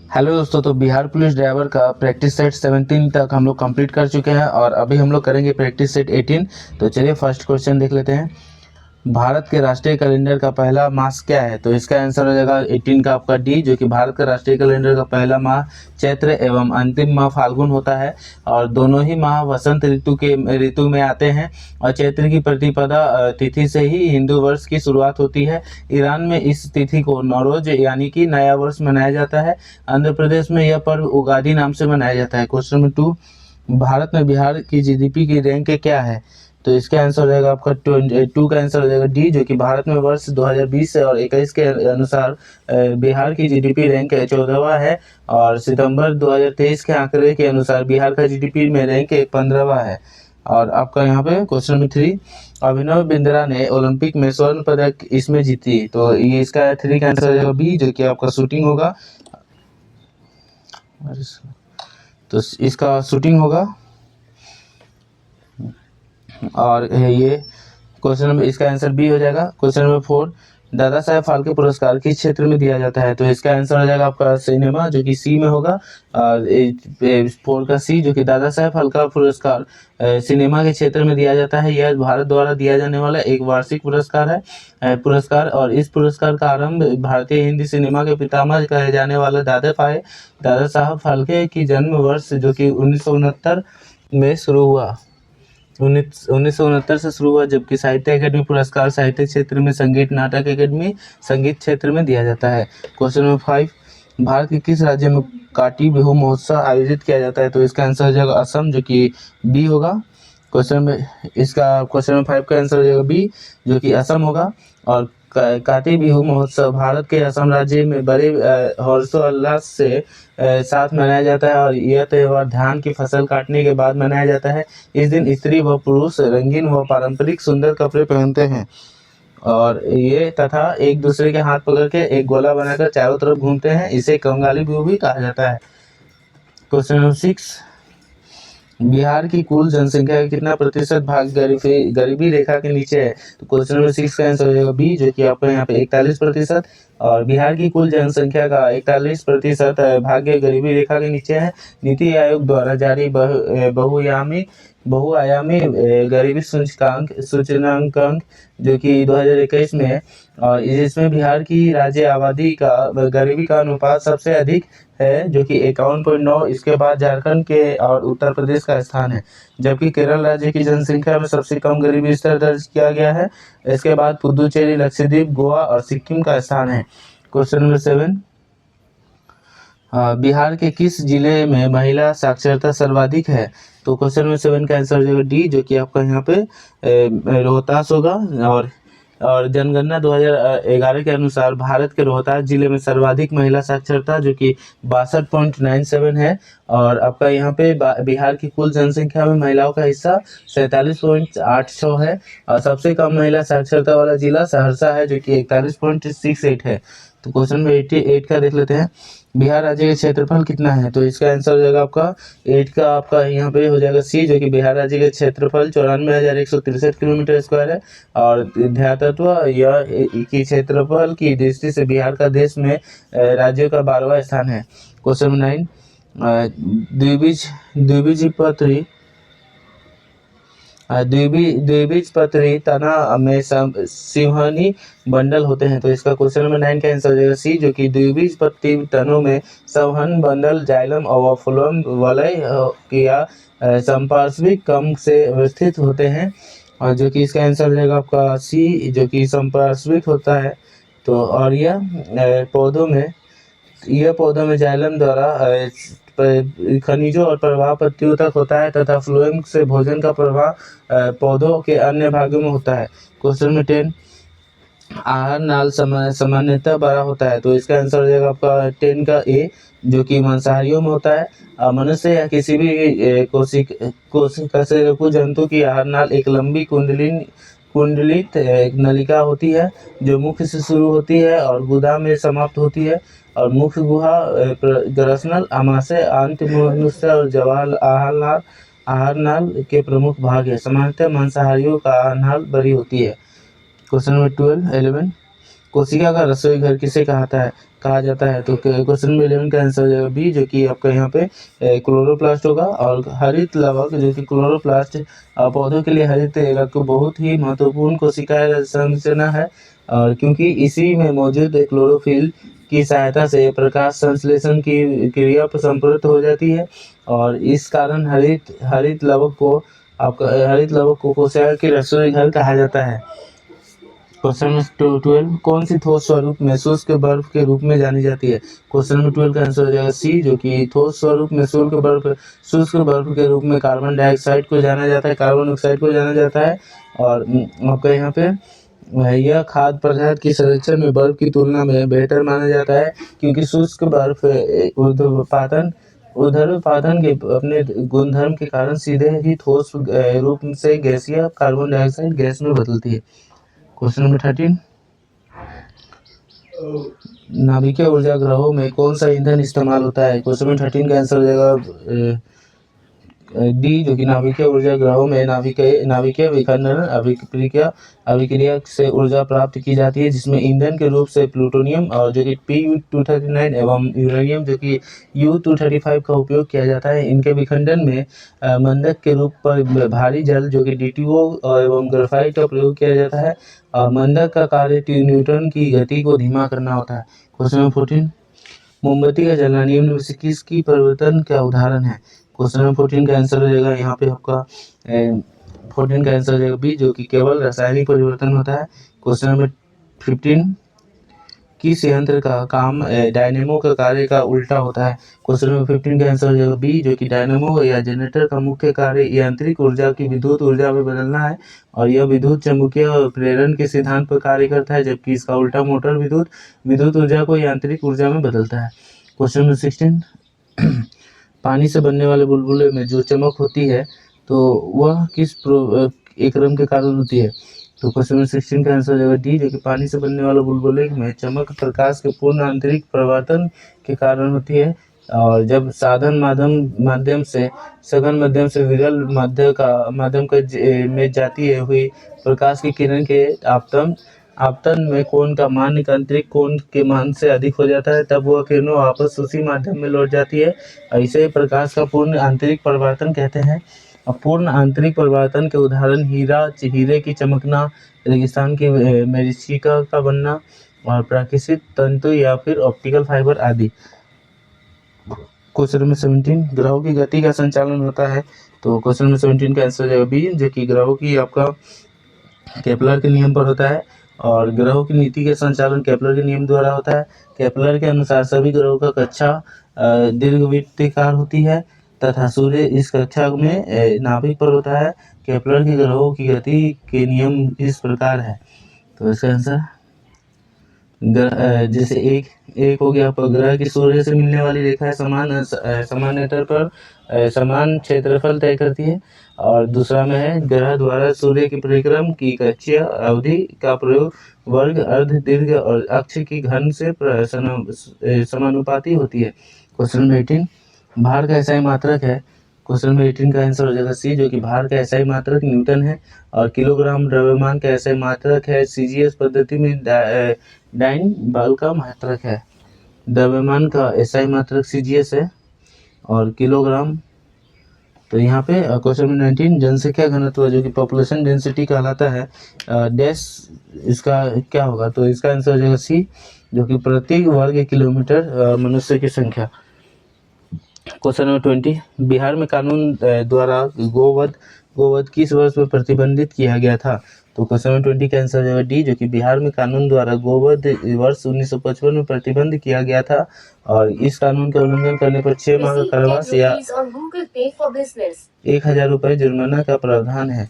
Hello दोस्तों, तो Bihar police driver का प्रैक्टिस सेट 17 तक हम लोग कंप्लीट कर चुके हैं और अभी हम लोग करेंगे प्रैक्टिस सेट 18। तो चलिए फर्स्ट क्वेश्चन देख लेते हैं। भारत के राष्ट्रीय कैलेंडर का पहला मास क्या है? तो इसका आंसर हो जाएगा 18 का आपका डी, जो कि भारत का राष्ट्रीय कैलेंडर का पहला माह चैत्र एवं अंतिम माह फाल्गुन होता है और दोनों ही माह वसंत ऋतु में आते हैं। और चैत्र की प्रतिपदा तिथि से ही हिंदू वर्ष की शुरुआत होती है। ईरान में इस तिथि को नौरोज यानी कि नया वर्ष मनाया जाता है। आंध्र प्रदेश में यह पर्व उगादी नाम से मनाया जाता है। क्वेश्चन नंबर 2, भारत में बिहार की जीडीपी की रैंक क्या है? तो इसका आंसर हो जाएगा आपका 22 का आंसर हो जाएगा डी, जो कि भारत में वर्ष 2020 और 21 के अनुसार बिहार की जीडीपी रैंक 14वां है और सितंबर 2023 के आंकड़े के अनुसार बिहार का जीडीपी में रैंक 15वां है। और आपका यहाँ पे क्वेश्चन नंबर 3, अभिनव बिंद्रा ने ओलंपिक में स्वर्ण पदक इसमें जीती। तो ये इसका 3 का आंसर हो जाएगा बी, जो कि आपका शूटिंग होगा। तो इसका शूटिंग होगा। और ये क्वेश्चन नंबर, इसका आंसर बी हो जाएगा। क्वेश्चन नंबर 4, दादा साहेब फाल्के पुरस्कार किस क्षेत्र में दिया जाता है? तो इसका आंसर हो जाएगा आपका सिनेमा, जो कि सी में होगा। और 4 का सी, जो कि दादा साहेब फाल्के पुरस्कार सिनेमा के क्षेत्र में दिया जाता है। यह भारत द्वारा दिया जाने वाला एक वार्षिक पुरस्कार है। और इस पुरस्कार का आरंभ भारतीय हिंदी सिनेमा के पितामह कहे जाने वाले दादा साहब फाल्के की जन्म वर्ष, जो कि 1969 में शुरू हुआ। 1969 से शुरू हुआ, जबकि साहित्य अकादमी पुरस्कार साहित्य क्षेत्र में, संगीत नाटक अकादमी संगीत क्षेत्र में दिया जाता है। क्वेश्चन नंबर 5, भारत के किस राज्य में काटी बिहू महोत्सव आयोजित किया जाता है? तो इसका आंसर हो जाएगा असम, जो कि बी होगा। क्वेश्चन में इसका क्वेश्चन नंबर 5 का आंसर हो जाएगा बी, जो कि असम होगा। और काटी बिहू महोत्सव भारत के असम राज्य में बड़े हर्षोल्लास से साथ मनाया जाता है और यह त्यौहार धान की फसल काटने के बाद मनाया जाता है। इस दिन स्त्री व पुरुष रंगीन व पारंपरिक सुंदर कपड़े पहनते हैं और ये तथा एक दूसरे के हाथ पकड़ के एक गोला बनाकर चारों तरफ घूमते हैं। इसे कंगाली बिहू भी कहा जाता है। क्वेश्चन नंबर 6, बिहार की कुल जनसंख्या का कितना प्रतिशत भाग गरीबी रेखा के नीचे है? तो क्वेश्चन नंबर 6 का आंसर हो जाएगा बी, जो कि आपका यहाँ पे 41%। और बिहार की कुल जनसंख्या का 41% भाग्य गरीबी रेखा के नीचे है। नीति आयोग द्वारा जारी बहुआयामी गरीबी सूचकांक जो कि 2021 में है और इसमें बिहार की राज्य आबादी का गरीबी का अनुपात सबसे अधिक है, जो कि 51.9। इसके बाद झारखंड के और उत्तर प्रदेश का स्थान है, जबकि केरल राज्य की जनसंख्या में सबसे कम गरीबी स्तर दर्ज किया गया है। इसके बाद पुदुचेरी, लक्षद्वीप, गोवा और सिक्किम का स्थान है। क्वेश्चन नंबर 7, बिहार के किस जिले में महिला साक्षरता सर्वाधिक है? तो क्वेश्चन नंबर 7 का आंसर हो जाएगा डी, जो कि आपका यहाँ पे रोहतास होगा। और जनगणना 2011 के अनुसार भारत के रोहतास जिले में सर्वाधिक महिला साक्षरता, जो कि 62.97 है। और आपका यहाँ पे बिहार की कुल जनसंख्या में महिलाओं का हिस्सा 47.86 है। और सबसे कम महिला साक्षरता वाला जिला सहरसा है, जो कि 41.68 है। तो क्वेश्चन नंबर 88 का देख लेते हैं। बिहार राज्य का क्षेत्रफल कितना है? तो इसका आंसर हो जाएगा आपका 8 का आपका यहाँ पे हो जाएगा सी, जो कि बिहार राज्य का क्षेत्रफल 94,163 किलोमीटर स्क्वायर है। और ध्यातत्व यह की क्षेत्रफल की दृष्टि से बिहार का देश में राज्यों का 12वां स्थान है। क्वेश्चन नंबर 9, द्विबीजपत्री द्विबीजपत्री तना में सिंहनी बंडल होते हैं। तो इसका क्वेश्चन नंबर 9 का आंसर हो जाएगा सी, जो कि द्विबीजपत्री तनों में संवहन बंडल जाइलम और फ्लोएम वलय या संपार्श्विक कम से अवस्थित होते हैं। और जो कि इसका आंसर हो जाएगा आपका सी, जो कि संपार्श्विक होता है। तो और यह पौधों में जाइलम द्वारा खनिजों और प्रवाह पत्तियों तक होता है तथा फ्लोएम से भोजन का प्रवाह पौधों के अन्य भागों में होता है। क्वेश्चन नंबर 10, आहार नाल सामान्यतः बड़ा होता है। तो इसका आंसर हो जाएगा आपका 10 का ए, जो कि मांसाहारियों में होता है। मनुष्य या किसी भी कोशिका से कुछ जंतु की आहार नाल एक लंबी कुंडलित नलिका होती है, जो मुख्य से शुरू होती है और गुदा में समाप्त होती है। और मुख्य गुहा ग्रसनल, आमाशय, आंत, मनुष्य और जवाल आहार नाल के प्रमुख भाग है। सामान्यतः मांसाहारियों का आहार नाल बड़ी होती है। क्वेश्चन नंबर 11, कोशिका का रसोई घर किसे कहा जाता है? तो क्वेश्चन नंबर 11 का आंसर हो जाएगा बी, जो कि आपका यहाँ पे क्लोरोप्लास्ट होगा। और हरित लवक जो कि क्लोरोप्लास्ट पौधों के लिए हरित एक बहुत ही महत्वपूर्ण कोशिका संरचना है, और क्योंकि इसी में मौजूद क्लोरोफिल की सहायता से प्रकाश संश्लेषण की क्रिया संपन्न हो जाती है, और इस कारण हरित लवक को कोशिका के रसोई घर कहा जाता है। क्वेश्चन नंबर 12, कौन सी ठोस स्वरूप में शुष्क बर्फ के रूप में जानी जाती है? क्वेश्चन नंबर 12 का आंसर हो जाएगा सी, जो कि ठोस स्वरूप में शुष्क बर्फ के रूप में कार्बन डाइऑक्साइड को जाना जाता है, कार्बन ऑक्साइड को जाना जाता है। और आपका यहाँ पे यह खाद्य पदार्थ की संरक्षण में बर्फ की तुलना में बेहतर माना जाता है, क्योंकि शुष्क बर्फ ऊर्ध्वपातन के अपने गुणधर्म के कारण सीधे ही ठोस रूप से गैसीय कार्बन डाइऑक्साइड गैस में बदलती है। क्वेश्चन नंबर 13, नाभिकीय ऊर्जा ग्रहों में कौन सा ईंधन इस्तेमाल होता है? क्वेश्चन नंबर 13 का आंसर हो जाएगा डी, जो कि नाभिकीय ऊर्जा ग्रहों में नाभिकीय विखंडन अभिक्रिया से ऊर्जा प्राप्त की जाती है, जिसमें ईंधन के रूप से प्लूटोनियम और जो कि Pu-239 एवं यूरेनियम जो कि U-235 का उपयोग किया जाता है। इनके विखंडन में मंदक के रूप पर भारी जल जो कि D2O एवं ग्रेफाइट का प्रयोग किया जाता है, और मंदक का कार्य न्यूट्रॉन की गति को धीमा करना होता है। क्वेश्चन नंबर 14, मोमबत्ती का जलना निम्न में से किसकी परिवर्तन का उदाहरण है? क्वेश्चन नंबर 14 का आंसर हो जाएगा यहाँ पे आपका 14 का आंसर हो जाएगा बी, जो कि केवल रासायनिक परिवर्तन होता है। क्वेश्चन नंबर 15, किस यंत्र का काम डायनेमो का कार्य का उल्टा होता है? क्वेश्चन नंबर 15 का आंसर हो जाएगा बी, जो कि डायनेमो या जनरेटर का मुख्य कार्य यांत्रिक ऊर्जा की विद्युत ऊर्जा में बदलना है, और यह विद्युत चुम्बकीय प्रेरण के सिद्धांत पर कार्य करता है, जबकि इसका उल्टा मोटर विद्युत ऊर्जा को यांत्रिक ऊर्जा में बदलता है। क्वेश्चन नंबर 16, पानी से बनने वाले बुलबुले में जो चमक होती है तो वह किस क्रम के कारण होती है? तो क्वेश्चन नंबर 16 का आंसर हो जाएगा डी, जो कि पानी से बनने वाले बुलबुले में चमक प्रकाश के पूर्ण आंतरिक परिवर्तन के कारण होती है, और जब साधन माध्यम से सघन माध्यम से विरल में जाती है हुई प्रकाश की किरण के आपतन में कोण का मान आंतरिक कोण के मान से अधिक हो जाता है, तब वह किरणों वापस उसी माध्यम में लौट जाती है। इसे प्रकाश का पूर्ण आंतरिक परिवर्तन कहते हैं। पूर्ण आंतरिक परिवर्तन के उदाहरण हीरे की चमकना, रेगिस्तान की मरीचिका का बनना, और प्राकृतिक तंतु या फिर ऑप्टिकल फाइबर आदि। क्वेश्चन नंबर 17, ग्रहों की गति का संचालन होता है? तो क्वेश्चन नंबर 17 का आंसर हो जाएगा बी, जो कि ग्रहों की आपका केपलर के नियम पर होता है, और ग्रहों की नीति का संचालन केपलर के नियम द्वारा होता है। केपलर के अनुसार सभी ग्रहों का कक्षा दीर्घवृत्ताकार होती है, तथा सूर्य इस कक्षा में नाभिक पर होता है। केपलर के ग्रहों की गति के नियम इस प्रकार है। तो इसका आंसर जैसे एक हो गया, ग्रह की सूर्य से मिलने वाली रेखा समान एतर पर समान क्षेत्रफल तय करती है, और दूसरा में है ग्रह द्वारा सूर्य की परिक्रम की कक्षीय अवधि का प्रयोग वर्ग, अर्ध, दीर्घ और अक्ष की घन से समानुपाती होती है। क्वेश्चन नंबर 18, भार का एसआई मात्रक है? क्वेश्चन नंबर 18 का आंसर हो जाएगा सी, जो कि भार का एसआई मात्रक न्यूटन है, और किलोग्राम द्रव्यमान का एसआई मात्रक है सीजीएस पद्धति में डाइन बल का मात्रक है। द्रव्यमान का एसआई मात्रक सीजीएस है, और किलोग्राम। तो यहाँ पे क्वेश्चन नंबर 19, जनसंख्या घनत्व जो कि पॉपुलेशन डेंसिटी कहलाता है, डैश इसका क्या होगा? तो इसका आंसर हो जाएगा सी, जो कि प्रति वर्ग किलोमीटर मनुष्य की संख्या। क्वेश्चन नंबर 20, बिहार में कानून द्वारा गोवध किस वर्ष में प्रतिबंधित किया गया था? तो क्वेश्चन नंबर 20 का आंसर हो जाएगा डी, जो कि बिहार में कानून द्वारा गोवध वर्ष 1955 में प्रतिबंध किया गया था, और इस कानून के उल्लंघन करने पर 6 माह का कारावास या 1000 रुपये जुर्माना का प्रावधान है।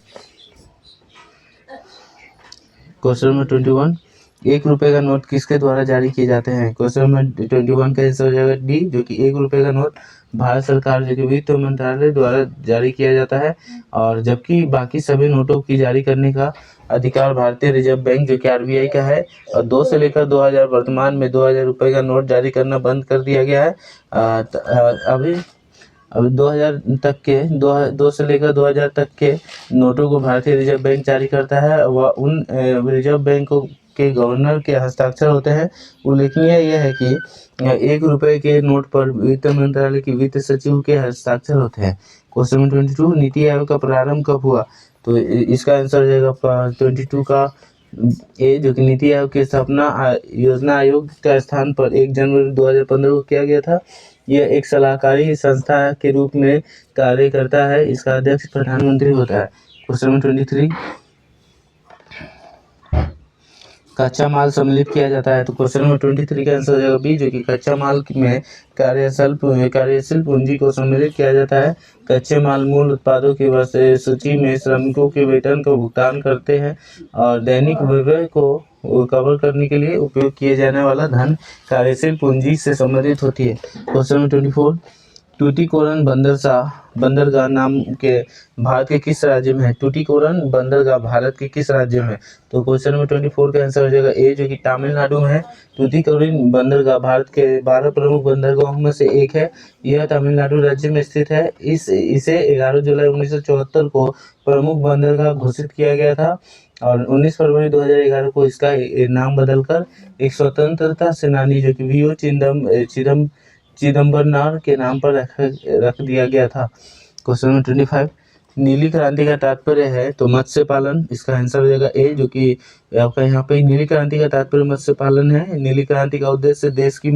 क्वेश्चन नंबर 21, 1 रुपये का नोट किसके द्वारा जारी किए जाते हैं? क्वेश्चन नंबर 21 का आंसर हो जाएगा डी, जो कि 1 रुपये का नोट भारत सरकार जो कि वित्त मंत्रालय द्वारा जारी किया जाता है, और जबकि बाकी सभी नोटों की जारी करने का अधिकार भारतीय रिजर्व बैंक जो कि आरबीआई का है, और 2 से लेकर 2000 वर्तमान में 2000 रुपये का नोट जारी करना बंद कर दिया गया है। अभी 2000 तक के 2 से लेकर 2000 तक के नोटों को भारतीय रिजर्व बैंक जारी करता है। वह उन रिजर्व बैंक के गवर्नर के हस्ताक्षर होते हैं। उल्लेखनीय यह है कि 1 रुपए के नोट पर वित्त मंत्रालय की वित्त सचिव के हस्ताक्षर होते हैं। क्वेश्चन नंबर 22, नीति आयोग का प्रारंभ कब हुआ? तो इसका आंसर हो जाएगा 22 का ए, जो कि नीति आयोग की स्थापना योजना आयोग का स्थान पर 1 जनवरी 2015 को किया गया था। यह एक सलाहकारी संस्था के रूप में कार्य करता है। इसका अध्यक्ष प्रधानमंत्री होता है। क्वेश्चन नंबर 23, कच्चा माल सम्मिलित किया जाता है। तो क्वेश्चन नंबर 23 का आंसर हो जाएगा बी, जो कि कच्चा माल में कार्यशील पूंजी को सम्मिलित किया जाता है। कच्चे माल मूल उत्पादों की सूची में श्रमिकों के वेतन का भुगतान करते हैं और दैनिक व्यय को कवर करने के लिए उपयोग किए जाने वाला धन कार्यशील पूंजी से संबंधित होती है। क्वेश्चन नंबर 24, टूटीकोरन बंदरगाह नाम के भारत के किस राज्य में है? टूटीकोरन बंदरगाह भारत के किस राज्य में? तो क्वेश्चन नंबर 24 का आंसर हो जाएगा ए, जो कि तमिलनाडु में है। टूटीकोरन बंदरगाह भारत के 12 प्रमुख बंदरगाहों में से एक है। यह तमिलनाडु राज्य में स्थित है। इसे 11 जुलाई 1974 को प्रमुख बंदरगाह घोषित किया गया था और 19 फरवरी 2011 को इसका नाम बदलकर एक स्वतंत्रता सेनानी, जो कि वीओ चिदम्बरनार के नाम पर रख दिया गया था। क्वेश्चन नंबर 25, नीली क्रांति का तात्पर्य है तो मत्स्य पालन। इसका आंसर हो जाएगा ए, जो कि आपका यहाँ पे नीली क्रांति का तात्पर्य मत्स्य पालन है। नीली क्रांति का उद्देश्य देश की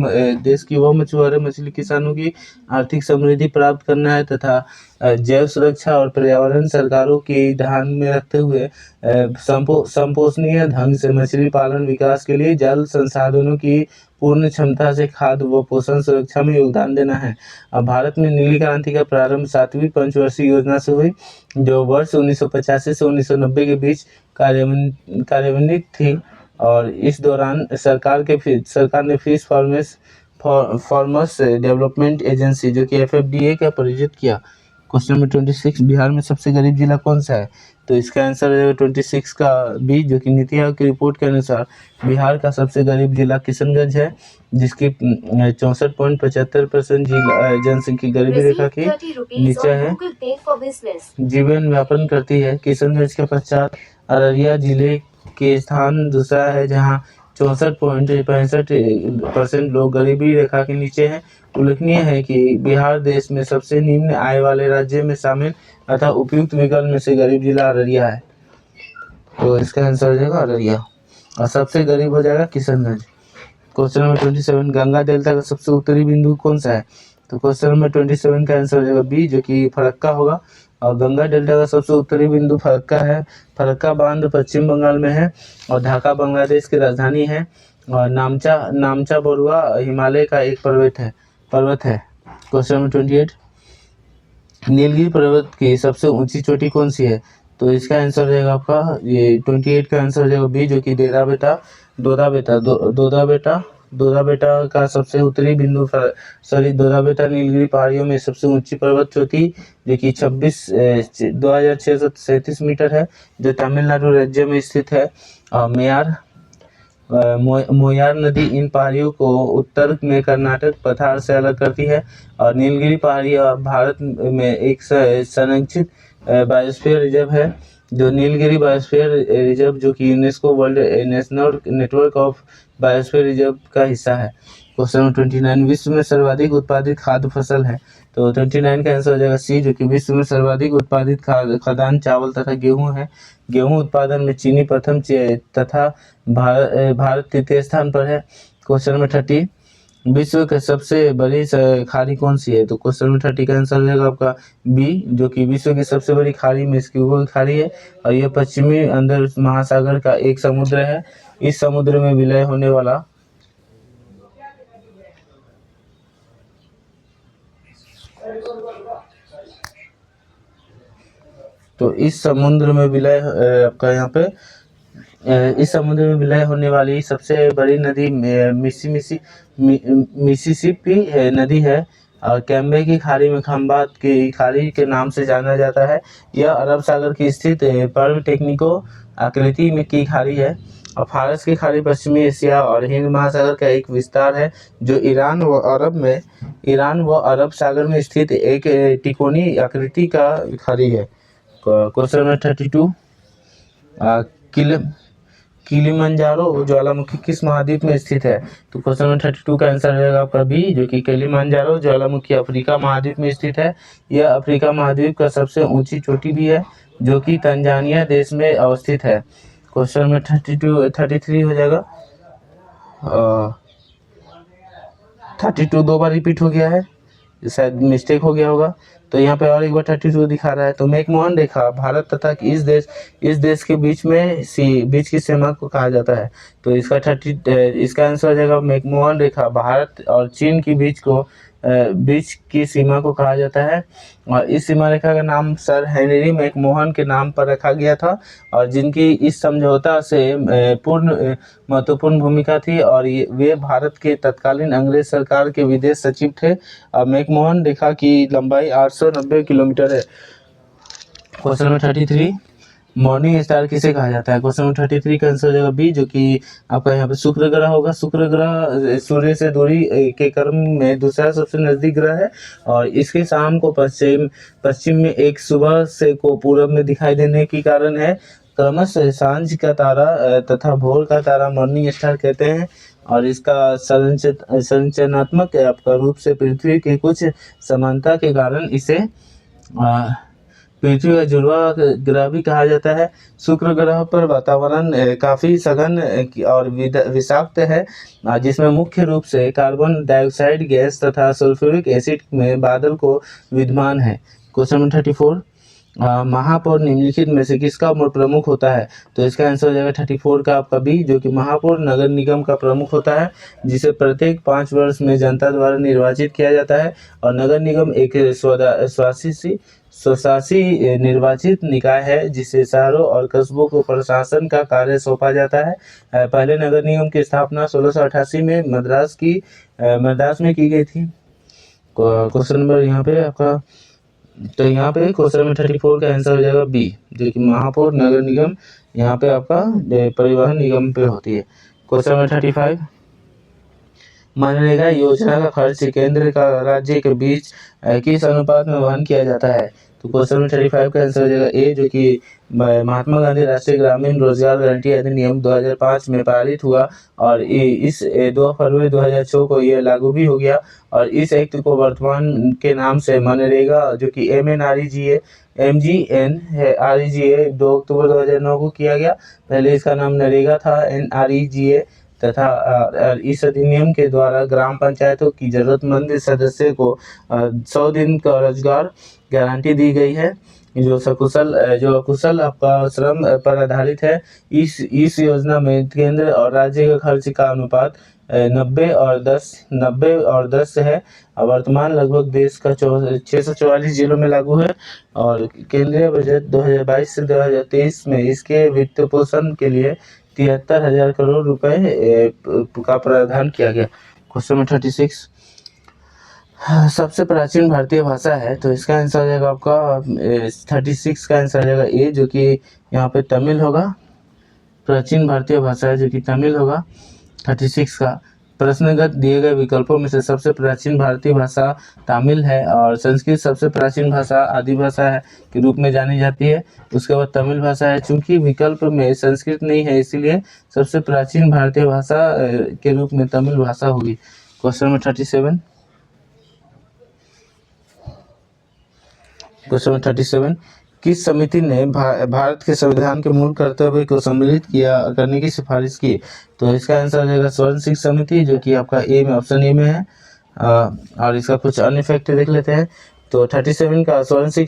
युवा मछुआरे मछली किसानों की आर्थिक समृद्धि प्राप्त करना है तथा जैव सुरक्षा और पर्यावरण सरकारों की ध्यान में रखते हुए संपोषणीय ढंग से मछली पालन विकास के लिए जल संसाधनों की पूर्ण क्षमता से खाद्य व पोषण सुरक्षा में योगदान देना है। अब भारत में नीली क्रांति का प्रारंभ 7वीं पंचवर्षीय योजना से हुई, जो वर्ष 1985 से 1990 के बीच कार्यान्वित थी और इस दौरान सरकार ने फिश फार्मर्स डेवलपमेंट एजेंसी, जो कि FFDA का परिचित किया। क्वेश्चन नंबर 26, बिहार में सबसे गरीब जिला कौन सा है? तो इसका आंसर है 26 का बी, जो कि नीति आयोग की रिपोर्ट के अनुसार बिहार का सबसे गरीब जिला किशनगंज है, जिसकी 64.75% जनसंख्या गरीबी रेखा के नीचे है, जीवन यापन करती है। किशनगंज के पश्चात अररिया जिले के स्थान दूसरा है, जहाँ 64.65% लोग गरीबी रेखा के नीचे हैं। उल्लेखनीय है कि बिहार देश में सबसे निम्न आय वाले राज्य में शामिल अतः उपयुक्त विकल्प में से गरीब जिला अररिया है। तो इसका आंसर हो जाएगा अररिया और सबसे गरीब हो जाएगा Kishanganj. Question number 27, Ganga delta का सबसे उत्तरी बिंदु कौन सा है? तो क्वेश्चन नंबर 27 का आंसर हो जाएगा बी, जो कि फरक्का होगा और गंगा डेल्टा का सबसे उत्तरी बिंदु फरक्का है। फरक्का बांध पश्चिम बंगाल में है और ढाका बांग्लादेश की राजधानी है और नामचा बरुआ हिमालय का एक पर्वत है। क्वेश्चन नंबर 28, नीलगिरी पर्वत की सबसे ऊंची चोटी कौन सी है? तो इसका आंसर हो जाएगा आपका ये 28 का आंसर हो जाएगा बी, जो कि दोदा बेटा का सबसे उत्तरी बिंदु दोदा बेटा नीलगिरी पहाड़ियों में सबसे ऊंची पर्वत चोटी, जो कि 2637 मीटर है, जो तमिलनाडु राज्य में स्थित है। मोयार नदी इन पहाड़ियों को उत्तर में कर्नाटक पठार से अलग करती है और नीलगिरी पहाड़ी भारत में एक संरक्षित बायोस्फीयर रिजर्व है, जो नीलगिरी बायोस्फीयर रिजर्व, जो कि UNESCO world national network of biosphere reserve का हिस्सा है। क्वेश्चन नंबर 29, विश्व में सर्वाधिक उत्पादित खाद्य फसल है? तो 29 का आंसर हो जाएगा सी, जो कि विश्व में सर्वाधिक उत्पादित खाद्यान्न चावल तथा गेहूं है। गेहूं उत्पादन में चीनी प्रथम तथा भारत तृतीय स्थान पर है। क्वेश्चन नंबर 30, विश्व की सबसे बड़ी खाड़ी कौन सी है? तो क्वेश्चन नंबर 30 का आंसर रहेगा आपका बी, जो कि विश्व की सबसे बड़ी खाड़ी मेक्सिको की खाड़ी है और यह पश्चिमी अंदर महासागर का एक समुद्र है। इस समुद्र में विलय होने वाला इस समुद्र में विलय होने वाली सबसे बड़ी नदी मिसिसिपी नदी है और कैम्बे की खाड़ी में खंबात की खाड़ी के नाम से जाना जाता है। यह अरब सागर की स्थित पर्व टेक्निको आकृति में की खाड़ी है और फारस की खाड़ी पश्चिमी एशिया और हिंद महासागर का एक विस्तार है, जो ईरान व अरब सागर में स्थित एक तिकोनी आकृति का खाड़ी है। क्वेश्चन नंबर 32, किलिमंजारो ज्वालामुखी किस महाद्वीप में स्थित है? तो क्वेश्चन नंबर 32 का आंसर हो जाएगा आपका बी, जो कि किलिमंजारो ज्वालामुखी अफ्रीका महाद्वीप में स्थित है। यह अफ्रीका महाद्वीप का सबसे ऊंची चोटी भी है, जो कि तंजानिया देश में अवस्थित है। क्वेश्चन नंबर 33 हो जाएगा। 32 दो बार रिपीट हो गया है, शायद मिस्टेक हो गया होगा, तो यहाँ पे और एक बार 32 दिखा रहा है। तो मैकमोहन रेखा भारत तथा इस देश के बीच की सीमा को कहा जाता है। तो इसका आंसर हो जाएगा मैकमोहन रेखा भारत और चीन की बीच की सीमा को कहा जाता है। और इस सीमा रेखा का नाम सर हेनरी मैकमोहन के नाम पर रखा गया था, और जिनकी इस समझौता से महत्वपूर्ण भूमिका थी, और वे भारत के तत्कालीन अंग्रेज सरकार के विदेश सचिव थे। मैकमोहन रेखा की लंबाई 890 किलोमीटर है। क्वेश्चन नंबर 33, मॉर्निंग स्टार किसे कहा जाता है? क्वेश्चन नंबर 33 का आंसर हो जाएगा बी, जो कि आपका यहाँ पे शुक्र ग्रह होगा। शुक्र ग्रह सूर्य से दूरी के क्रम में दूसरा सबसे नजदीक ग्रह है, और इसके शाम को पश्चिम में एक सुबह से को पूरब में दिखाई देने के कारण है। क्रमशः सांझ का तारा तथा भोर का तारा मॉर्निंग स्टार कहते हैं, और इसका संरचनात्मक आपका रूप से पृथ्वी के कुछ समानता के कारण इसे पृथ्वी का जुड़वा ग्रह भी कहा जाता है। शुक्र ग्रह पर वातावरण काफी सघन और विषाक्त है, जिसमें मुख्य रूप से कार्बन डाइऑक्साइड गैस तथा सल्फ्यूरिक एसिड में बादल को विद्यमान है। क्वेश्चन नंबर 34, महापौर निम्नलिखित में से किसका प्रमुख होता है? तो इसका आंसर हो जाएगा 34 का आपका बी, जो कि महापौर नगर निगम का प्रमुख होता है, जिसे प्रत्येक 5 वर्ष में जनता द्वारा निर्वाचित किया जाता है। और नगर निगम एक स्वशासी निर्वाचित निकाय है, जिसे शहरों और कस्बों को प्रशासन का कार्य सौंपा जाता है। पहले नगर निगम की स्थापना 1688 में मद्रास में की गई थी। क्वेश्चन नंबर यहाँ पे आपका, तो यहाँ पे क्वेश्चन नंबर 34 का आंसर हो जाएगा बी, जो कि महापौर नगर निगम यहाँ पे आपका परिवहन निगम पे होती है। क्वेश्चन नंबर 35, मनरेगा योजना का खर्च केंद्र का राज्य के बीच किस अनुपात में वहन किया जाता है? तो क्वेश्चन नंबर 35 का आंसर हो जाएगा ए, जो कि महात्मा गांधी राष्ट्रीय ग्रामीण रोजगार गारंटी अधिनियम 2005 में पारित हुआ, और इस 2 फरवरी 2006 को यह लागू भी हो गया। और इस एक्ट को वर्तमान के नाम से मनरेगा, जो कि MGNREGA 2 अक्टूबर 2009 को किया गया। पहले इसका नाम नरेगा था, NREGA, तथा इस अधिनियम के द्वारा ग्राम पंचायतों की जरूरतमंद सदस्य को 100 दिन का रोजगार गारंटी दी गई है, जो कुशल आपका श्रम पर आधारित है। इस योजना में केंद्र और राज्य का खर्च का अनुपात 90 और 10 है। वर्तमान लगभग देश का 644 जिलों में लागू है, और केंद्रीय बजट 2022 से 2023 में इसके वित्त पोषण के लिए 73,000 करोड़ रुपए का प्रावधान किया गया। क्वेश्चन नंबर 36, सबसे प्राचीन भारतीय भाषा है? तो इसका आंसर हो जाएगा आपका 36 का आंसर हो जाएगा ए, जो कि यहाँ पे तमिल होगा। प्राचीन भारतीय भाषा है, जो कि तमिल होगा 36 का। प्रश्नगत दिए गए विकल्पों में से सबसे प्राचीन भारतीय भाषा तमिल है, और संस्कृत सबसे प्राचीन भाषा आदि भाषा है के रूप में जानी जाती है। उसके बाद तमिल भाषा है। चूंकि विकल्प में संस्कृत नहीं है, इसीलिए सबसे प्राचीन भारतीय भाषा के रूप में तमिल भाषा होगी। क्वेश्चन नंबर 37, क्वेश्चन नंबर 37, किस समिति ने भारत के संविधान के मूल कर्तव्य को सम्मिलित करने की सिफारिश की? तो इसका आंसर हो जाएगा स्वर्ण सिंह समिति, जो कि आपका ए में ऑप्शन ए में है। और इसका कुछ अन्य फैक्ट देख लेते हैं। तो 37 का स्वर्ण सिंह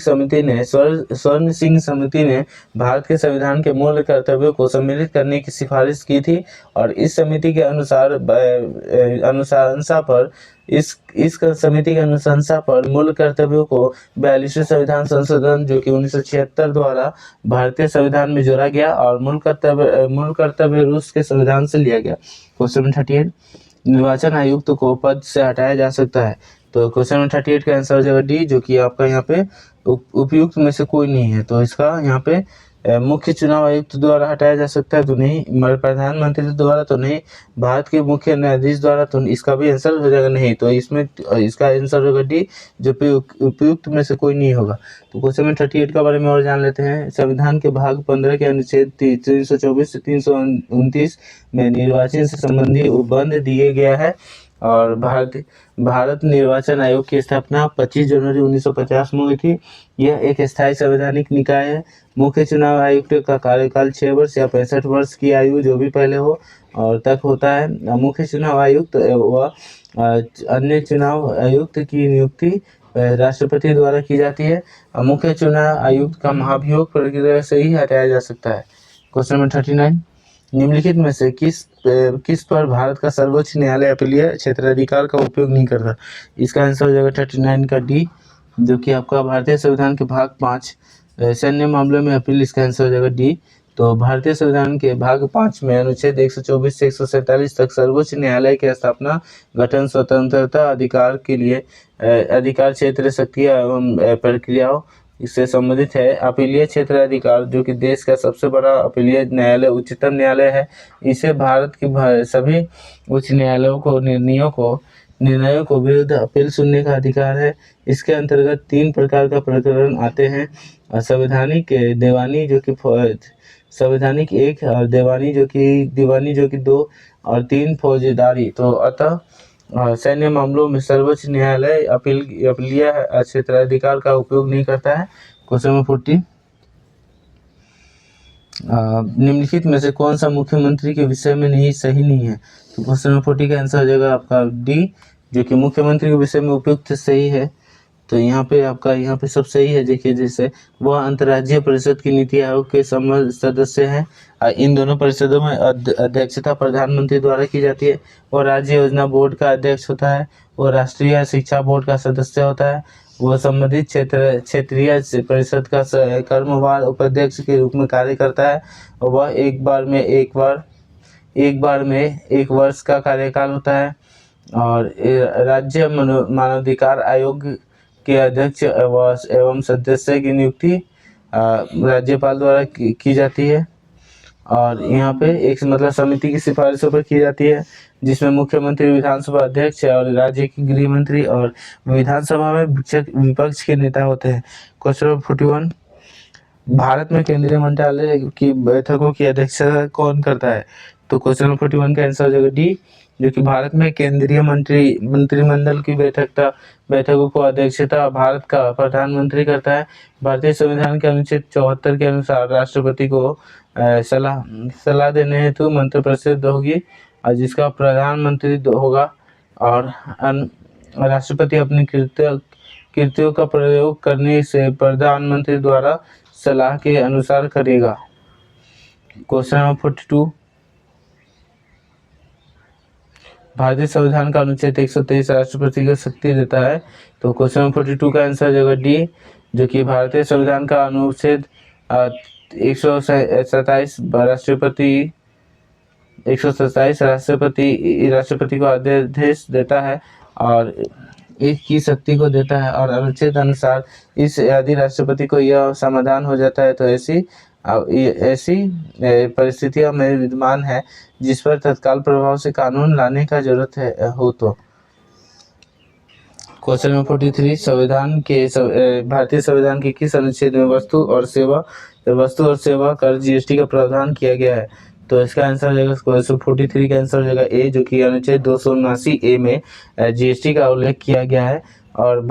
समिति ने भारत के संविधान के मूल कर्तव्यों को सम्मिलित करने की सिफारिश की थी, और इस समिति के समिति के अनुशंसा पर मूल कर्तव्यों को 42वें संविधान संशोधन, जो कि 1976 द्वारा भारतीय संविधान में जोड़ा गया, और मूल कर्तव्य रूस के संविधान से लिया गया। क्वेश्चन नंबर 38, निर्वाचन आयुक्त को पद से हटाया जा सकता है? तो क्वेश्चन नंबर 38 का आंसर हो जाएगा डी, जो कि आपका यहाँ पे उपयुक्त में से कोई नहीं है। तो इसका यहाँ पे मुख्य चुनाव आयुक्त द्वारा हटाया जा सकता है तो नहीं, प्रधानमंत्री द्वारा तो नहीं, भारत के मुख्य न्यायाधीश द्वारा तो नहीं। इसका भी आंसर हो जाएगा नहीं, तो इसमें इसका आंसर होगा डी, जो उपयुक्त में से कोई नहीं होगा। तो क्वेश्चन नंबर 38 के बारे में और जान लेते हैं। संविधान के भाग 15 के अनुच्छेद 324 से 329 में निर्वाचन से संबंधी उपबंध दिए गया है और भारत निर्वाचन आयोग की स्थापना 25 जनवरी 1950 में हुई थी। यह एक स्थायी संवैधानिक निकाय है। मुख्य चुनाव आयुक्त का कार्यकाल 6 वर्ष या 65 वर्ष की आयु जो भी पहले हो और तक होता है। मुख्य चुनाव आयुक्त व अन्य चुनाव आयुक्त की नियुक्ति राष्ट्रपति द्वारा की जाती है। मुख्य चुनाव आयुक्त का महाभियोग प्रक्रिया से ही हटाया जा सकता है। क्वेश्चन नंबर 39, निम्नलिखित में से किस पर भारत का सर्वोच्च न्यायालय अपीलीय क्षेत्राधिकार का उपयोग नहीं करता? इसका आंसर हो जाएगा 39 का डी, जो कि आपका भारतीय संविधान के भाग 5 सैन्य मामलों में अपील। इसका आंसर हो जाएगा डी। तो भारतीय संविधान के भाग 5 में अनुच्छेद 124 से 147 तक सर्वोच्च न्यायालय की स्थापना, गठन, स्वतंत्रता, अधिकार के लिए अधिकार, क्षेत्र, शक्तियाँ एवं प्रक्रियाओं इससे संबंधित है। अपीलीय क्षेत्र अधिकार, जो कि देश का सबसे बड़ा अपीलीय न्यायालय उच्चतम न्यायालय है, इसे भारत की सभी उच्च न्यायालयों को निर्णयों को विरुद्ध अपील सुनने का अधिकार है। इसके अंतर्गत 3 प्रकार का प्रकरण आते हैं, संवैधानिक, दीवानी जो कि संवैधानिक 1 और दीवानी जो कि 2 और 3 फौजदारी। तो अतः सैन्य मामलों में सर्वोच्च न्यायालय अपीलीय क्षेत्राधिकार का उपयोग नहीं करता है। क्वेश्चन नंबर 40, निम्नलिखित में से कौन सा मुख्यमंत्री के विषय में सही नहीं है? तो क्वेश्चन नंबर 40 का आंसर हो जाएगा आपका डी, जो कि मुख्यमंत्री के विषय में उपयुक्त सही है। तो यहाँ पे सब सही है। देखिए, जैसे वह अंतर्राज्यीय परिषद की नीति आयोग के सदस्य हैं। इन दोनों परिषदों में अध्यक्षता प्रधानमंत्री द्वारा की जाती है। वो राज्य योजना बोर्ड का अध्यक्ष होता है। वो राष्ट्रीय शिक्षा बोर्ड का सदस्य होता है। वह संबंधित क्षेत्रीय परिषद का कर्मवार उपाध्यक्ष के रूप में कार्य करता है। वह एक बार में एक वर्ष का कार्यकाल होता है। और राज्य मानवाधिकार आयोग के अध्यक्ष एवं सदस्य की नियुक्ति राज्यपाल द्वारा की जाती है। और यहाँ पे एक मतलब समिति की सिफारिशों पर की जाती है, जिसमें मुख्यमंत्री, विधानसभा अध्यक्ष और राज्य के गृह मंत्री और विधानसभा में विपक्ष के नेता होते हैं। क्वेश्चन नंबर 41, भारत में केंद्रीय मंत्रालय की बैठकों की अध्यक्षता कौन करता है? तो क्वेश्चन नंबर 41 का आंसर हो जाएगा डी, जो कि भारत में केंद्रीय मंत्रिमंडल की बैठकों को अध्यक्षता भारत का प्रधानमंत्री करता है। भारतीय संविधान के अनुच्छेद 74 के अनुसार राष्ट्रपति को सलाह देने हेतु मंत्रिपरिषद होगी, जिसका प्रधानमंत्री होगा। और राष्ट्रपति अपनी कृतियों का प्रयोग करने से प्रधानमंत्री द्वारा सलाह के अनुसार करेगा। क्वेश्चन नंबर 42, भारतीय संविधान का अनुच्छेद 123 राष्ट्रपति को शक्ति देता है। तो क्वेश्चन नंबर 42 का आंसर हो जाएगा डी, जो कि भारतीय संविधान का अनुच्छेद 127 राष्ट्रपति को आदेश देता है और एक की शक्ति को देता है। और अनुच्छेद अनुसार यदि राष्ट्रपति को यह समाधान हो जाता है तो ऐसी परिस्थितियां में विद्यमान है जिस पर तत्काल प्रभाव से कानून लाने का जरूरत हो। तो क्वेश्चन नंबर 43, भारतीय संविधान के किस अनुच्छेद में वस्तु और सेवा कर जीएसटी का प्रावधान किया गया है? तो इसका आंसर हो जाएगा क्वेश्चन 43 का आंसर हो जाएगा ए, जो कि अनुच्छेद 279 ए में जीएसटी का उल्लेख किया गया है। और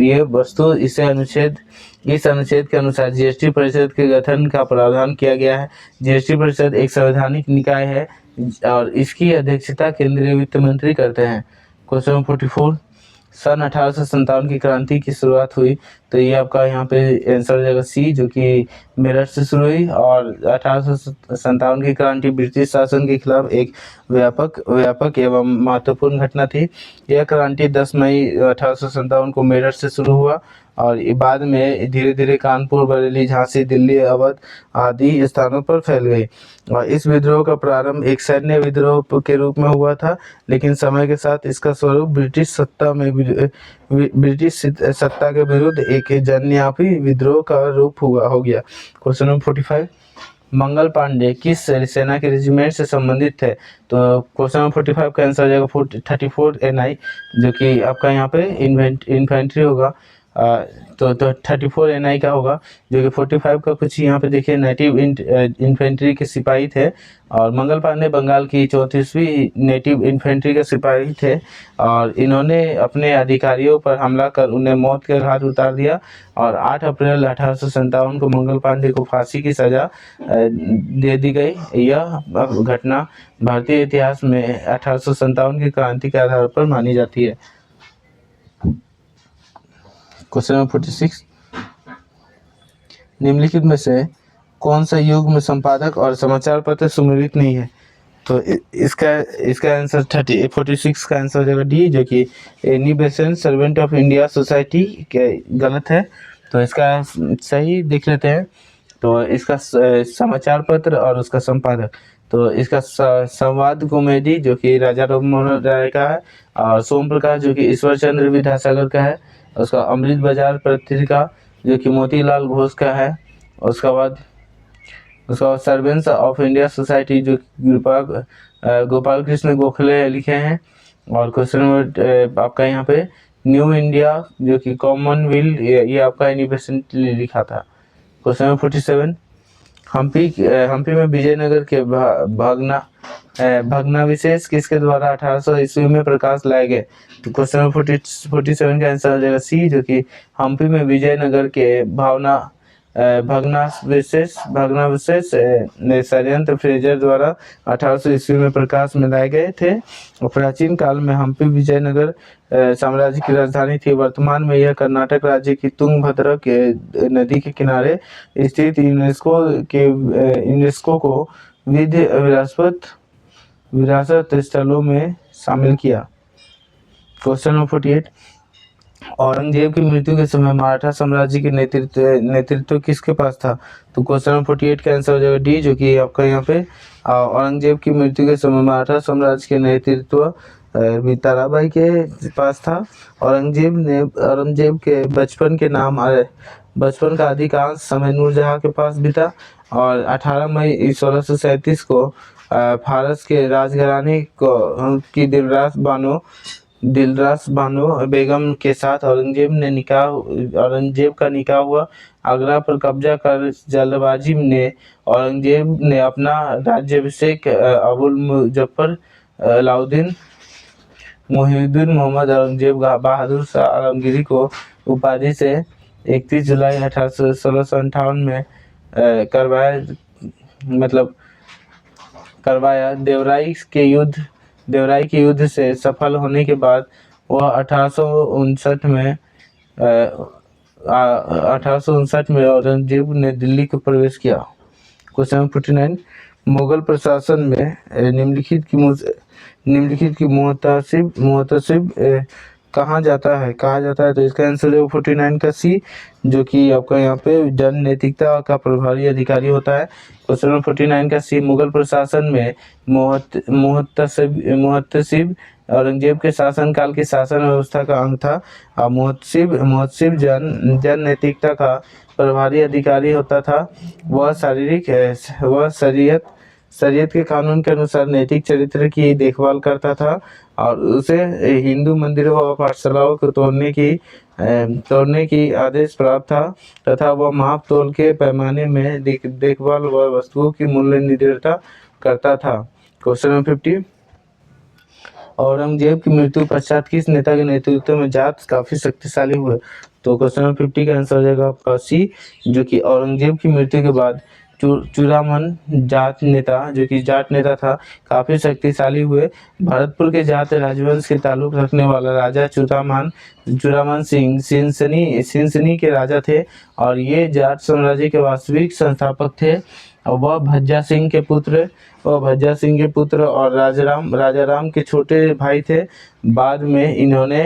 ये वस्तु इस अनुच्छेद के अनुसार जीएसटी परिषद के गठन का प्रावधान किया गया है। जीएसटी परिषद एक संवैधानिक निकाय है और इसकी अध्यक्षता केंद्रीय वित्त मंत्री करते हैं। क्वेश्चन नंबर 44, सन 1857 की क्रांति की शुरुआत हुई। तो ये आपका यहाँ पे आंसर हो जाएगा सी, जो कि मेरठ से शुरू हुई। और 1857 की क्रांति ब्रिटिश शासन के खिलाफ एक व्यापक एवं महत्वपूर्ण घटना थी। यह क्रांति 10 मई 1857 को मेरठ से शुरू हुआ और ये बाद में धीरे धीरे कानपुर, बरेली, झांसी, दिल्ली, अवध आदि स्थानों पर फैल गई। और इस विद्रोह का प्रारंभ एक सैन्य विद्रोह के रूप में हुआ था, लेकिन समय के साथ इसका स्वरूप ब्रिटिश सत्ता के विरुद्ध एक जनव्यापी विद्रोह का रूप हो गया। क्वेश्चन नंबर 45, मंगल पांडे किस सेना के रेजिमेंट से संबंधित थे? तो क्वेश्चन नंबर 45 का आंसर हो जाएगा 34 NI, जो कि आपका यहाँ पे इन्फेंट्री होगा। तो 34 NI का होगा, जो कि 45 का कुछ यहाँ पे देखिए नेटिव इन्फेंट्री के सिपाही थे। और मंगल पांडे बंगाल की 34वीं नेटिव इन्फेंट्री के सिपाही थे, और इन्होंने अपने अधिकारियों पर हमला कर उन्हें मौत के घाट उतार दिया। और 8 अप्रैल 1857 को मंगल पांडे को फांसी की सजा दे दी गई। यह घटना भारतीय इतिहास में 1857 की क्रांति के आधार पर मानी जाती है। क्वेश्चन नंबर 46, निम्नलिखित में से कौन सा युग में संपादक और समाचार पत्र सुमेलित नहीं है? तो इसका आंसर 46 का आंसर हो जाएगा डी, जो कि Annie Besant servant of India society के गलत है। तो इसका सही देख लेते हैं। तो इसका समाचार पत्र और उसका संपादक, तो इसका संवाद कॉमेडी जो कि राजा राममोहन राय का है, और सोम प्रकाश जो कि ईश्वर चंद्र विद्यासागर का है। उसका अमृत बाजार पत्रिका जो कि मोतीलाल घोष का है। उसका बाद सर्वेंट्स ऑफ इंडिया सोसाइटी जो गोपाल कृष्ण गोखले लिखे हैं। और क्वेश्चन नंबर आपका यहाँ पे न्यू इंडिया जो कि कॉमनवेल्थ, ये आपका इनिवेशनली लिखा था। क्वेश्चन नंबर 47, हम्पी में विजयनगर के भग्नावशेष किसके द्वारा 1800 ईस्वी में प्रकाश लाए गए? तो क्वेश्चन नंबर 47 का आंसर हो जाएगा सी, जो कि हम्पी में विजयनगर के भग्नावशेष षड्यंत्र फ्रेजर द्वारा 1800 ईस्वी में प्रकाश में लाए गए थे। और प्राचीन काल में हम्पी विजयनगर साम्राज्य की राजधानी थी। वर्तमान में यह कर्नाटक राज्य की तुंगभद्रा के नदी के किनारे स्थित यूनेस्को को विश्व विरासत स्थलों में शामिल किया। क्वेश्चन नंबर 48, औरंगजेब की मृत्यु के समय मराठा साम्राज्य के नेतृत्व किसके पास था? तो क्वेश्चन नंबर 48 का आंसर हो जाएगा डी, जो कि आपका यहाँ पे औरंगजेब की मृत्यु के समय मराठा साम्राज्य के नेतृत्व ताराबाई के पास था। औरंगजेब के बचपन का अधिकांश समय नूरजहां के पास बीता। और 18 मई 1637 को फारस के राजघराने की दिलरास बानो बेगम के साथ औरंगजेब का निकाह हुआ। आगरा पर कब्जा कर जल्दबाजी में औरंगजेब ने अपना राज्याभिषेक अबुल मुजफ्फर अलाउद्दीन मुहिउद्दीन मोहम्मद औरंगजेब बहादुर शाह आलमगीर को उपाधि से 31 जुलाई 1658 में करवाया। देवराई के युद्ध से सफल होने के बाद वह 1859 में औरंगजेब ने दिल्ली को प्रवेश किया। क्वेश्चन 49, मुगल प्रशासन में निम्नलिखित की मुहतसिब कहा जाता है? तो इसका आंसर है 49 का सी, जो कि आपका यहाँ पे जन नैतिकता का प्रभारी अधिकारी होता है। क्वेश्चन नंबर 49 का सी, मुगल प्रशासन में मुहतसिब औरंगजेब के शासनकाल की शासन व्यवस्था का अंग था। और मुहतसिब जन नैतिकता का प्रभारी अधिकारी होता था। वह शरीयत के कानून के अनुसार नैतिक चरित्र की देखभाल करता था, और उसे हिंदू मंदिरों और पाठशालाओं को तोड़ने की आदेश प्राप्त था, तथा वह माप तोल के पैमाने में देखभाल व वस्तुओं की मूल्य निर्धारण करता था। क्वेश्चन नंबर 50, औरंगजेब की मृत्यु पश्चात किस नेता के नेतृत्व में जाट काफी शक्तिशाली हुए? तो क्वेश्चन नंबर 50 का आंसर हो जाएगा आपका सी, जो कि औरंगजेब की मृत्यु के बाद चूड़ामन जाट नेता था, काफी शक्तिशाली हुए। भरतपुर के जाट राजवंश के ताल्लुक रखने वाला राजा चूड़ामन सिंह सिनसनी के राजा थे, और ये जाट साम्राज्य के वास्तविक संस्थापक थे। और वह भज्जा सिंह के पुत्र और राजाराम के छोटे भाई थे। बाद में इन्होंने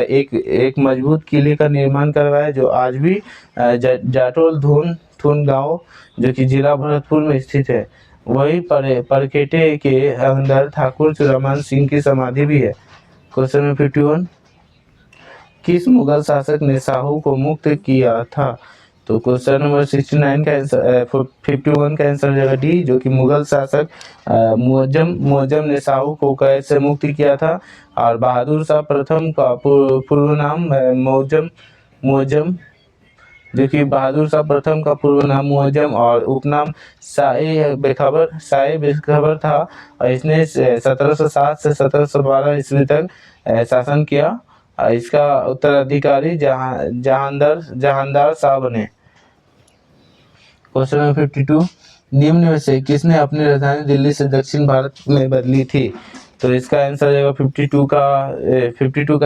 एक मजबूत किले का निर्माण करवाया जो आज भी जाटोल थून गांव जो कि जिला भरतपुर में स्थित है। वही परकेटे के अंदर ठाकुर चुरामान सिंह की समाधि भी है। क्वेश्चन नंबर 51, किस मुगल शासक ने साहू को मुक्त किया था? तो क्वेश्चन नंबर 69 का आंसर 51 का आंसर हो जाएगा डी, जो कि मुगल शासक मुअज्जम ने साहू को कैद से मुक्त किया था। और बहादुर शाह प्रथम का पूर्व नाम मुअज्जम, जो कि बहादुर शाह प्रथम का पूर्व नाम मुअज्जम और उपनाम शाह बेखबर था। और इसने 1707 से 1712 ईस्वी तक शासन किया। इसका उत्तराधिकारी जहांदार शाह बने। क्वेश्चन नंबर 52, निम्न में से किसने अपनी राजधानी दिल्ली से दक्षिण भारत में बदली थी? तो इसका आंसर हो जाएगा 52 का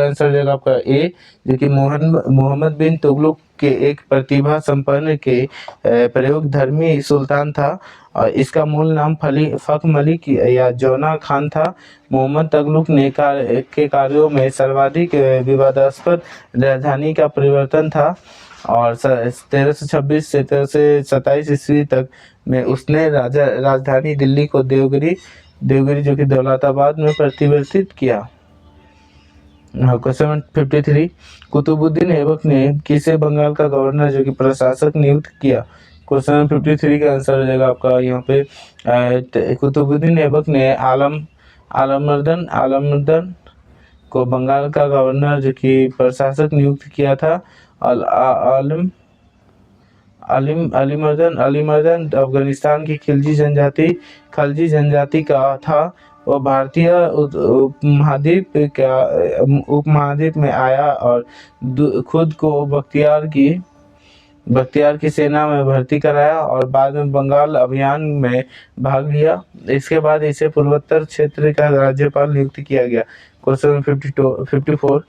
आंसर हो जाएगा आपका ए, जो कि मोहम्मद बिन तुगलक के एक प्रतिभा संपन्न के प्रयोग धर्मी सुल्तान था। और इसका मूल नाम फख मलिक या जौना खान था। मोहम्मद तुगलक ने के कार्यों में सर्वाधिक विवादास्पद राजधानी का परिवर्तन था। और 1326 से 1327 ईस्वी तक में उसने राजधानी दिल्ली को देवगिरी जो कि दौलताबाद में परिवर्तित किया। क्वेश्चन 53, कुतुबुद्दीन ऐबक ने किसे बंगाल का गवर्नर जो कि प्रशासक नियुक्त किया? क्वेश्चन 53 का आंसर हो जाएगा आपका यहाँ पे कुतुबुद्दीन ऐबक ने आलमर्दन को बंगाल का गवर्नर जो कि प्रशासक नियुक्त किया था। अलीमर्दन अफगानिस्तान की खलजी जनजाति का था। वह भारतीय उपमहाद्वीप में आया और खुद को बख्तियार की सेना में भर्ती कराया और बाद में बंगाल अभियान में भाग लिया। इसके बाद इसे पूर्वोत्तर क्षेत्र का राज्यपाल नियुक्त किया गया। क्वेश्चन 54,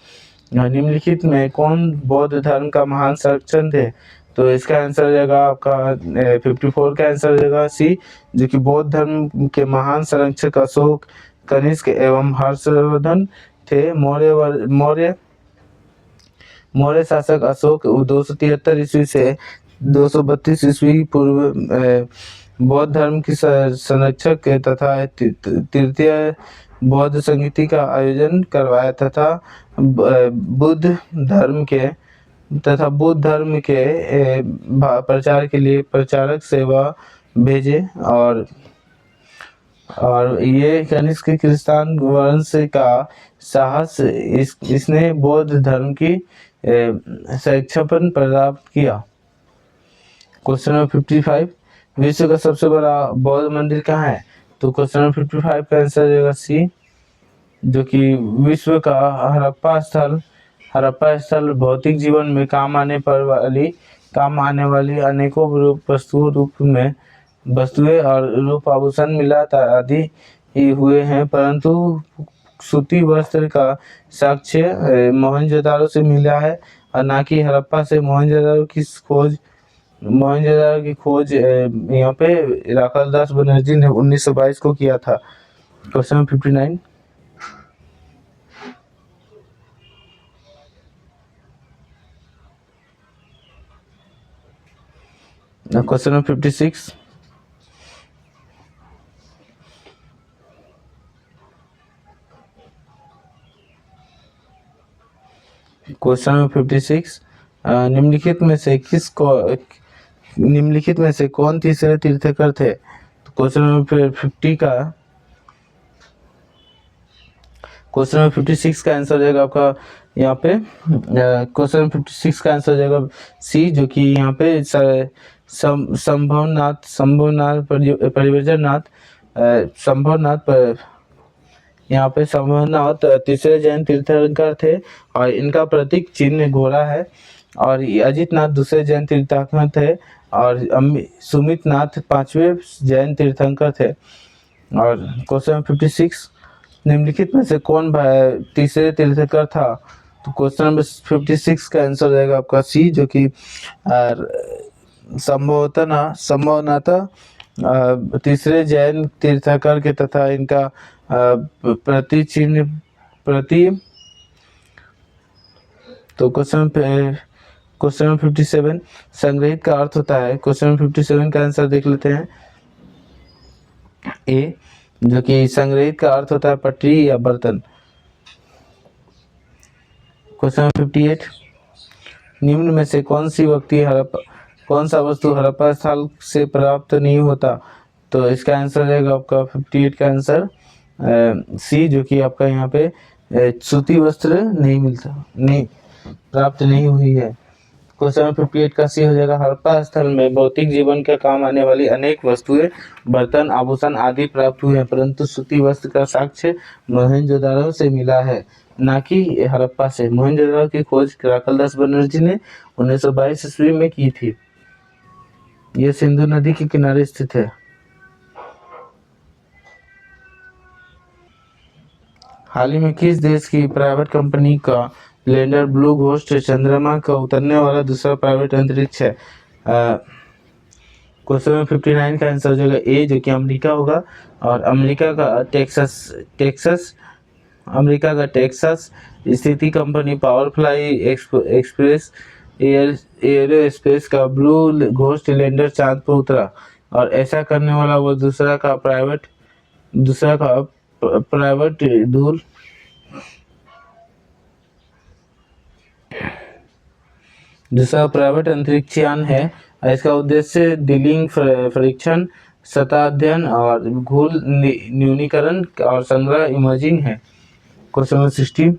निम्नलिखित में कौन बौद्ध धर्म का महान संरक्षक थे? तो इसका आंसर हो जाएगा आपका 54 का आंसर हो जाएगा सी, जो कि बौद्ध धर्म के महान संरक्षक अशोक, कनिष्क एवं हर्षवर्धन थे। मौर्य शासक अशोक 273 ईस्वी से 232 ईस्वी पूर्व बौद्ध धर्म की संरक्षक तथा तृतीय बौद्ध संगीति का आयोजन करवाया तथा बुद्ध धर्म के प्रचार के लिए प्रचारक सेवा भेजे। और ये कनिष्क किर्गिस्तान वंश का साहस इसने बौद्ध धर्म की संरक्षण प्राप्त किया। क्वेश्चन नंबर 55, विश्व का सबसे बड़ा बौद्ध मंदिर कहाँ है? तो क्वेश्चन नंबर 55 का आंसर हो जाएगा सी, जो कि विश्व का हड़प्पा स्थल भौतिक जीवन में काम आने वाली अनेकों वस्तुएं और रूप आभूषण मिला आदि ही हुए हैं, परंतु सूती वस्त्र का साक्ष्य मोहनजोदारो से मिला है और ना कि हड़प्पा से। मोहनजोदारो की खोज यहाँ पे राखाल दास बनर्जी ने 1922 को किया था। क्वेश्चन 59, क्वेश्चन नंबर 56, निम्नलिखित में से कौन तीसरे तीर्थंकर थे? तो क्वेश्चन नंबर 56 का आंसर हो जाएगा आपका यहाँ पे क्वेश्चन 56 का आंसर हो जाएगा सी, जो कि यहाँ पे संभवनाथ तीसरे जैन तीर्थंकर थे और इनका प्रतीक चिन्ह घोड़ा है। और अजितनाथ दूसरे जैन तीर्थंकर थे और सुमित नाथ 5वें जैन तीर्थंकर थे। और क्वेश्चन 56, निम्नलिखित में से कौन तीसरे तीर्थंकर था? तो क्वेश्चन नंबर 56 का आंसर रहेगा आपका सी, जो कि संभवतः तीसरे जैन तीर्थंकर के तथा इनका प्रति चिन्ह प्रति। तो क्वेश्चन 57 संग्रहित का अर्थ होता है। क्वेश्चन 57 का आंसर देख लेते हैं। ए, जो कि संग्रहित का अर्थ होता है पटरी या बर्तन। क्वेश्चन 58 निम्न में से कौन सा वस्तु हड़प्पा स्थल से प्राप्त नहीं होता। तो इसका आंसर रहेगा आपका 58 का आंसर सी, जो कि आपका यहाँ पे सूती वस्त्र नहीं प्राप्त नहीं हुई है। क्वेश्चन 58 का सी हो जाएगा। हड़प्पा स्थल में भौतिक जीवन का काम आने वाली अनेक वस्तुएं, बर्तन, आभूषण आदि प्राप्त हुए हैं, परंतु सूती वस्त्र का साक्ष्य मोहनजोदाड़ो से मिला है, ना कि हड़प्पा से। मोहनजोदाड़ो की खोज कराकलदास बनर्जी ने 1922 ईस्वी में की थी। यह सिंधु नदी के किनारे स्थित है। हाल ही में किस देश की प्राइवेट कंपनी का लैंडर ब्लू घोस्ट चंद्रमा का उतरने वाला दूसरा प्राइवेट अंतरिक्ष है। क्वेश्चन 59 का आंसर हो जाएगा ए, जो कि अमेरिका होगा। और अमेरिका का टेक्सास स्थित कंपनी पावरफ्लाई एक्सप्रेस एरोस्पेस का ब्लू घोस्ट लैंडर चांद पर उतरा, और ऐसा करने वाला वो दूसरा का प्राइवेट अंतरिक्षयान है। इसका उद्देश्य डीलिंग, परीक्षण, सतह अध्ययन और घूल न्यूनीकरण और संग्रह इमेजिंग है। क्वेश्चन 60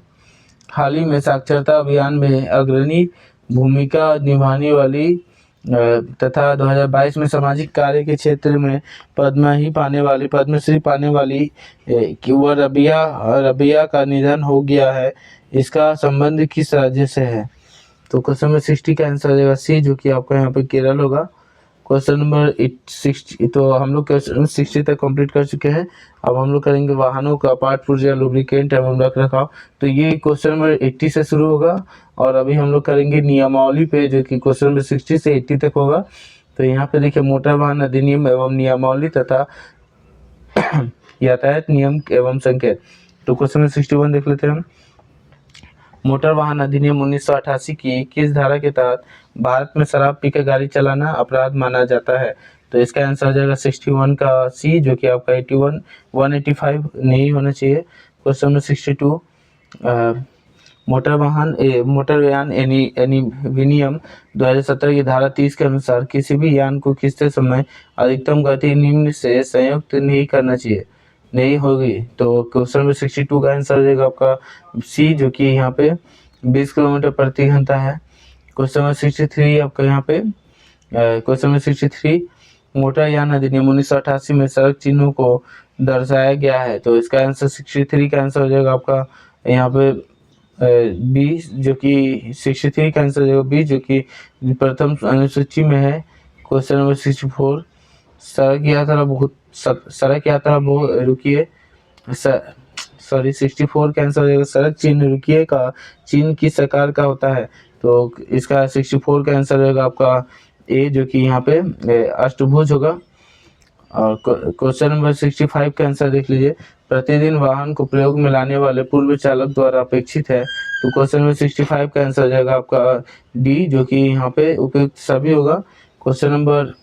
हाल ही में साक्षरता अभियान में अग्रणी भूमिका निभाने वाली तथा 2022 में सामाजिक कार्य के क्षेत्र में पद्मश्री पाने वाली वो रबिया का निधन हो गया है। इसका संबंध किस राज्य से है। तो क्वेश्चन नंबर 60 का आंसर हो जाएगा सी, जो कि आपका यहाँ पे केरल होगा। क्वेश्चन नंबर 60, तो हम लोग क्वेश्चन 60 तक कंप्लीट कर चुके हैं। अब हम लोग करेंगे वाहनों का पार्ट पुर्जा, लुब्रिकेंट एवं रखरखाव। तो ये क्वेश्चन नंबर 80 से शुरू होगा, और अभी हम लोग करेंगे नियमावली पे, जो कि क्वेश्चन नंबर 60 से 80 तक होगा। तो यहाँ पे देखिए मोटर वाहन अधिनियम एवं नियमावली तथा यातायात नियम एवं संकेत। तो क्वेश्चन नंबर 61 देख लेते हैं हम। मोटर वाहन अधिनियम 1988 की किस धारा के तहत भारत में शराब पीकर गाड़ी चलाना अपराध माना जाता है। तो इसका आंसर हो जाएगा 61 का सी, जो कि आपका 185 नहीं होना चाहिए। क्वेश्चन नंबर 62 मोटरयान अधिनियम 2017 की धारा 30 के अनुसार किसी भी यान को खींचते समय अधिकतम गति निम्न से संयुक्त नहीं करना चाहिए, नहीं होगी। तो क्वेश्चन नंबर 62 का आंसर हो जाएगा आपका सी, जो कि यहाँ पे 20 किलोमीटर प्रति घंटा है। क्वेश्चन नंबर 63 आपका यहाँ पे क्वेश्चन नंबर 63 मोटरयान अधिनियम 1988 में सड़क चिन्हों को दर्शाया गया है। तो इसका आंसर 63 का आंसर हो जाएगा आपका यहाँ पे 20, जो कि 63 का आंसर हो जाएगा 20, जो कि प्रथम अनुसूची में है। क्वेश्चन नंबर 64 सड़क यात्रा बहुत रुकिए, सॉरी 64 का आंसर हो जाएगा सड़क चिन्ह रुकिए का चिन्ह किस आकार का होता है। तो इसका 64 का आंसर रहेगा आपका ए, जो कि यहाँ पे अष्टभुज होगा। और क्वेश्चन नंबर 65 का आंसर देख लीजिए। प्रतिदिन वाहन को प्रयोग में लाने वाले पूर्व चालक द्वारा अपेक्षित है। तो क्वेश्चन नंबर 65 का आंसर हो जाएगा आपका डी, जो कि यहाँ पे उपयुक्त सभी होगा। क्वेश्चन नंबर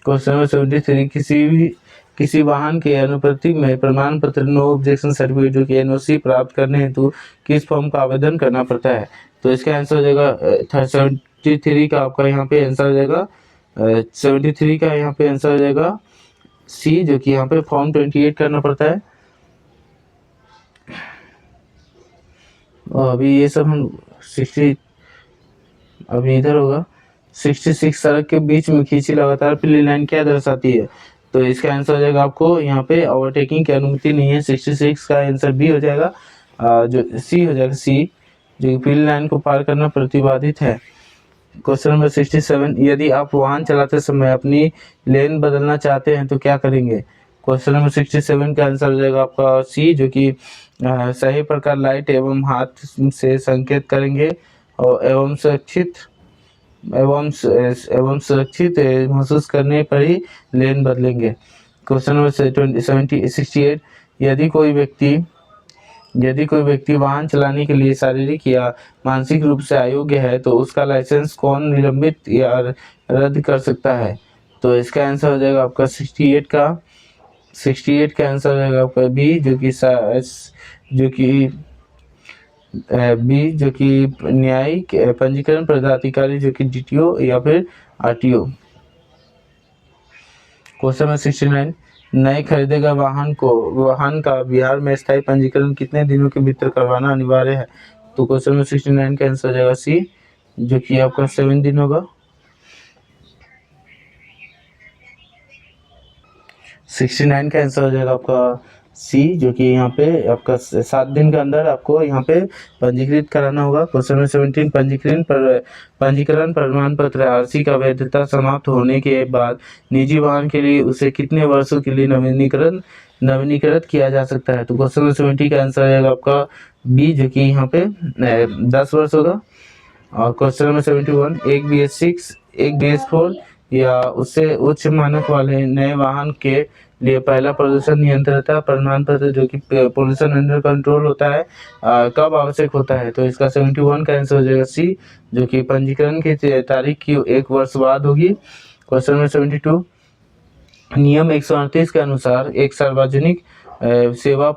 73 किसी वाहन के अनुप्रति में प्रमाण पत्र नो ऑब्जेक्शन सर्टिफिकेट, जो कि एनओसी प्राप्त करने हेतु किस फॉर्म का आवेदन करना पड़ता है। तो इसका आंसर हो जाएगा 73 का आपका यहाँ पे आंसर हो जाएगा 73 का यहाँ पे आंसर हो जाएगा सी, जो कि यहाँ पे फॉर्म 28 करना पड़ता है। और अभी ये सब हम 60 अभी इधर होगा 66 सड़क के बीच में खींची लगातार पीली लाइन क्या दर्शाती है। तो इसका आंसर हो जाएगा आपको यहाँ पे ओवरटेकिंग की अनुमति नहीं है। 66 का आंसर बी हो जाएगा, जो सी हो जाएगा सी, जो पीली लाइन को पार करना प्रतिबंधित है। क्वेश्चन नंबर 67 यदि आप वाहन चलाते समय अपनी लेन बदलना चाहते हैं तो क्या करेंगे। क्वेश्चन नंबर 67 का आंसर हो जाएगा आपका सी, जो कि सही प्रकार लाइट एवं हाथ से संकेत करेंगे और एवं सुरक्षित एवं सुरक्षित महसूस करने पर ही लेन बदलेंगे। क्वेश्चन नंबर 68, यदि कोई व्यक्ति वाहन चलाने के लिए शारीरिक या मानसिक रूप से अयोग्य है तो उसका लाइसेंस कौन निलंबित या रद्द कर सकता है? तो इसका आंसर हो जाएगा आपका 68 का आंसर हो जाएगा आपका बी, जो कि न्यायिक पंजीकरण पदाधिकारी, जो कि DTO या फिर RTO। क्वेश्चन नंबर 69, नए खरीदे गए वाहन का बिहार में स्थायी पंजीकरण कितने दिनों के भीतर करवाना अनिवार्य है? तो क्वेश्चन नंबर 69 का आंसर हो जाएगा सी, जो कि आपका 7 दिन होगा। 69 का आंसर हो जाएगा आपका सी, जो कि यहाँ पे आपका 7 दिन के अंदर आपको यहाँ पे पंजीकृत कराना होगा। क्वेश्चन नंबर 17, पंजीकरण प्रमाण पत्र RC का वैधता समाप्त होने के बाद निजी वाहन के लिए उसे कितने वर्षों के लिए नवीनीकृत किया जा सकता है? तो क्वेश्चन नंबर 70 का आंसर आएगा आपका बी, जो कि यहाँ पे 10 वर्ष होगा। और क्वेश्चन नंबर 71, एक BS6, एक BS4 या उससे उच्च मानक वाले नए वाहन के लिए पहला प्रदूषण नियंत्रण प्रमाण पत्र, जो कि पोल्यूशन अंडर कंट्रोल होता है, कब आवश्यक होता है? तो इसका 71 का आंसर हो जाएगा सी, जो कि पंजीकरण की तारीख की 1 वर्ष बाद होगी। क्वेश्चन नंबर 72, नियम 138 के अनुसार एक सार्वजनिक सेवा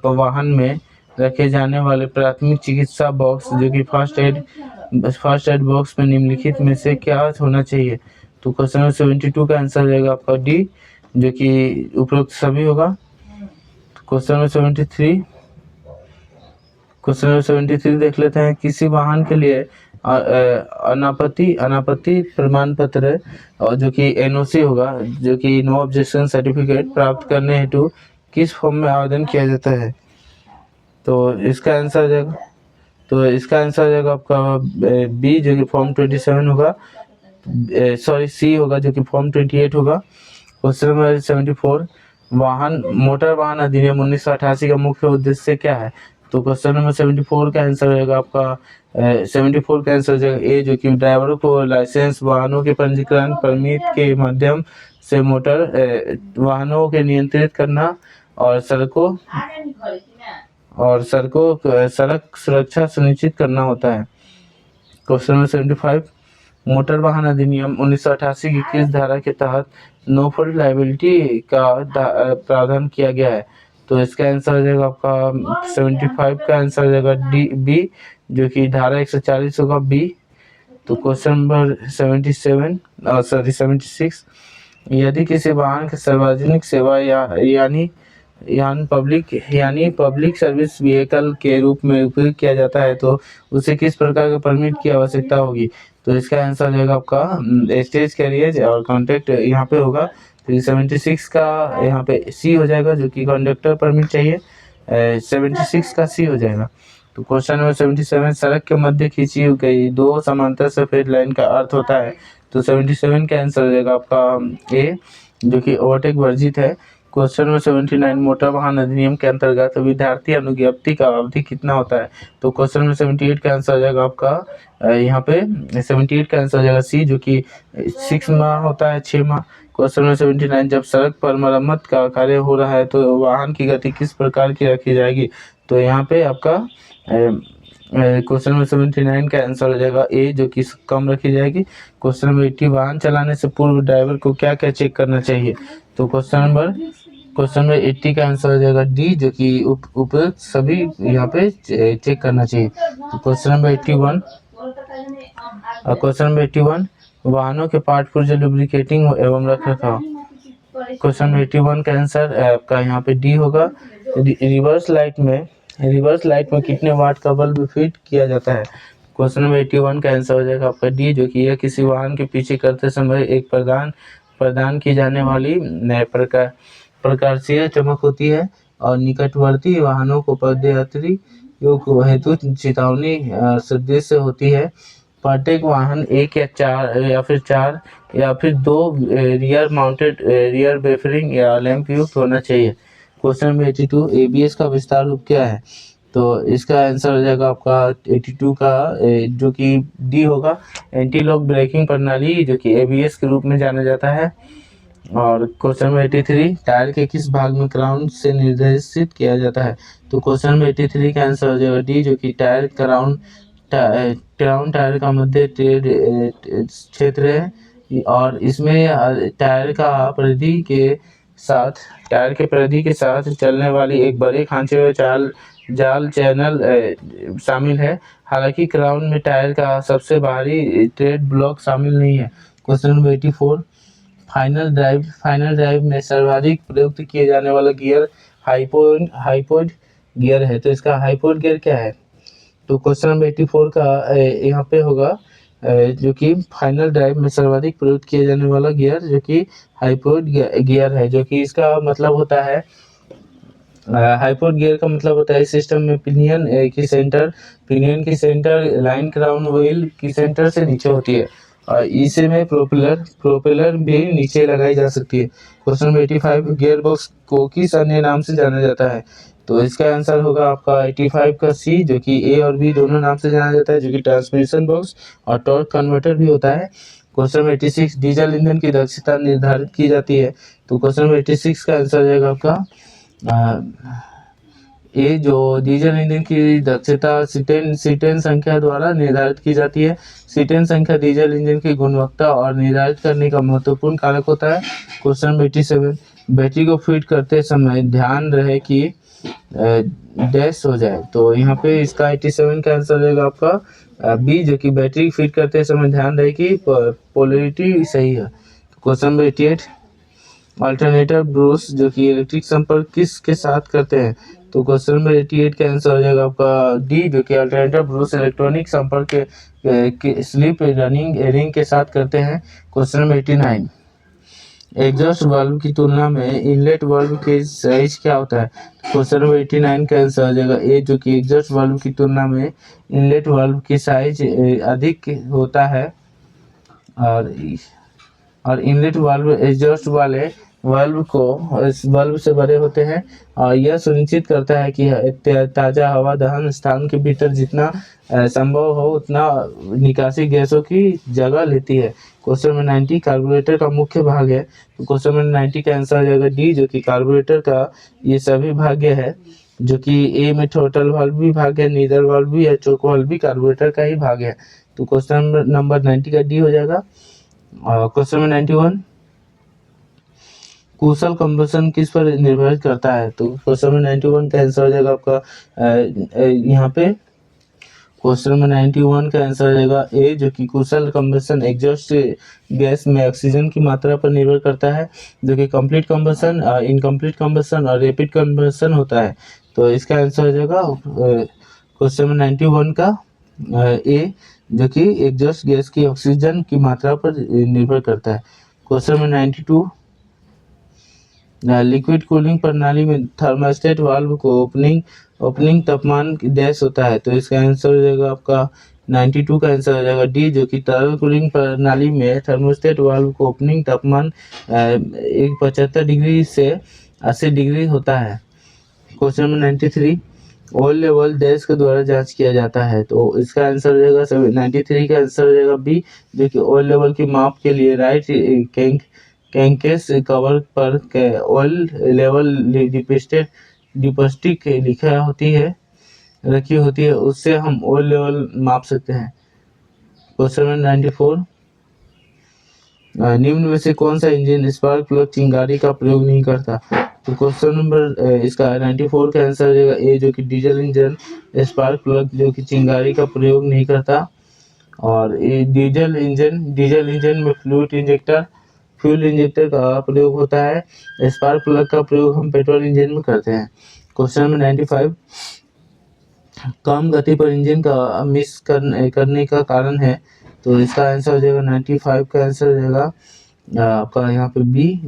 वाहन में रखे जाने वाले प्राथमिक चिकित्सा बॉक्स, जो कि फर्स्ट एड बॉक्स में निम्नलिखित में से क्या होना चाहिए? तो क्वेश्चन नंबर 72 का आंसर रहेगा आपका डी, जो कि उपरोक्त सभी होगा। क्वेश्चन नंबर 73 देख लेते हैं। किसी वाहन के लिए अनापत्ति प्रमाण पत्र, और जो कि NOC होगा, जो कि नो ऑब्जेक्शन सर्टिफिकेट, प्राप्त करने हेतु किस फॉर्म में आवेदन किया जाता है? तो इसका आंसर हो जाएगा आपका बी, जो कि फॉर्म 27 होगा, सी होगा, जो कि फॉर्म 28 होगा। क्वेश्चन नंबर 74, मोटर वाहन अधिनियम 1988 का मुख्य उद्देश्य क्या है? तो क्वेश्चन नंबर 74 का आंसर रहेगा आपका 74 का आंसर हो जाएगा ए, जो कि ड्राइवरों को लाइसेंस, वाहनों के पंजीकरण, परमिट के माध्यम से मोटर वाहनों के नियंत्रित करना और सड़क सुरक्षा सुनिश्चित करना होता है। क्वेश्चन नंबर 75, मोटर वाहन अधिनियम 1988 की किस धारा के तहत नो फॉल्ट लायबिलिटी का प्रावधान किया गया है? तो इसका आंसर हो जाएगा आपका 75 का आंसर हो जाएगा बी, जो कि धारा 140 होगा बी। तो क्वेश्चन नंबर 76, यदि किसी वाहन के सार्वजनिक सेवा यानी पब्लिक सर्विस व्हीकल के रूप में उपयोग किया जाता है तो उसे किस प्रकार के परमिट की आवश्यकता होगी? तो इसका आंसर रहेगा आपका स्टेज कैरियर और कॉन्ट्रैक्ट यहाँ पे होगा। तो 76 का यहाँ पे सी हो जाएगा, जो कि कंडक्टर परमिट चाहिए। 76 का सी हो जाएगा। तो क्वेश्चन नंबर 77, सड़क के मध्य खींची गई 2 समांतर सफेद लाइन का अर्थ होता है? तो 77 का आंसर हो जाएगा आपका ए, जो कि ओवरटेक वर्जित है। क्वेश्चन नंबर 79, मोटर वाहन अधिनियम के अंतर्गत विद्यार्थी अनुज्ञप्ति का अवधि कितना होता है? तो क्वेश्चन नंबर 78 का आंसर हो जाएगा आपका यहाँ पे 78 का आंसर हो जाएगा सी, जो कि 6 माह होता है, 6 माह। क्वेश्चन नंबर 79, जब सड़क पर मरम्मत का कार्य हो रहा है तो वाहन की गति किस प्रकार की रखी जाएगी? तो यहाँ पे आपका क्वेश्चन नंबर 79 का आंसर हो जाएगा ए, जो कि कम रखी जाएगी। क्वेश्चन नंबर 80, वाहन चलाने से पूर्व ड्राइवर को क्या क्या चेक करना चाहिए? तो क्वेश्चन नंबर 80 का आंसर हो जाएगा डी, जो कि उपयुक्त सभी यहाँ पे चेक करना चाहिए। तो क्वेश्चन नंबर 81, वाहनों के पार्ट पुर्जे लुब्रिकेटिंग एवं रखरखाव। क्वेश्चन नंबर 81 का आंसर आपका यहाँ पे डी होगा। रिवर्स लाइट में कितने वाट का बल्ब फिट किया जाता है? क्वेश्चन नंबर 81 का आंसर हो जाएगा आपका डी, जो कि यह किसी वाहन के पीछे करते समय एक प्रदान की जाने वाली प्रकाशीय चमक होती है और निकटवर्ती वाहनों को पदयात्री हेतु चेतावनी सदृश होती है। प्रत्येक वाहन एक या चार या फिर 2 रियर माउंटेड रियर बेफरिंग या लैंप युक्त होना चाहिए। क्वेश्चन नंबर 82, ABS का विस्तार रूप क्या है? तो इसका आंसर हो जाएगा आपका 82 का जो कि डी होगा, एंटी लॉक ब्रेकिंग प्रणाली, जो कि एबीएस के रूप में जाना जाता है। और क्वेश्चन नंबर 83, टायर के किस भाग में क्राउन से निर्देशित किया जाता है? तो क्वेश्चन नंबर 83 का आंसर हो जाएगा डी, जो कि टायर क्राउन टायर का मध्य क्षेत्र है, और इसमें टायर के परिधि के साथ चलने वाली एक बड़े खांचे में जाल चैनल शामिल है। हालांकि क्राउन में टायर का सबसे बाहरी ट्रेड ब्लॉक शामिल नहीं है। क्वेश्चन नंबर 84, फाइनल ड्राइव में सर्वाधिक प्रयुक्त किए जाने वाला गियर हाइपोइड गियर है। तो इसका हाइपोइड गियर क्या है? तो क्वेश्चन नंबर 84 का यहाँ पे होगा जो कि फाइनल ड्राइव में सर्वाधिक प्रयुक्त किए जाने वाला गियर जो कि हाइपोइड गियर है, जो कि इसका मतलब होता है हाइपोइड गियर का मतलब होता है इस सिस्टम में पिनियन की सेंटर लाइन क्राउन व्हील की सेंटर से नीचे होती है, और इसे में प्रोपेलर भी नीचे लगाई जा सकती है। क्वेश्चन नंबर 85, गियर बॉक्स को किस अन्य नाम से जाना जाता है? तो इसका आंसर होगा आपका 85 का सी, जो कि ए और बी दोनों नाम से जाना जाता है, जो कि ट्रांसमिशन बॉक्स और टॉर्क कन्वर्टर भी होता है। क्वेश्चन नंबर 86, डीजल ईंधन की दक्षता निर्धारित की जाती है। तो क्वेश्चन नंबर 86 का आंसर रहेगा आपका ये जो डीजल इंजन की दक्षता सीटेन संख्या द्वारा निर्धारित की जाती है। सीटेन संख्या डीजल इंजन की गुणवत्ता और निर्धारित करने का महत्वपूर्ण कारक होता है। क्वेश्चन नंबर 87, बैटरी को फिट करते समय ध्यान रहे कि डैश हो जाए। तो यहाँ पे इसका 87 का आंसर रहेगा आपका बी, जो कि बैटरी फिट करते समय ध्यान रहे कि पोलैरिटी सही है। क्वेश्चन नंबर 88, अल्टरनेटर ब्रूस जो कि इलेक्ट्रिक संपर्क किसके साथ करते हैं? तो क्वेश्चन नंबर 88 का आंसर हो जाएगा आपका डी, जो कि अल्टरनेटर ब्रूस इलेक्ट्रॉनिक संपर्क के स्लिप रिंग के साथ करते हैं। क्वेश्चन नंबर 89, एग्जॉस्ट वाल्व की तुलना में इनलेट वाल्व के साइज क्या होता है? क्वेश्चन नंबर 89 का आंसर हो जाएगा ए, जो कि एग्जॉस्ट वाल्व की तुलना में इनलेट वाल्व की साइज अधिक होता है, और इनलेट वाल्व एग्जॉस्ट वाले वाल्व से बड़े होते हैं, और यह सुनिश्चित करता है कि ताज़ा हवा दहन स्थान के भीतर जितना संभव हो उतना निकासी गैसों की जगह लेती है। क्वेश्चन नंबर 90, कार्बोरेटर का मुख्य भाग है। तो क्वेश्चन नंबर 90 का आंसर हो जाएगा डी, जो कि कार्बोरेटर का ये सभी भाग्य है, जो कि ए में थ्रॉटल वाल्व भी भाग है, नीडल वाल्व भी है, चोक वाल्व भी कार्बोरेटर का ही भाग है। तो क्वेश्चन नंबर 90 का डी हो जाएगा। क्वेश्चन नंबर 91, कुशल कंबशन किस पर निर्भर करता है? तो क्वेश्चन नंबर 91 का आंसर हो जाएगा आपका यहाँ पे क्वेश्चन नंबर 91 का आंसर हो जाएगा ए, जो कि कुशल कंबशन एग्जॉस्ट गैस में ऑक्सीजन की मात्रा पर निर्भर करता है, जो कि कंप्लीट कंबशन, इनकम्प्लीट कंबशन और रैपिड कंबशन होता है। तो इसका आंसर हो जाएगा क्वेश्चन नंबर 91 का ए, जो कि एग्जॉस्ट गैस की ऑक्सीजन की मात्रा पर निर्भर करता है। क्वेश्चन नंबर 92, लिक्विड कूलिंग प्रणाली में थर्मोस्टेट वाल्व को ओपनिंग तापमान डैश होता है। तो इसका आंसर हो जाएगा आपका 92 का आंसर हो जाएगा डी, जो कि तरल कूलिंग प्रणाली में थर्मोस्टेट वाल्व को ओपनिंग तापमान 75 डिग्री से 80 डिग्री होता है। Question number 93, oil level dash के द्वारा जांच किया जाता है। तो इसका आंसर हो जाएगा 93 का आंसर हो जाएगा बी, जो कि ऑयल लेवल की माप के लिए राइट कैंकेस कवर पर ऑयल लेवल डिपस्टिक लिखा होती है रखी होती है, उससे हम ऑयल लेवल माप सकते हैं। क्वेश्चन नंबर 94, निम्न में से कौन सा इंजन स्पार्क प्लग चिंगारी का प्रयोग नहीं करता? तो क्वेश्चन नंबर इसका 94 का आंसर हो जाएगा ए, जो कि डीजल इंजन स्पार्क प्लग जो कि चिंगारी का प्रयोग नहीं करता। और ये डीजल इंजन में फ्यूल इंजेक्टर का प्रयोग होता है। स्पार्क प्लग का प्रयोग हम पेट्रोल इंजन में करते हैं। क्वेश्चन नंबर 95, कम गति पर इंजन का मिस करने का कारण है। तो इसका आंसर हो जाएगा 95 का आंसर हो जाएगा आपका यहाँ पे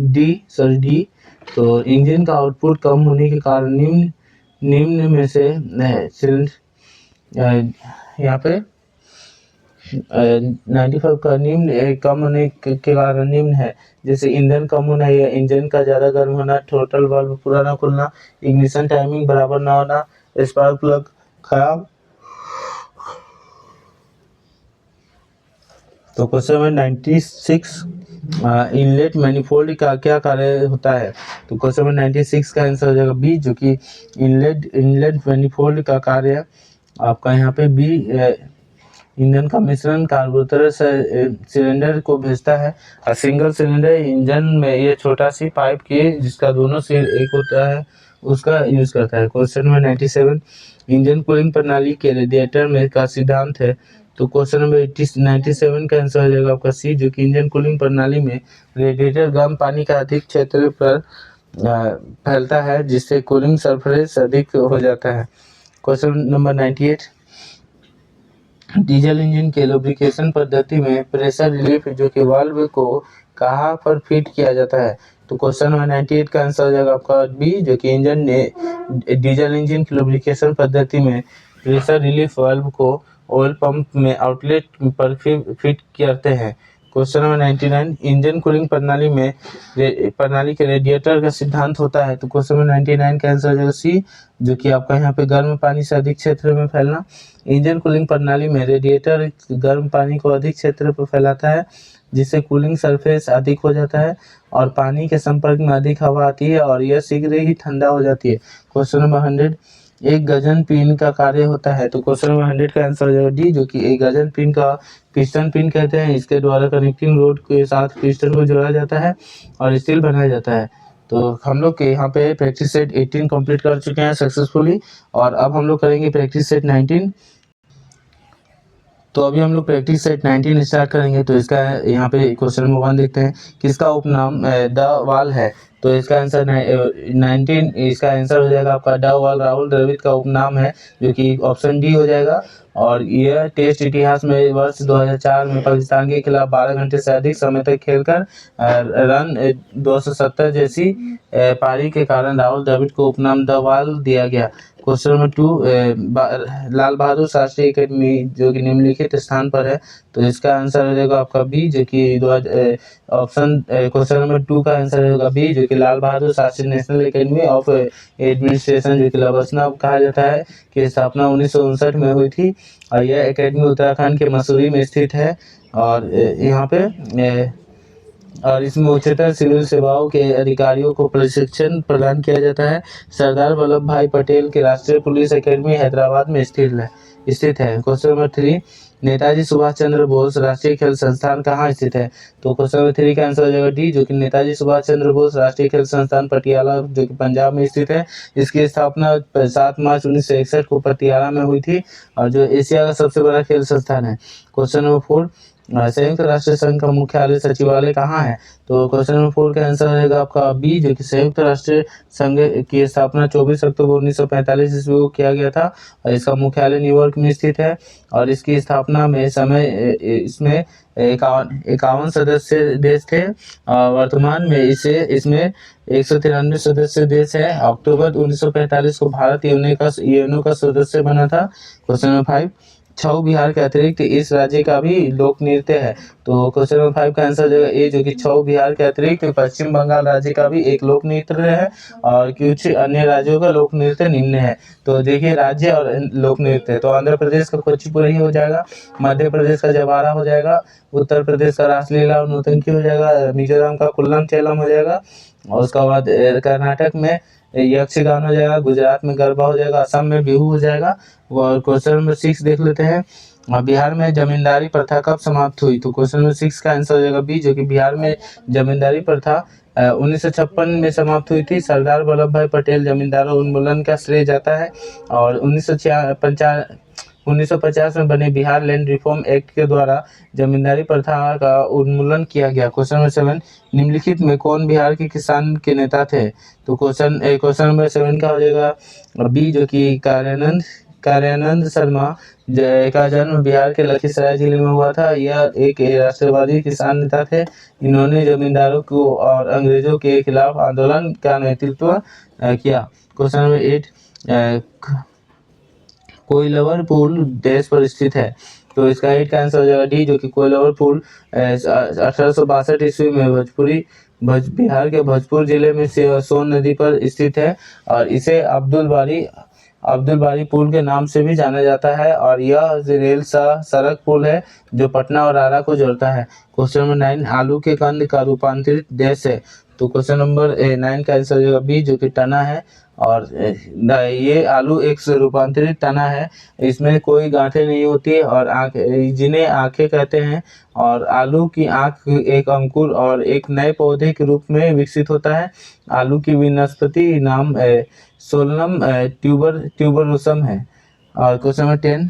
डी। तो इंजन का आउटपुट कम होने के कारण निम्न में से यहाँ पे 95 का निम्न कम होने के कारण निम्न है, जैसे ईंधन कम होना या इंजन का ज़्यादा गर्म होना, थ्रॉटल वाल्व पूरा ना खुलना, इग्निशन टाइमिंग बराबर ना होना, स्पार्क प्लग खराब। तो क्वेश्चन नंबर 96 इनलेट मैनिफोल्ड का क्या कार्य होता है? तो क्वेश्चन नंबर 96 का आंसर हो जाएगा बी, जो कि इनलेट मैनिफोल्ड का कार्य आपका यहाँ पे बी, ईंधन का मिश्रण कार्बोरेटर सिलेंडर को भेजता है। और सिंगल सिलेंडर इंजन में ये छोटा सी पाइप की जिसका दोनों सिर एक होता है उसका यूज करता है। क्वेश्चन नंबर 97 इंजन कूलिंग प्रणाली के रेडिएटर में का सिद्धांत है। तो क्वेश्चन नंबर 97 का आंसर हो जाएगा आपका सी, जो कि इंजन कूलिंग प्रणाली में रेडिएटर गर्म पानी का अधिक क्षेत्र पर फैलता है, जिससे कूलिंग सरफेस अधिक हो जाता है। क्वेश्चन नंबर 98 डीजल इंजन के लुब्रिकेशन पद्धति में प्रेशर रिलीफ जो कि वाल्व को कहाँ पर फिट किया जाता है? तो क्वेश्चन नंबर 98 का आंसर हो जाएगा आपका बी, जो कि डीजल इंजन की लुब्रिकेशन पद्धति में प्रेशर रिलीफ वाल्व को ऑयल पंप में आउटलेट पर फिट करते हैं। क्वेश्चन नंबर 99 इंजन कूलिंग प्रणाली के रेडिएटर का सिद्धांत होता है। तो क्वेश्चन नंबर 99 का आंसर हो जाएगा सी, जो कि आपका यहाँ पे गर्म पानी से अधिक क्षेत्र में फैलना। इंजन कूलिंग प्रणाली में रेडिएटर गर्म पानी को अधिक क्षेत्र पर फैलाता है, जिससे कूलिंग सरफेस अधिक हो जाता है और पानी के संपर्क में अधिक हवा आती है और यह शीघ्र ही ठंडा हो जाती है। क्वेश्चन नंबर 100 एक गजन पिन का कार्य होता है। तो क्वेश्चन नंबर 100 का आंसर हो जाएगा डी, जो कि एक गजन पिन का पिस्टन पिन कहते हैं। इसके द्वारा कनेक्टिंग रोड के साथ पिस्टन को जोड़ा जाता है और स्टील बनाया जाता है। तो हम लोग के यहाँ पे प्रैक्टिस सेट 18 कंप्लीट कर चुके हैं सक्सेसफुली, और अब हम लोग करेंगे प्रैक्टिस सेट 19। तो अभी हम लोग प्रैक्टिस सेट 19 स्टार्ट करेंगे। तो इसका यहाँ पे क्वेश्चन नंबर 1 देखते हैं, किसका उपनाम द वाल है? तो इसका आंसर 19 इसका आंसर हो जाएगा आपका द वाल राहुल द्रविड़ का उपनाम है, जो कि ऑप्शन डी हो जाएगा। और यह टेस्ट इतिहास में वर्ष 2004 में पाकिस्तान के खिलाफ 12 घंटे से अधिक समय तक खेलकर रन 270 जैसी पारी के कारण राहुल द्रविड़ को उपनाम द वाल दिया गया। क्वेश्चन नंबर 2 लाल बहादुर शास्त्री अकेडमी जो कि निम्नलिखित स्थान पर है। तो इसका आंसर हो जाएगा आपका बी, जो कि ऑप्शन क्वेश्चन नंबर 2 का आंसर होगा बी, जो कि Lal Bahadur Shastri National Academy of Administration जो कि लबसना कहा जाता है, की स्थापना 1959 में हुई थी। और यह एकेडमी उत्तराखंड के मसूरी में स्थित है। और यहाँ पे और इसमें उच्चतर सिविल सेवाओं के अधिकारियों को प्रशिक्षण प्रदान किया जाता है। सरदार वल्लभ भाई पटेल की राष्ट्रीय पुलिस एकेडमी हैदराबाद में स्थित है। क्वेश्चन नंबर 3 नेताजी सुभाष चंद्र बोस राष्ट्रीय खेल संस्थान कहाँ स्थित है? तो क्वेश्चन नंबर 3 का आंसर हो जाएगा डी, जो कि नेताजी सुभाष चंद्र बोस राष्ट्रीय खेल संस्थान पटियाला जो कि पंजाब में स्थित है। इसकी स्थापना 7 मार्च 1961 को पटियाला में हुई थी, और जो एशिया का सबसे बड़ा खेल संस्थान है। क्वेश्चन नंबर 4 संयुक्त राष्ट्र संघ का मुख्यालय सचिवालय कहाँ है? तो क्वेश्चन नंबर 4 का आंसर रहेगा आपका बी, जो कि संयुक्त राष्ट्र संघ की स्थापना 24 अक्टूबर 1945 ईस्वी को किया गया था, और इसका मुख्यालय न्यूयॉर्क में स्थित है। और इसकी स्थापना में इसमें 51 सदस्य देश थे, और वर्तमान में इसमें 193 सदस्य देश है। अक्टूबर 1945 को भारत यूएनओ का सदस्य बना था। क्वेश्चन नंबर 5 छऊ बिहार के अतिरिक्त इस राज्य का भी लोक नृत्य है। तो क्वेश्चन नंबर 5 का आंसर जो ए, जो कि छऊ बिहार के अतिरिक्त पश्चिम बंगाल राज्य का भी एक लोक नृत्य है, और कुछ अन्य राज्यों का लोक नृत्य निम्न है। तो देखिए राज्य और लोक नृत्य, तो आंध्र प्रदेश का कुचिपुड़ी हो जाएगा, मध्य प्रदेश का जवारा हो जाएगा, उत्तर प्रदेश का रासलीला और नौटंकी हो जाएगा, मिजोरम का कुल्लम चेलम हो जाएगा, और उसके बाद कर्नाटक में यक्षगान हो जाएगा, गुजरात में गरबा हो जाएगा, असम में बिहू हो जाएगा। और क्वेश्चन नंबर 6 देख लेते हैं, बिहार में जमींदारी प्रथा कब समाप्त हुई? तो क्वेश्चन नंबर 6 का आंसर हो जाएगा बी, जो कि बिहार में जमींदारी प्रथा 1956 में समाप्त हुई थी। सरदार वल्लभ भाई पटेल जमींदारों उन्मूलन का श्रेय जाता है, और 1950 में बने बिहार लैंड रिफॉर्म एक्ट के द्वारा जमींदारी प्रथा का उन्मूलन किया गया। क्वेश्चन नंबर 7 निम्नलिखित में कौन बिहार के किसान के नेता थे? तो क्वेश्चन नंबर 7 का हो जाएगा बी, जो कि कार्यानंद शर्मा का जन्म बिहार के लखीसराय जिले में हुआ था। यह एक राष्ट्रवादी किसान नेता थे। इन्होंने जमींदारों को और अंग्रेजों के खिलाफ आंदोलन का नेतृत्व किया। क्वेश्चन नंबर 8 कोइलवर पुल देश पर स्थित है। तो इसका 8 का आंसर हो जाएगा डी, जो कि कोइलवर पुल 1862 ईस्वी में बिहार के भोजपुर जिले में सोन नदी पर स्थित है, और इसे अब्दुल बारी अब्दुल बारी पुल के नाम से भी जाना जाता है और यह रेल सड़क पुल है जो पटना और आरा को जोड़ता है। क्वेश्चन नंबर 9, आलू के कंद का रूपांतरित डैश है। तो क्वेश्चन नंबर 9 का आंसर हो जाएगा बी, जो कि तना है। और ये आलू एक से रूपांतरित तना है, इसमें कोई गांठें नहीं होती और आँख, जिन्हें आंखें कहते हैं। और आलू की आंख एक अंकुर और एक नए पौधे के रूप में विकसित होता है। आलू की वनस्पति नाम सोलनम ट्यूबरोसम है। और क्वेश्चन नंबर 10,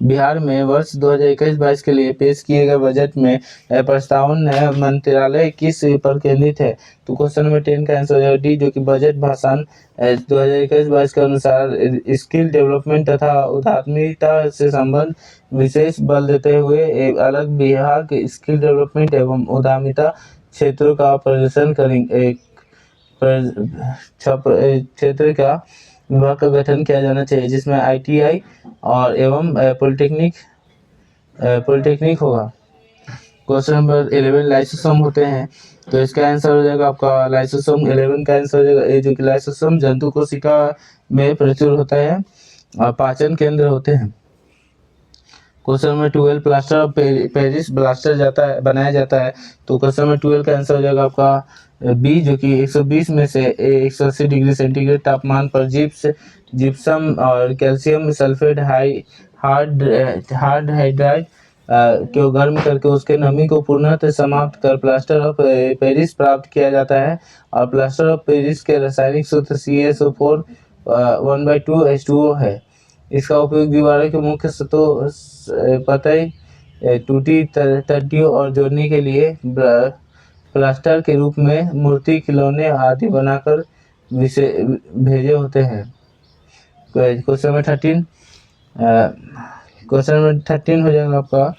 बिहार में वर्ष 2021-22 के लिए पेश किए गए बजट में प्रस्तावना मंत्रालय किस पर केंद्रित है। तो क्वेश्चन नंबर 10 का आंसर हो जाएगा डी, जो कि बजट भाषण 2021-22 के अनुसार स्किल डेवलपमेंट तथा उद्यमिता से संबंध विशेष बल देते हुए एक अलग विभाग स्किल डेवलपमेंट एवं उद्यमिता क्षेत्रों का प्रदर्शन करेंगे। क्षेत्र का विभाग का गठन किया जाना चाहिए, जिसमें ITI और एवं पॉलिटेक्निक होगा। क्वेश्चन नंबर 11, लाइसोसोम होते हैं। तो इसका आंसर हो जाएगा आपका लाइसोसोम 11 का आंसर हो जाएगा ए, जो कि लाइसोसोम जंतु कोशिका में प्रचुर होता है और पाचन केंद्र होते हैं। Question number 12, plaster of Paris बनाया जाता है। तो क्वेश्चन नंबर 12 का आंसर हो जाएगा आपका बी, जो कि 120 में से 180 डिग्री सेंटीग्रेड तापमान पर जिप्सम और कैल्शियम सल्फेट हार्ड हाइड्राइड को गर्म करके उसके नमी को पूर्णतः समाप्त कर प्लास्टर ऑफ पेरिस प्राप्त किया जाता है। और प्लास्टर ऑफ पेरिस के रासायनिक सूत्र CaSO4 1/2H2O है। इसका उपयोग दीवारों के मुख्य सतहों पतई टूटी तट्टियों और जोड़ने के लिए प्लास्टर के रूप में मूर्ति, खिलौने आदि बनाकर भेजे होते हैं। क्वेश्चन नंबर 13 हो जाएगा आपका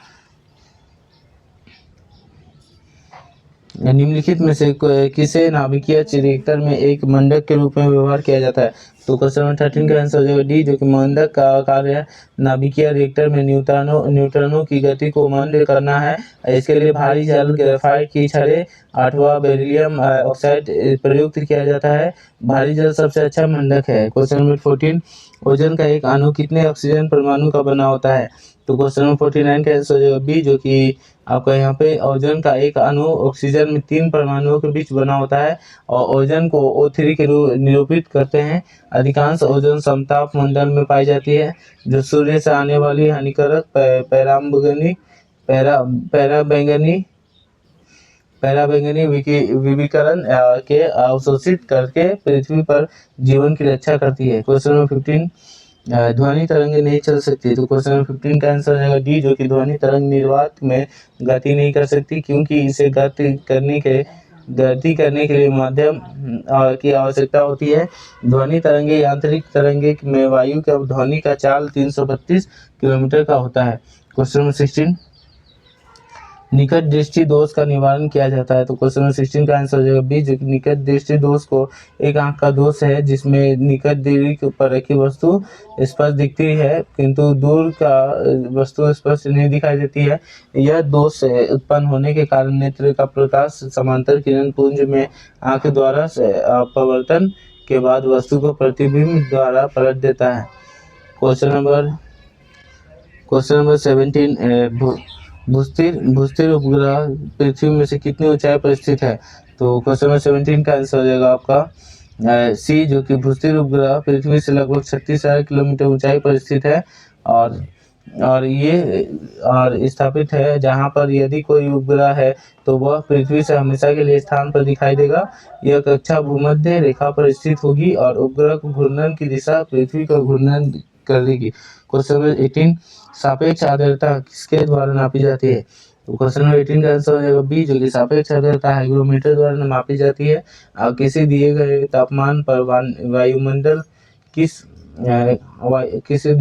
निम्नलिखित में से किसे नाभिकीय रिएक्टर में एक मंडक के रूप में व्यवहार किया जाता है। तो क्वेश्चन नंबर 13 का आंसर हो जाएगा डी, जो कि मंडक का कार्य नाभिकीय रिएक्टर में न्यूट्रॉनों की गति को मंद करना है। इसके लिए भारी जल ग्रेफाइट की छड़ें अथवा बेरिलियम ऑक्साइड प्रयुक्त किया जाता है। भारी जल सबसे अच्छा मंडक है। क्वेश्चन नंबर 14, ओजोन का एक अणु कितने ऑक्सीजन परमाणु का बना होता है। तो क्वेश्चन नंबर 49 का आंसर हो जाएगा बी, जो कि आपका यहाँ पे ओजोन का एक अणु ऑक्सीजन में 3 परमाणुओं के बीच बना होता है और ओजोन को O3 के रूप निरूपित करते हैं। अधिकांश ओजोन समताप मंडल में पाई जाती है, जो सूर्य से आने वाली हानिकारक पराबैंगनी विकिरण के अवशोषित करके पृथ्वी पर जीवन की रक्षा करती है। क्वेश्चन नंबर 15, ध्वनि तरंगे नहीं चल सकती। तो क्वेश्चन नंबर 15 का आंसर है डी, जो कि ध्वनि तरंग निर्वात में गति नहीं कर सकती, क्योंकि इसे गति करने के लिए माध्यम की आवश्यकता होती है। ध्वनि तरंगे यांत्रिक तरंगे में वायु का ध्वनि का चाल 332 किलोमीटर का होता है। क्वेश्चन नंबर 16, निकट दृष्टि दोष का निवारण किया जाता है। तो क्वेश्चन नंबर 16 का आंसर हो जाएगा बी, जो कि निकट दृष्टि दोष को एक आंख का दोष है जिसमें निकट दूरी पर रखी वस्तु स्पष्ट दिखती है किंतु दूर का वस्तु स्पष्ट नहीं दिखाई देती है। यह दोष उत्पन्न होने के कारण नेत्र का प्रकाश समांतर किरण पुंज में आंख द्वारा अपवर्तन के बाद वस्तु को प्रतिबिंब द्वारा पलट देता है। क्वेश्चन नंबर 17, भूस्थिर उपग्रह पृथ्वी में से कितनी ऊंचाई पर स्थित है। तो क्वेश्चन नंबर 17 का आंसर हो जाएगा आपका सी, जो कि भूस्थिर उपग्रह पृथ्वी से लगभग 36,000 किलोमीटर ऊंचाई पर स्थित है और ये स्थापित है, जहां पर यदि कोई उपग्रह है तो वह पृथ्वी से हमेशा के लिए स्थान पर दिखाई देगा। यह कक्षा भूमध्य रेखा पर स्थित होगी और उपग्रह को घूर्णन की दिशा पृथ्वी का घूर्णन करेगी। क्वेश्चन नंबर 18, सापेक्ष आर्द्रता किसके द्वारा नापी जाती है। तो क्वेश्चन नंबर 18 का आंसर हो जाएगा बी, जो कि सापेक्ष आर्द्रता हाइग्रोमीटर द्वारा मापी जाती है। किसी दिए गए तापमान पर वायुमंडल किसी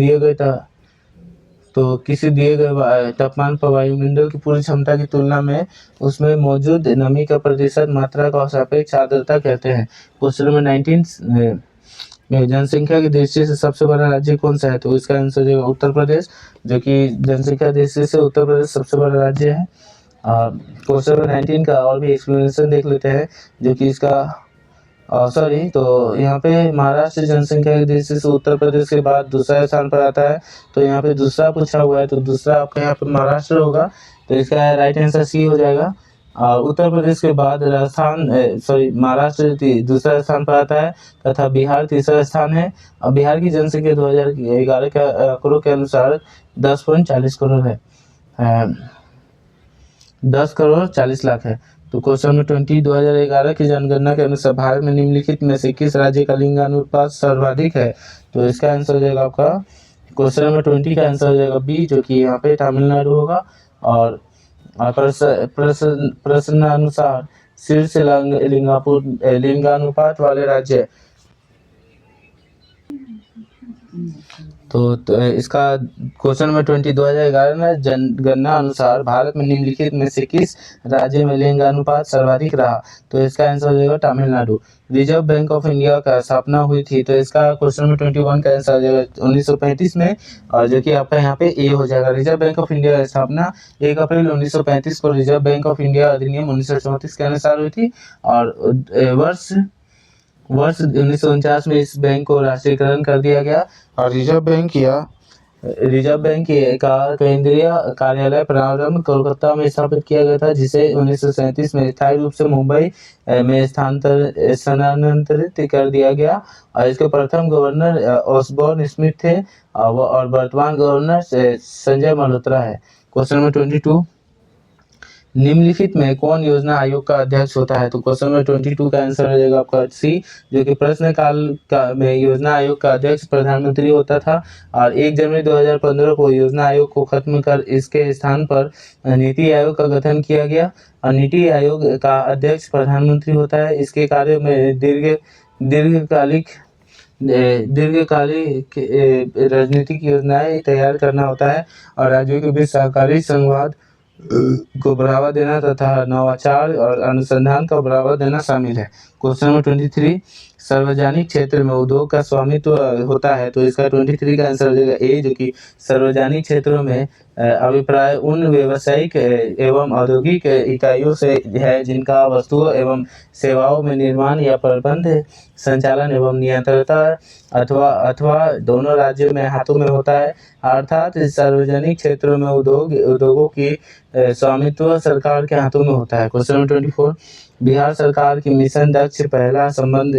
दिए गए तापमान पर वायुमंडल की पूरी क्षमता की तुलना में उसमें मौजूद नमी का प्रतिशत मात्रा का सापेक्ष आर्द्रता कहते हैं। क्वेश्चन नंबर 19, जनसंख्या की दृष्टि से सबसे बड़ा राज्य कौन सा है। तो इसका आंसर जो उत्तर प्रदेश, जो कि जनसंख्या दृष्टि से उत्तर प्रदेश सबसे बड़ा राज्य है। क्वेश्चन नंबर 19 का और भी एक्सप्लेनेशन देख लेते हैं, जो कि इसका सॉरी, तो यहाँ पे महाराष्ट्र जनसंख्या की दृष्टि से उत्तर प्रदेश के बाद दूसरा स्थान पर आता है। तो यहाँ पे दूसरा पूछा हुआ है, तो दूसरा आपका यहाँ पे महाराष्ट्र होगा। तो इसका राइट आंसर सी हो जाएगा। और उत्तर प्रदेश के बाद राजस्थान, सॉरी, महाराष्ट्र दूसरा स्थान पर आता है तथा बिहार तीसरा स्थान है। और बिहार की जनसंख्या 2011 के आंकड़ों के अनुसार 10.40 करोड़ है। 10 करोड़ 40 लाख है। तो क्वेश्चन नंबर 20, 2011 की जनगणना के अनुसार भारत में निम्नलिखित में से किस राज्य का लिंगानुपात सर्वाधिक है? तो इसका आंसर हो जाएगा आपका क्वेश्चन नंबर 20 का आंसर हो जाएगा बी, जो कि यहाँ पे तमिलनाडु होगा। और प्रश्नानुसार शीर्ष लिंगानुपात वाले राज्य, तो इसका क्वेश्चन नंबर 20, 2011 में जनगणना अनुसार भारत में निम्नलिखित में से किस राज्य में लिंगानुपात सर्वाधिक रहा? तो इसका आंसर हो जाएगा Tamil Nadu. Reserve bank of India का स्थापना हुई थी, तो इसका क्वेश्चन नंबर 21 का आंसर हो जाएगा 1935 में, और जो कि आपका यहाँ पे ए हो जाएगा। रिजर्व बैंक ऑफ इंडिया की स्थापना 1 अप्रैल 1935 को रिजर्व बैंक ऑफ इंडिया अधिनियम 1934 के अनुसार हुई थी। और वर्ष 1949 में इस बैंक को राष्ट्रीयकरण कर दिया गया। और रिजर्व बैंक का केंद्रीय कार्यालय प्रारंभ कोलकाता में स्थापित किया गया था, जिसे 1937 में स्थायी रूप से मुंबई में स्थानांतरित कर दिया गया। और इसके प्रथम गवर्नर ऑसबॉर्न स्मिथ थे, और वर्तमान गवर्नर संजय मल्होत्रा है। क्वेश्चन नंबर 22, निम्नलिखित में कौन योजना आयोग का अध्यक्ष होता है? तो क्वेश्चन नंबर 22 का आंसर हो जाएगा आपका सी, जो कि प्रश्नकाल में योजना आयोग का अध्यक्ष प्रधानमंत्री होता था। और 1 जनवरी 2015 को योजना आयोग को खत्म कर इसके स्थान पर नीति आयोग का गठन किया गया। और नीति आयोग का अध्यक्ष प्रधानमंत्री होता है। इसके कार्यों में दीर्घकालिक राजनीतिक योजनाएं तैयार करना होता है, और राज्यों के बीच सहकारी संवाद को बढ़ावा देना तथा नवाचार और अनुसंधान को बढ़ावा देना शामिल है। क्वेश्चन नंबर 23, सार्वजनिक क्षेत्र में उद्योग का स्वामित्व होता है। तो इसका 23 का आंसर हो जाएगा ए, जो कि सार्वजनिक क्षेत्रों में अभिप्राय उन व्यावसायिक एवं औद्योगिक इकाइयों से है जिनका वस्तुओं एवं सेवाओं में निर्माण या प्रबंध, संचालन एवं नियंत्रणता अथवा दोनों राज्यों में हाथों में होता है। अर्थात सार्वजनिक क्षेत्रों में उद्योगों की स्वामित्व सरकार के हाथों में होता है। क्वेश्चन नंबर 24, बिहार सरकार की मिशन दक्ष पहल का संबंध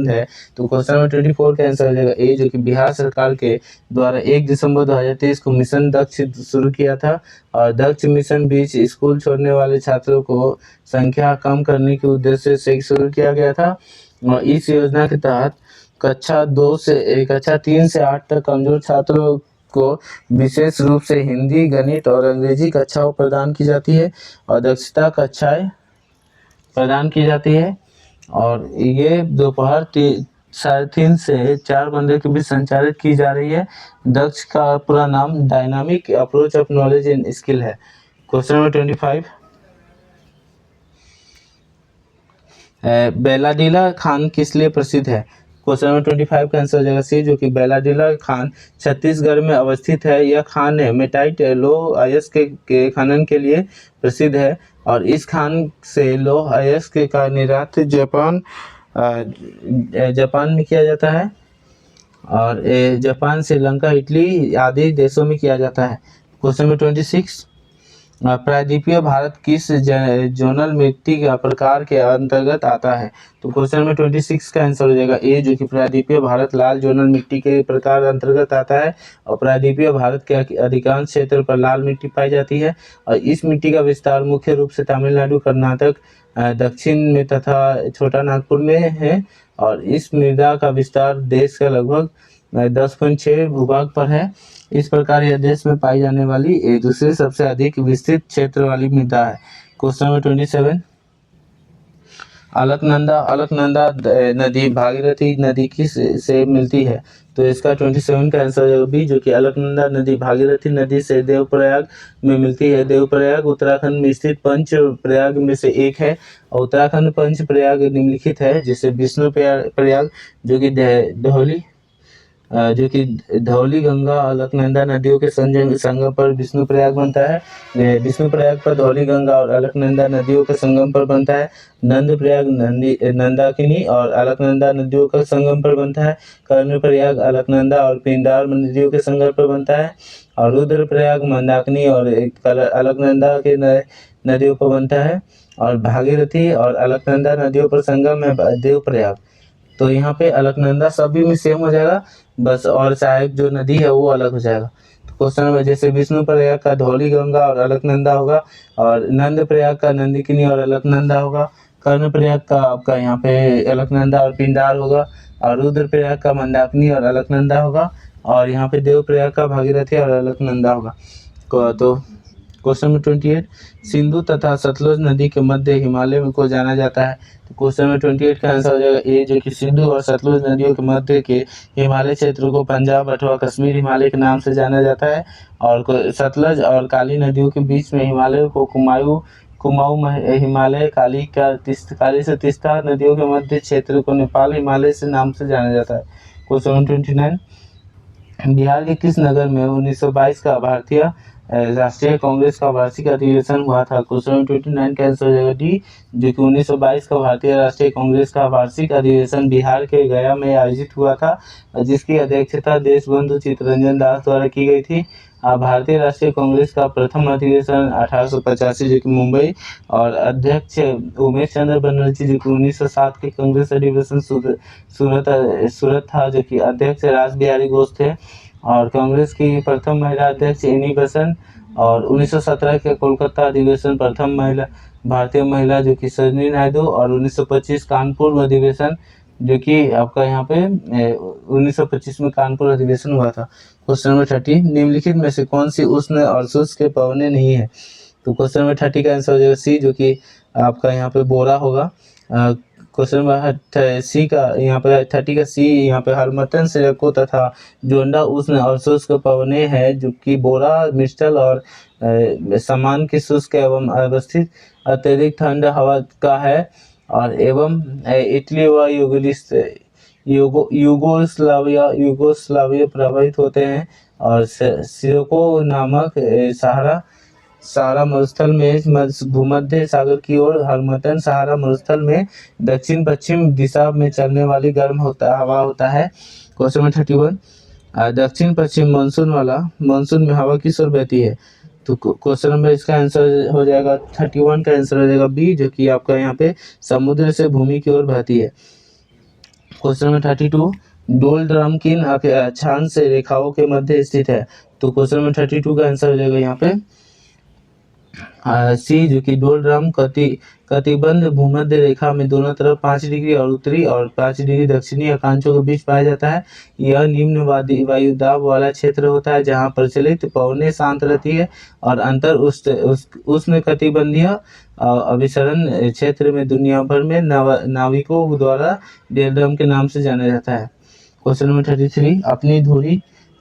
है। तो क्वेश्चन नंबर 24 का आंसर हो जाएगा ए, जो कि बिहार सरकार के द्वारा 1 दिसंबर 2023 को मिशन दक्ष शुरू किया था। और दक्ष मिशन बीच स्कूल छोड़ने वाले छात्रों को संख्या कम करने के उद्देश्य से शुरू किया गया था। और इस योजना के तहत कक्षा 3 से 8 तक कमजोर छात्रों को विशेष रूप से हिंदी, गणित और अंग्रेजी कक्षाओं प्रदान की जाती है, और दक्षता कक्षाएं प्रदान की जाती है। और ये दोपहर 3:30 से 4 घंटे के बीच संचालित की जा रही है। दक्ष का पूरा नाम dynamic approach of knowledge and skill है। क्वेश्चन नंबर 25, बेलाडीला खान किस लिए प्रसिद्ध है? क्वेश्चन नंबर 25 का आंसर हो जाएगा सी, जो कि बेलाडीला खान छत्तीसगढ़ में अवस्थित है। यह खान हेमेटाइट लौह अयस्क के खनन के लिए प्रसिद्ध है, और इस खान से लौह अयस्क का निर्यात जापान में किया जाता है, और जापान, श्रीलंका, इटली आदि देशों में किया जाता है। क्वेश्चन नंबर 26, प्रायद्वीपीय भारत किस जोनल मिट्टी का प्रकार के अंतर्गत आता है? तो क्वेश्चन नंबर 26 का आंसर हो जाएगा ए, जो कि प्रायद्वीपीय भारत लाल जोनल मिट्टी के प्रकार अंतर्गत आता है। और प्रायद्वीपीय भारत के अधिकांश क्षेत्र पर लाल मिट्टी पाई जाती है, और इस मिट्टी का विस्तार मुख्य रूप से तमिलनाडु, कर्नाटक, दक्षिण में तथा छोटा नागपुर में है। और इस मृदा का विस्तार देश का लगभग 10.6 भूभाग पर है। इस प्रकार यह देश में पाई जाने वाली दूसरी सबसे अधिक विस्तृत क्षेत्र वाली मृदा है। क्वेश्चन नंबर 27, अलकनंदा नदी भागीरथी नदी किस से मिलती है? तो इसका 27 का आंसर बी, जो कि अलकनंदा नदी भागीरथी नदी से देवप्रयाग में मिलती है। देवप्रयाग उत्तराखंड में स्थित पंच प्रयाग में से एक है, और उत्तराखंड पंच प्रयाग निम्नलिखित है, जिसे विष्णु प्रयाग, जो कि जो कि धौली गंगा अलकनंदा नदियों के संगम पर विष्णुप्रयाग बनता है। विष्णुप्रयाग पर धौली गंगा और अलकनंदा नदियों के संगम पर बनता है। नंदप्रयाग नंदाकिनी और अलकनंदा नदियों का संगम पर बनता है। कर्णप्रयाग अलकनंदा और पिंडार नदियों के संगम पर बनता है। और रुद्रप्रयाग मंदाकिनी और अलकनंदा के नदियों पर बनता है। और भागीरथी और अलकनंदा नदियों पर संगम है देवप्रयाग। तो यहाँ पे अलकनंदा सभी में सेम हो जाएगा, बस और सहायक जो नदी है वो अलग हो जाएगा। तो क्वेश्चन में जैसे विष्णु प्रयाग का धौली गंगा और अलकनंदा होगा, और नंद प्रयाग का नंदिकिनी और अलकनंदा होगा। कर्ण प्रयाग का आपका यहाँ पे अलकनंदा और पिंडार होगा। और रुद्र प्रयाग का मंदाकिनी और अलकनंदा होगा। और यहाँ पे देव प्रयाग का भागीरथी और अलकनंदा होगा। तो क्वेश्चन नंबर 28, सिंधु तथा सतलुज नदी के मध्य हिमालय को जाना जाता है। तो क्वेश्चन नंबर 28 का आंसर हो जाएगा ए, जो कि सिंधु और सतलुज नदियों के मध्य के हिमालय क्षेत्र को पंजाब अथवा कश्मीर हिमालय के नाम से जाना जाता है। और सतलज और काली नदियों के बीच में हिमालय को कुमाऊं हिमालय, काली से तीस्ता नदियों के मध्य क्षेत्र को नेपाल हिमालय से नाम से जाना जाता है। क्वेश्चन नंबर 29, बिहार के किस नगर में 1922 का भारतीय राष्ट्रीय कांग्रेस का वार्षिक अधिवेशन हुआ था। क्वेश्चन नंबर 29 का आंसर हो जाएगा डी, जो कि 1922 का भारतीय राष्ट्रीय कांग्रेस का वार्षिक अधिवेशन बिहार के गया में आयोजित हुआ था, जिसकी अध्यक्षता देशबंधु चित्तरंजन दास द्वारा की गई थी। भारतीय राष्ट्रीय कांग्रेस का प्रथम अधिवेशन 1885 जो कि मुंबई, और अध्यक्ष उमेश चंद्र बनर्जी जो कि 1907 के कांग्रेस अधिवेशन सूरत था, जो कि अध्यक्ष रास बिहारी घोष थे। और कांग्रेस की प्रथम महिला अध्यक्ष एनी बेसेंट। और 1917 के कोलकाता अधिवेशन प्रथम महिला भारतीय महिला जो कि सरोजिनी नायडू। और 1925 कानपुर अधिवेशन जो कि आपका यहाँ पे 1925 में कानपुर अधिवेशन हुआ था। क्वेश्चन नंबर 30, निम्नलिखित में से कौन सी उष्ण और शुष्क के पवने नहीं है। तो क्वेश्चन नंबर 30 का आंसर हो जाएगा सी, जो कि आपका यहाँ पे बोरा होगा। क्वेश्चन नंबर सी का यहाँ पे 30 का सी, यहाँ पे हरमतन, सिरको तथा जोंडा उष्ण और शुष्क पवने है, जो कि बोरा, मिस्टल और सामान की शुष्क एवं अवस्थित अत्यधिक ठंड हवा का है। और एवं इटली व यूगोस्लाविया प्रभावित होते हैं। और सिरको नामक सहारा मरुस्थल में भूमध्य सागर की ओर, हरमतन सहारा मरुस्थल में दक्षिण पश्चिम दिशा में चलने वाली गर्म हवा होता है। क्वेश्चन नंबर 31, दक्षिण पश्चिम मानसून में हवा किस ओर बहती है। तो क्वेश्चन नंबर इसका आंसर हो जाएगा 31 का आंसर हो जाएगा बी, जो कि आपका यहाँ पे समुद्र से भूमि की ओर बहती है। क्वेश्चन नंबर 32, डोल ड्रम किन अक्षांश रेखाओं के मध्य स्थित है। तो क्वेश्चन नंबर 32 का आंसर हो जाएगा यहाँ पे सी, जो कि डोल ड्रम कटिबंध भूमध्य रेखा में दोनों तरफ 5 डिग्री और उत्तरी और 5 डिग्री दक्षिणी अक्षांशों के बीच पाया जाता है। यह निम्न वायुदाब वाला क्षेत्र होता है, जहां प्रचलित पवनें शांत रहती है। और अंतर उष्ण कटिबंधीय अभिसरण क्षेत्र में दुनिया भर में नाविकों द्वारा डोल ड्रम के नाम से जाना जाता है। क्वेश्चन नंबर 33,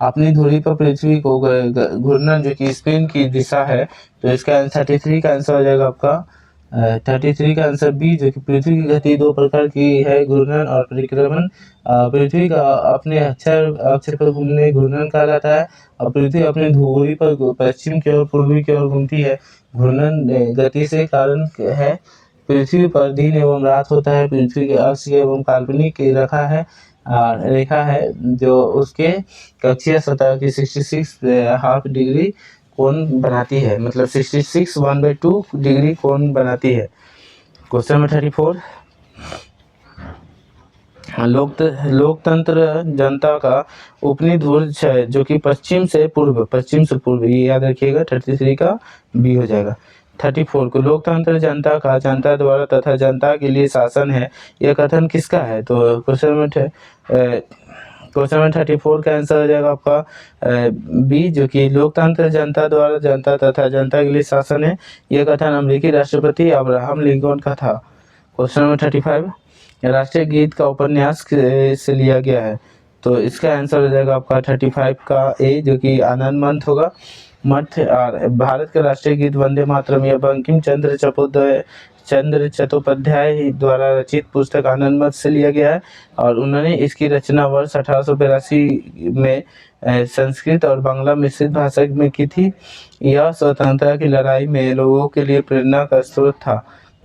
अपनी धुरी पर पृथ्वी को घूर्णन जो कि स्पिन की दिशा है। तो इसका 33 का आंसर हो जाएगा आपका 33 का आंसर बी, जो कि पृथ्वी की गति 2 प्रकार की है, घूर्णन और परिक्रमण। पृथ्वी का अपने अक्षर पर घूर्णन कहलाता है। और पृथ्वी अपने धुरी पर पश्चिम की ओर, पूर्वी की ओर घूमती है। घूर्णन गति से कारण है। पृथ्वी पर दिन एवं रात होता है। पृथ्वी के अक्ष एवं काल्पनिक रेखा है जो उसके कक्षीय सतह की 66 डिग्री कोण बनाती है, मतलब 66 1/2 डिग्री कोण बनाती है। क्वेश्चन नंबर 34, लोकतंत्र जनता का उपनी ध्रुव है, जो कि पश्चिम से पूर्व, ये याद रखिएगा। 33 का बी हो जाएगा। 34 को लोकतंत्र जनता का जनता द्वारा तथा जनता के लिए शासन है, यह कथन किसका है। तो क्वेश्चन नंबर 34 का आंसर हो जाएगा आपका बी, जो कि लोकतंत्र जनता द्वारा जनता तथा जनता के लिए शासन है, यह कथन अमेरिकी राष्ट्रपति अब्राहम लिंकन का था। क्वेश्चन नंबर 35, राष्ट्रीय गीत का उपन्यास से लिया गया है। तो इसका आंसर हो जाएगा आपका 35 का ए, जो कि आनंद मंथ होगा। भारत का राष्ट्रीय गीत वंदे मातरम यह बंकिम चंद्र चंद्र चट्टोपाध्याय द्वारा रचित पुस्तक आनंद मठ से लिया गया है और उन्होंने इसकी रचना वर्ष 1882 में संस्कृत और बांग्ला मिश्रित भाषा में की थी। यह स्वतंत्रता की लड़ाई में लोगों के लिए प्रेरणा का स्रोत था।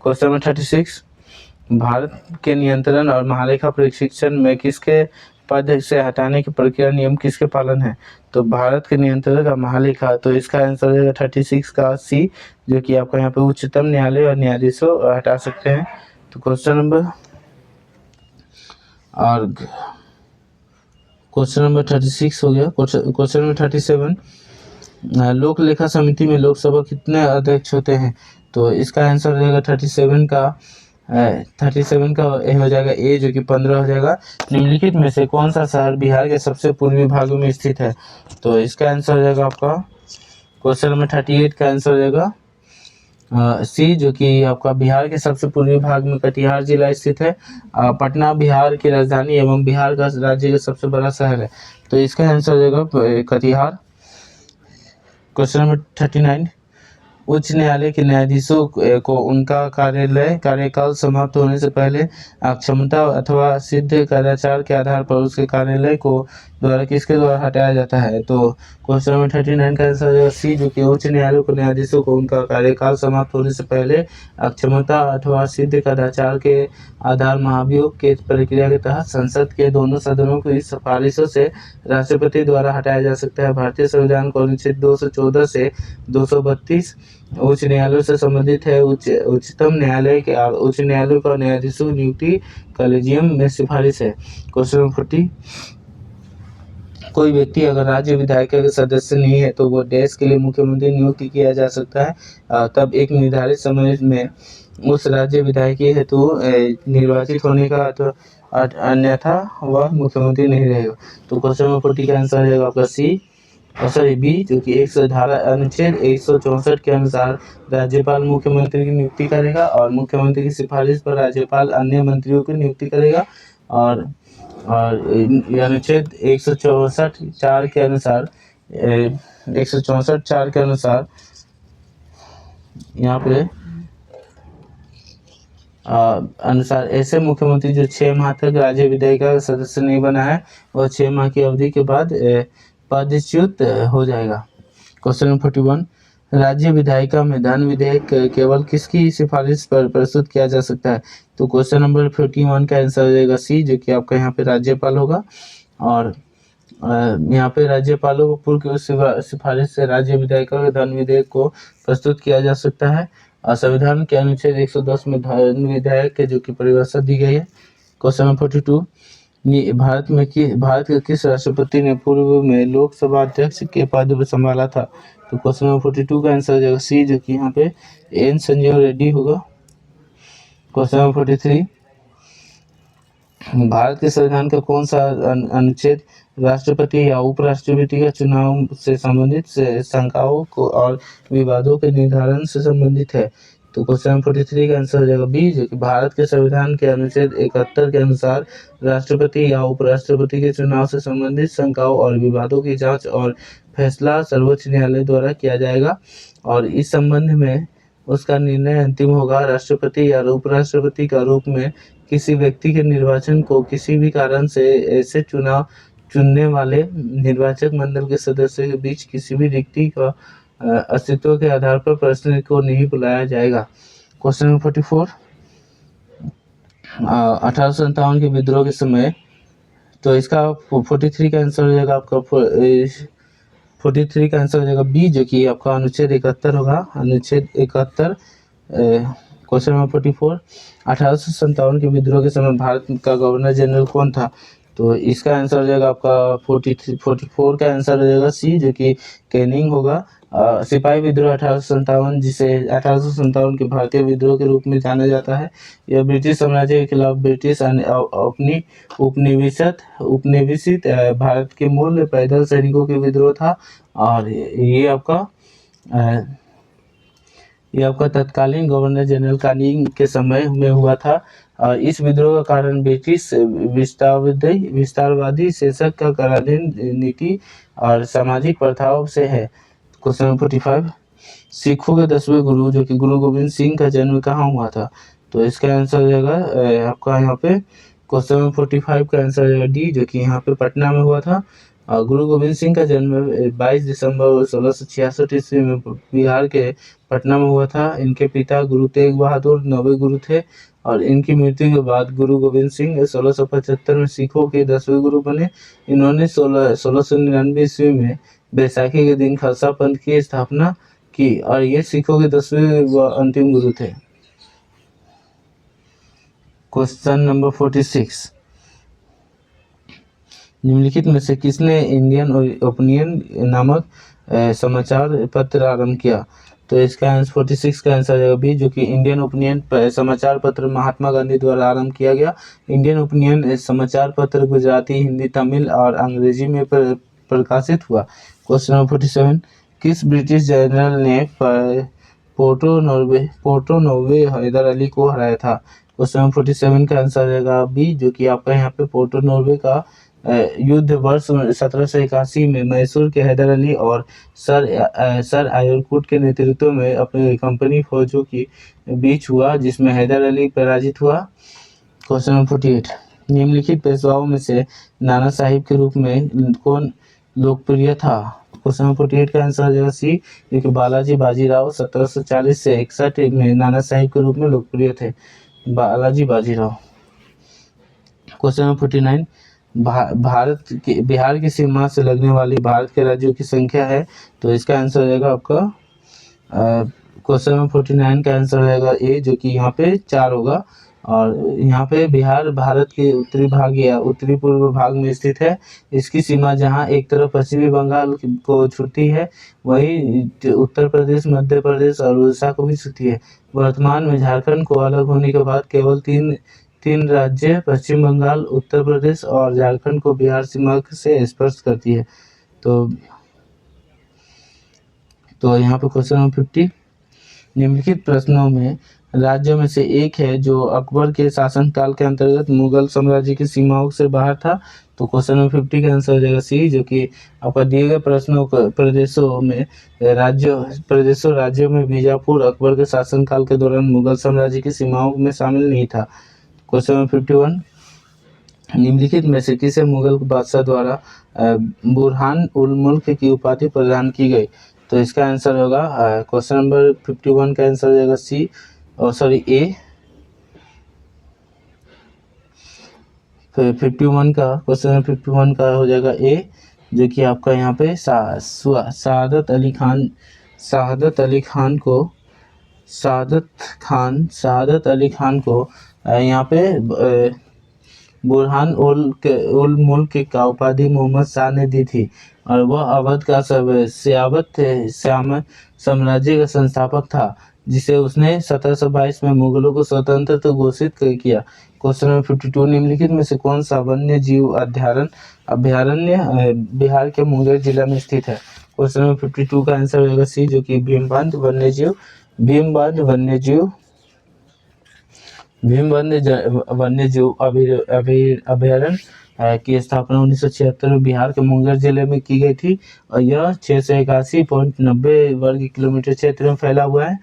क्वेश्चन नंबर 36, भारत के नियंत्रण और महालेखा परीक्षण में किसके पद से हटाने की प्रक्रिया नियम किसके पालन है? तो भारत के नियंत्रण का महालेखा, तो इसका आंसर है 36 का सी, जो कि आपका यहाँ पे उच्चतम न्यायालय और न्यायाधीशों हटा सकते हैं। तो क्वेश्चन नंबर 36 हो गया। क्वेश्चन नंबर 37, लोक लेखा समिति में लोकसभा कितने अध्यक्ष होते हैं? तो इसका आंसर रहेगा 37 का ए हो जाएगा ए, जो कि 15 हो जाएगा। निम्नलिखित में से कौन सा शहर बिहार के सबसे पूर्वी भागों में स्थित है? तो इसका आंसर हो जाएगा आपका क्वेश्चन नंबर 38 का आंसर हो जाएगा सी, जो कि आपका बिहार के सबसे पूर्वी भाग में कटिहार जिला स्थित है। पटना बिहार की राजधानी एवं बिहार का राज्य का सबसे बड़ा शहर है। तो इसका आंसर हो जाएगा कटिहार। क्वेश्चन नंबर 39, उच्च न्यायालय के न्यायाधीशों को उनका कार्यकाल समाप्त होने से पहले अक्षमता अथवा सिद्ध कदाचार के आधार पर उसके कार्यालय को द्वारा किसके द्वारा हटाया जाता है? तो क्वेश्चन नंबर 39 का आंसर है सी, जो कि उच्च न्यायालय के न्यायाधीशों को उनका कार्यकाल समाप्त होने से पहले अक्षमता अथवा सिद्ध कदाचार के आधार महाभियोग के प्रक्रिया के तहत संसद के दोनों सदनों की सिफारिशों से राष्ट्रपति द्वारा हटाया जा सकता है। भारतीय संविधान को अनुच्छेद 214 से 232 उच्च न्यायालयों से संबंधित है। उच्चतम न्यायालय के उच्च न्यायालय का न्यायाधीशों नियुक्ति कॉलेजियम में सिफारिश है। क्वेश्चन नंबर 40, कोई व्यक्ति अगर राज्य विधायिका के सदस्य नहीं है तो वो देश के लिए मुख्यमंत्री नियुक्त किया जा सकता है। तब एक निर्धारित समय में उस राज्य विधायकी हेतु निर्वाचित होने का, तो अन्यथा वह मुख्यमंत्री नहीं रहेगा। तो क्वेश्चन नंबर 40 का आंसर रहेगा आपका सी, बी, जो कि अनुच्छेद 164 के अनुसार राज्यपाल मुख्यमंत्री की नियुक्ति करेगा और मुख्यमंत्री की सिफारिश पर राज्यपाल अन्य मंत्रियों की नियुक्ति करेगा। और अनुच्छेद 164 के अनुसार 164 के अनुसार यहाँ पे अनुसार ऐसे मुख्यमंत्री जो 6 माह तक राज्य विधायिका का सदस्य नहीं बना है, और 6 माह की अवधि के बाद पदच्युत हो जाएगा। क्वेश्चन नंबर 41, राज्य विधायिका में धन विधेयक केवल किसकी सिफारिश पर प्रस्तुत किया जा सकता है? तो क्वेश्चन नंबर 41 का आंसर हो जाएगा सी, जो कि आपका यहाँ पे राज्यपाल होगा। और यहाँ पे राज्यपालों को पूर्व सिफारिश से राज्य विधायिका के धन विधेयक को प्रस्तुत किया जा सकता है। संविधान के अनुच्छेद 110 में धन विधेयक के जो कि परिभाषा दी गई है। क्वेश्चन नंबर 42, भारत के किस राष्ट्रपति ने पूर्व में लोकसभा अध्यक्ष के पद पर संभाला था? तो क्वेश्चन नंबर 42 का आंसर हो जाएगा सी, जो कि यहाँ पे एन संजीव रेड्डी होगा। क्वेश्चन नंबर 43, भारत के संविधान का कौन सा अनुच्छेद राष्ट्रपति या उपराष्ट्रपति का चुनाव से संबंधित शंकाओं को और विवादों के निर्धारण से संबंधित है? तो क्वेश्चन नंबर 43 का आंसर हो जाएगा बी, जो कि भारत के संविधान के अनुच्छेद 71 के अनुसार राष्ट्रपति या उपराष्ट्रपति के चुनाव से संबंधित शंकाओं और विवादों की जांच और फैसला सर्वोच्च न्यायालय द्वारा किया जाएगा और इस संबंध में उसका निर्णय अंतिम होगा। राष्ट्रपति या उपराष्ट्रपति का रूप में किसी व्यक्ति के निर्वाचन को किसी भी कारण से ऐसे चुनाव चुनने वाले निर्वाचक मंडल के सदस्यों के बीच किसी भी रिक्ति का अस्तित्व के आधार पर प्रश्न को नहीं बुलाया जाएगा। क्वेश्चन नंबर 44, 1857 के विद्रोह के समय, तो इसका 43 का आंसर हो जाएगा आपका 43 का आंसर हो जाएगा बी, जो कि आपका अनुच्छेद 71 होगा। अनुच्छेद 71। क्वेश्चन नंबर 44, 1857 के विद्रोह के समय भारत का गवर्नर जनरल कौन था? तो इसका आंसर हो जाएगा आपका 44 का आंसर हो जाएगा सी, जो कि कैनिंग होगा। सिपाही विद्रोह 1857, जिसे 1857 के भारतीय विद्रोह के रूप में जाना जाता है, यह ब्रिटिश साम्राज्य के खिलाफ ब्रिटिश अपनी उपनिवेशित भारत के मूल पैदल सैनिकों के विद्रोह था। और ये आपका तत्कालीन गवर्नर जनरल कैनिंग के समय में हुआ था। और इस विद्रोह का कारण ब्रिटिश विस्तारवादी शासक का कराधीन नीति और सामाजिक प्रथाओं से है। क्वेश्चन नंबर 45, सिखों के 10वें गुरु जो कि गुरु गोविंद सिंह का जन्म कहाँ हुआ था? तो इसका आंसर हो जाएगा आपका यहाँ पे क्वेश्चन नंबर 45 का आंसर हो जाएगा डी, जो कि यहाँ पे पटना में हुआ था। गुरु गोविंद सिंह का जन्म 22 दिसंबर 1666 ईस्वी में बिहार के पटना में हुआ था। इनके पिता गुरु तेग बहादुर 9वें गुरु थे और इनकी मृत्यु के बाद गुरु गोविंद सिंह 1675 में सिखों के 10वें गुरु बने। इन्होंने 1699 ईस्वी में बैसाखी के दिन खालसा पंथ की स्थापना की और ये सिखों के 10वें व अंतिम गुरु थे। क्वेश्चन नंबर 46, निम्नलिखित में से किसने इंडियन ओपिनियन नामक समाचार पत्र आरंभ किया? तो इसका आंसर 46 का आंसर है बी, जो कि इंडियन ओपिनियन समाचार पत्र महात्मा गांधी द्वारा आरंभ किया गया। इंडियन ओपिनियन समाचार पत्र गुजराती, हिंदी, तमिल और अंग्रेजी में प्रकाशित हुआ। क्वेश्चन नंबर 47, किस ब्रिटिश जनरल ने पोर्टो नोवे हैदर अली को हराया था? क्वेश्चन नंबर 47 का आंसर रहेगा बी, जो कि आपका यहाँ पे पोर्टो नोवे का युद्ध वर्ष 1781 में मैसूर के हैदर अली और सर आयरकुट के नेतृत्व में अपनी कंपनी फौजों के बीच हुआ, जिसमें हैदर अली पराजित हुआ। क्वेश्चन नंबर 48, निम्नलिखित पेशवाओं में से नाना साहिब के रूप में कौन लोकप्रिय था? क्वेश्चन नंबर 48 का आंसर हो जाएगा सी, जो कि बालाजी बाजीराव 1740 से 61 में नाना साहिब के रूप में लोकप्रिय थे, बालाजी बाजीराव। क्वेश्चन नंबर 49, बिहार की सीमा से लगने वाली भारत के राज्यों की संख्या है? तो इसका आंसर हो जाएगा आपका क्वेश्चन नंबर 49 का आंसर हो जाएगा ए, जो कि यहाँ पे 4 होगा। और यहाँ पे बिहार भारत के उत्तरी भाग या उत्तरी पूर्व भाग में स्थित है। इसकी सीमा जहाँ एक तरफ पश्चिमी बंगाल को छूती है, वही उत्तर प्रदेश, मध्य प्रदेश और उड़ीसा को भी छूती है। वर्तमान में झारखंड को अलग होने के बाद केवल तीन राज्य पश्चिम बंगाल, उत्तर प्रदेश और झारखंड को बिहार सीमा से स्पर्श करती है। तो यहाँ पे क्वेश्चन नंबर 50, निम्नलिखित प्रश्नों में राज्यों में से एक है जो अकबर के शासनकाल के अंतर्गत मुगल साम्राज्य की सीमाओं से बाहर था। तो क्वेश्चन नंबर 50 का आंसर हो जाएगा सी, जो कि आपका दिए गए प्रश्नों राज्यों में बीजापुर अकबर के शासनकाल के दौरान मुगल साम्राज्य की सीमाओं में शामिल नहीं था। क्वेश्चन नंबर 51, निम्नलिखित में से किसे मुगल बादशाह द्वारा बुरहान उल मुल्क की उपाधि प्रदान की गई? तो इसका आंसर होगा क्वेश्चन नंबर 51 का आंसर हो जाएगा सी, ए। 51 का क्वेश्चन नंबर 51 का हो जाएगा ए, जो कि आपका यहाँ पे शहादत अली खान को यहाँ पे बुरहान उल मुल्क का उपाधि मोहम्मद शाह ने दी थी और वह अवध का श्याम साम्राज्य का संस्थापक था, जिसे उसने 1722 में मुगलों को स्वतंत्र घोषित किया। क्वेश्चन नंबर 52, निम्नलिखित में से कौन सा वन्य जीव अभ्यारण्य बिहार के मुंगेर जिला में स्थित है? क्वेश्चन नंबर 52 का आंसर होगा सी, जो कि भीमबंध वन्यजीव अभ्यारण्य की स्थापना 1976 में बिहार के मुंगेर जिले में की गई थी और यह 681.90 वर्ग किलोमीटर क्षेत्र में फैला हुआ है।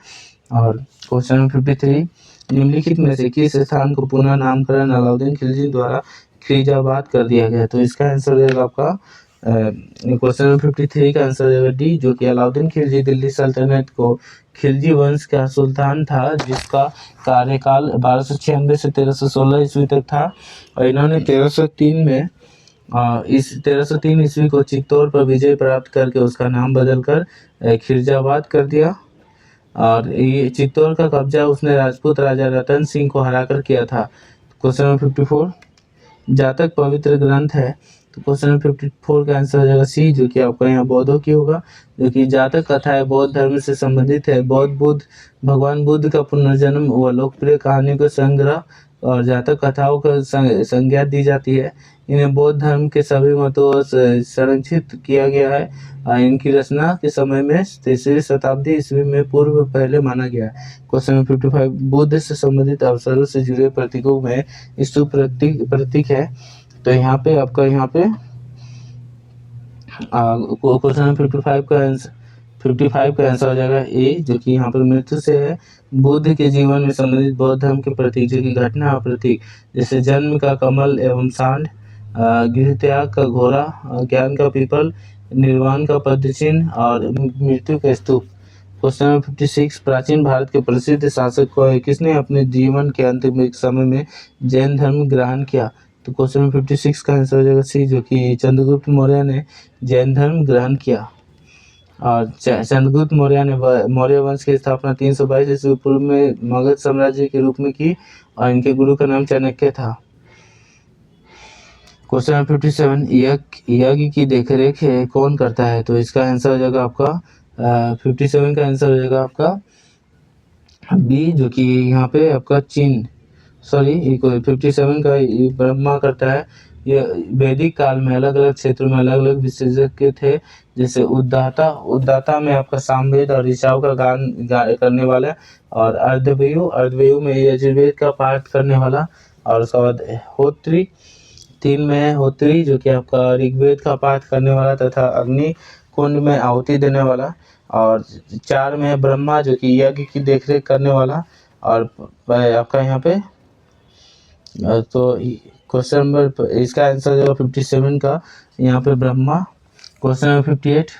और क्वेश्चन नंबर 53, निम्नलिखित में से किस स्थान को पुनः नामकरण अलाउद्दीन खिलजी द्वारा खिलजाबाद कर दिया गया? तो इसका आंसर रहेगा आपका क्वेश्चन नंबर 53 का आंसर रहेगा डी, जो कि अलाउद्दीन खिलजी दिल्ली सल्तनत को खिलजी वंश का सुल्तान था, जिसका कार्यकाल 1296 से 1316 ईस्वी तक था और इन्होंने 1303 ईस्वी को चित्तौड़ पर विजय प्राप्त करके उसका नाम बदलकर खिलजाबाद कर दिया। और ये चित्तौड़ का कब्जा उसने राजपूत राजा रतन सिंह को हराकर किया था। क्वेश्चन नंबर 54, जातक पवित्र ग्रंथ है? तो क्वेश्चन नंबर 54 का आंसर हो जाएगा सी, जो कि आपका यहाँ बौद्धों की होगा, जो कि जातक कथा है, बौद्ध धर्म से संबंधित है। भगवान बुद्ध का पुनर्जन्म व लोकप्रिय कहानियों का संग्रह और जातक कथाओं का संज्ञा दी जाती है। इन्हें बौद्ध धर्म के सभी मतों से संरक्षित किया गया है। इनकी रचना के समय में 3वीं शताब्दी ईस्वी में पूर्व पहले माना गया है। क्वेश्चन नंबर 55, बुद्ध से संबंधित अवसरों से जुड़े प्रतीकों में स्तूप प्रतीक है। तो यहाँ पे आपका क्वेश्चन नंबर 55 का 55 का आंसर हो जाएगा ए, जो कि यहाँ पर मृत्यु से है। बुद्ध के जीवन में संबंधित बौद्ध धर्म के प्रतीक, जो कि घटना और प्रतीक, जैसे जन्म का कमल एवं सांड, गृह त्याग का घोड़ा, ज्ञान का पीपल, निर्वाण का पद्म चिन्ह और मृत्यु का स्तूप। क्वेश्चन नंबर 56, प्राचीन भारत के प्रसिद्ध शासक को है किसने अपने जीवन के अंतिम समय में जैन धर्म ग्रहण किया? तो क्वेश्चन नंबर 56 का आंसर हो जाएगा सी, जो कि चंद्रगुप्त मौर्य ने जैन धर्म ग्रहण किया। और चंद्रगुप्त मौर्य ने मौर्य वंश की स्थापना 322 ईस्वी पूर्व में मगध साम्राज्य के रूप में की और इनके गुरु का नाम चाणक्य था। क्वेश्चन नंबर 57, यज्ञ की देखरेख कौन करता है? तो इसका आंसर हो जाएगा आपका 57 का आंसर हो जाएगा आपका बी, जो कि यहाँ पे आपका चीन, सॉरी 57 का ब्रह्मा करता है। ये वैदिक काल में अलग अलग क्षेत्रों में अलग अलग विशेषज्ञ थे, जैसे उद्दाता में आपका सामवेद और ऋचाओं का गान करने वाला, और अर्धवेयु में यजुर्वेद का पाठ करने वाला, और उसके बाद होत्री, 3 में है होत्री, जो कि आपका ऋग्वेद का पाठ करने वाला तथा अग्नि कुंड में आहुति देने वाला, और 4 में है ब्रह्मा, जो कि यज्ञ की देखरेख करने वाला। और आपका यहाँ पे तो क्वेश्चन नंबर इसका आंसर जो 57 का यहाँ पे ब्रह्मा। क्वेश्चन नंबर 58,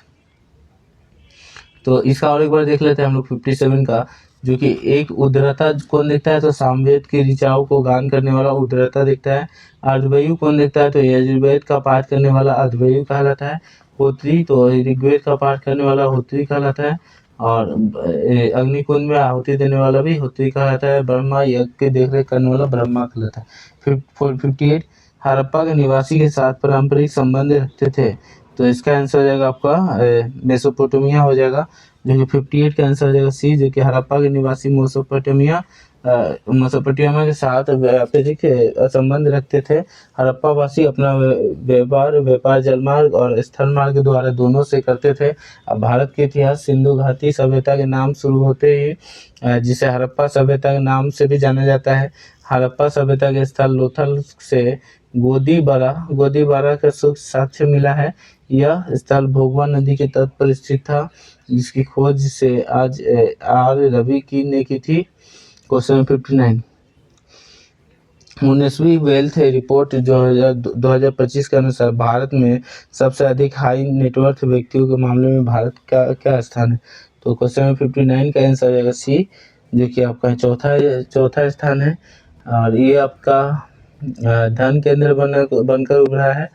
तो इसका और एक बार देख लेते हैं हम लोग 57 का, जो कि एक उद्रता कौन देखता है? तो सामवेद के ऋचाओं को गान करने वाला उद्रता दिखता है। अर्धवेयु कौन देखता है? तो यजुर्वेद का पाठ करने वाला अर्धवेयु कहलाता है। होत्री तो ऋग्वेद का पाठ करने वाला होत्री कहलाता है, और अग्निकुंड में आहुति देने वाला भी होत्री कहलाता है। ब्रह्मा यज्ञ की देखरेख करने वाला ब्रह्मा कहलाता है। 58, हड़प्पा के निवासी के साथ पारंपरिक संबंध रखते थे, तो इसका आंसर हो जाएगा आपका मेसोपोटामिया हो जाएगा, जो कि 58 का आंसर हो जाएगा सी, जो कि हड़प्पा के निवासी मेसोपोटामिया के साथ व्यापारिक संबंध रखते थे। हड़प्पा वासी अपना व्यापार जलमार्ग और स्थल मार्ग द्वारा दोनों से करते थे। अब भारत के इतिहास सिंधु घाटी सभ्यता के नाम शुरू होते ही जिसे हड़प्पा सभ्यता के नाम से भी जाना जाता है। हड़प्पा सभ्यता के स्थल लोथल से गोदीबारा का साक्ष्य मिला है। यह स्थल भोगवा नदी के तट पर स्थित था, जिसकी खोज से आज आर रवि ने की थी। क्वेश्चन 59, 19वीं वेल्थ रिपोर्ट 2025 के अनुसार भारत में सबसे अधिक हाई नेटवर्थ व्यक्तियों के मामले में भारत का क्या स्थान है? तो क्वेश्चन 59 का आंसर हो जाएगा सी, जो कि आपका चौथा स्थान है। और ये आपका धन केंद्र बनकर उभरा है,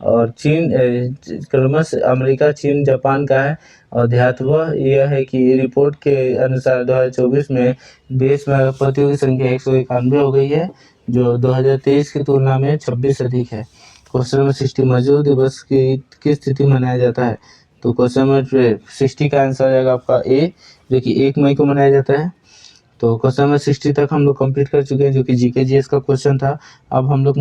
और चीन क्रमश अमेरिका, चीन, जापान का है। और ध्यातव्य यह है कि रिपोर्ट के अनुसार 2024 में देश में अरबपतियों की संख्या 191 हो गई है, जो 2023 की तुलना में 26 अधिक है। क्वेश्चन नंबर 60, मजदूर दिवस की किस तिथि मनाया जाता है? तो क्वेश्चन नंबर 60 का आंसर हो जाएगा आपका ए, जो कि 1 मई को मनाया जाता है। तो क्वेश्चन नंबर 60 तक हम लोग कंप्लीट कर चुके हैं, जो कि जीके जीएस का क्वेश्चन था। अब हम लोग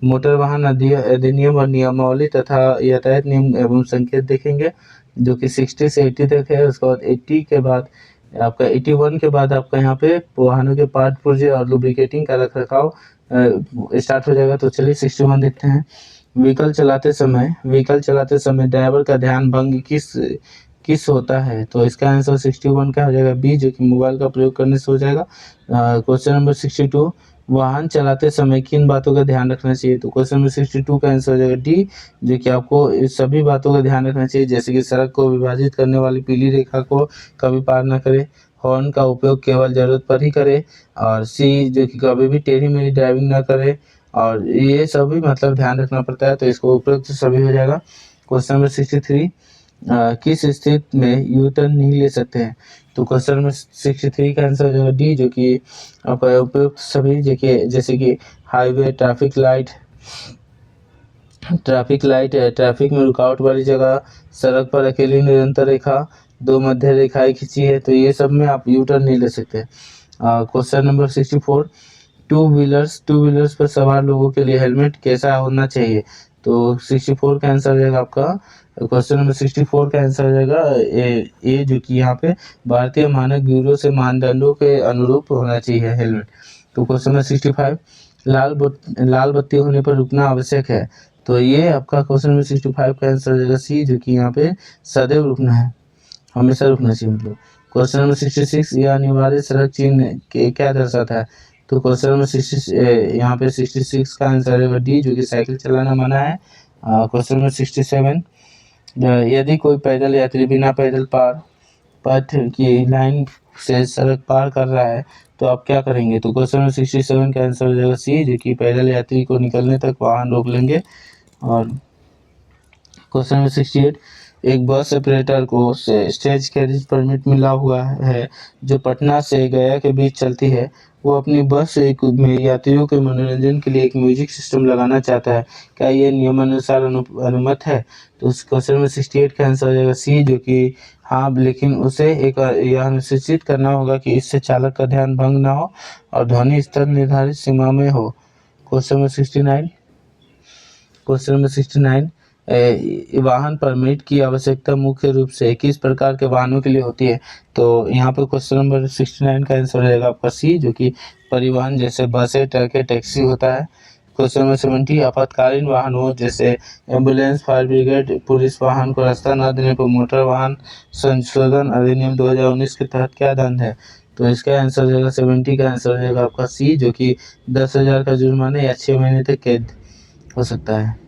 मोटर वाहन अधिनियम और नियमावली तथा यातायात नियम एवं संकेत देखेंगे, जो कि 60 से 80 तक है। उसके बाद 80 के बाद आपका 81 के बाद आपका यहाँ पे वाहनों के पार्ट पुर्जे और लुब्रिकेटिंग का रखरखाव स्टार्ट हो जाएगा। तो चलिए 61 देखते हैं। व्हीकल चलाते समय ड्राइवर का ध्यान भंग किस होता है? तो इसका आंसर 61 का हो जाएगा बी, जो कि मोबाइल का प्रयोग करने से हो जाएगा। क्वेश्चन नंबर 62, वाहन चलाते समय किन बातों का ध्यान रखना चाहिए? तो क्वेश्चन नंबर 62 का आंसर हो जाएगा डी, जो कि आपको इस सभी बातों का ध्यान रखना चाहिए, जैसे कि सड़क को विभाजित करने वाली पीली रेखा को कभी पार न करें, हॉर्न का उपयोग केवल जरूरत पर ही करें, और सी, जो कि कभी भी टेढ़ी मेढ़ी ड्राइविंग न करें, और ये सभी मतलब ध्यान रखना पड़ता है। तो इसको उपयुक्त सभी हो जाएगा। क्वेश्चन नंबर 63, किस स्थिति में यू टर्न नहीं ले सकते हैं? तो क्वेश्चन नंबर 63 का आंसर हो जाएगा डी, जो कि आपका उपयुक्त सभी, जैसे कि हाईवे, ट्रैफिक लाइट, ट्रैफिक में रुकावट वाली जगह, सड़क पर अकेली निरंतर रेखा, 2 मध्य रेखाएं खींची है, तो ये सब में आप यू टर्न नहीं ले सकते। क्वेश्चन नंबर 64, टू व्हीलर्स पर सवार लोगों के लिए हेलमेट कैसा होना चाहिए? तो 64 का आंसर हो जाएगा आपका क्वेश्चन नंबर 64 का आंसर हो जाएगा ए, जो कि यहाँ पे भारतीय मानक ब्यूरो से मानदंडों के अनुरूप होना चाहिए हेलमेट। तो क्वेश्चन नंबर 65, लाल बत्ती होने पर रुकना आवश्यक है, तो ये आपका क्वेश्चन नंबर 65 का आंसर हो जाएगा सी, जो कि यहाँ पे सदैव रुकना है, हमेशा रुकना चाहिए मतलब। क्वेश्चन नंबर 66, यह अनिवार्य सड़क चिन्ह के क्या दर्शाता है? तो क्वेश्चन नंबर 66 यहाँ पे 66 का आंसर है डी, जो कि साइकिल चलाना मना है। क्वेश्चन नंबर 67, यदि कोई पैदल यात्री बिना पैदल पथ की लाइन से सड़क पार कर रहा है तो आप क्या करेंगे? तो क्वेश्चन नंबर 67 का आंसर हो जाएगा सी, जो कि पैदल यात्री को निकलने तक वाहन रोक लेंगे। और क्वेश्चन नंबर 68, एक बस ऑपरेटर को स्टेज कैरिज परमिट मिला हुआ है जो पटना से गया के बीच चलती है। वो अपनी बस में यात्रियों के मनोरंजन के लिए एक म्यूजिक सिस्टम लगाना चाहता है, क्या ये नियमानुसार अनुमत है? तो उस क्वेश्चन नंबर 68 का आंसर हो जाएगा सी, जो कि हाँ, लेकिन उसे एक यह सुनिश्चित करना होगा कि इससे चालक का ध्यान भंग ना हो और ध्वनि स्तर निर्धारित सीमा में हो। क्वेश्चन नंबर 69, क्वेश्चन नंबर 69, वाहन परमिट की आवश्यकता मुख्य रूप से किस प्रकार के वाहनों के लिए होती है? तो यहाँ पर क्वेश्चन नंबर 69 का आंसर हो जाएगा आपका सी, जो कि परिवहन जैसे बसें, ट्रकें, टैक्सी होता है। क्वेश्चन नंबर 70, आपातकालीन वाहनों जैसे एम्बुलेंस, फायर ब्रिगेड, पुलिस वाहन को रास्ता न देने पर मोटर वाहन संशोधन अधिनियम 2019 के तहत क्या दंड है? तो इसका आंसर हो जाएगा 70 का आंसर हो जाएगा आपका सी, जो कि 10,000 का जुर्माना या 6 महीने तक कैद हो सकता है।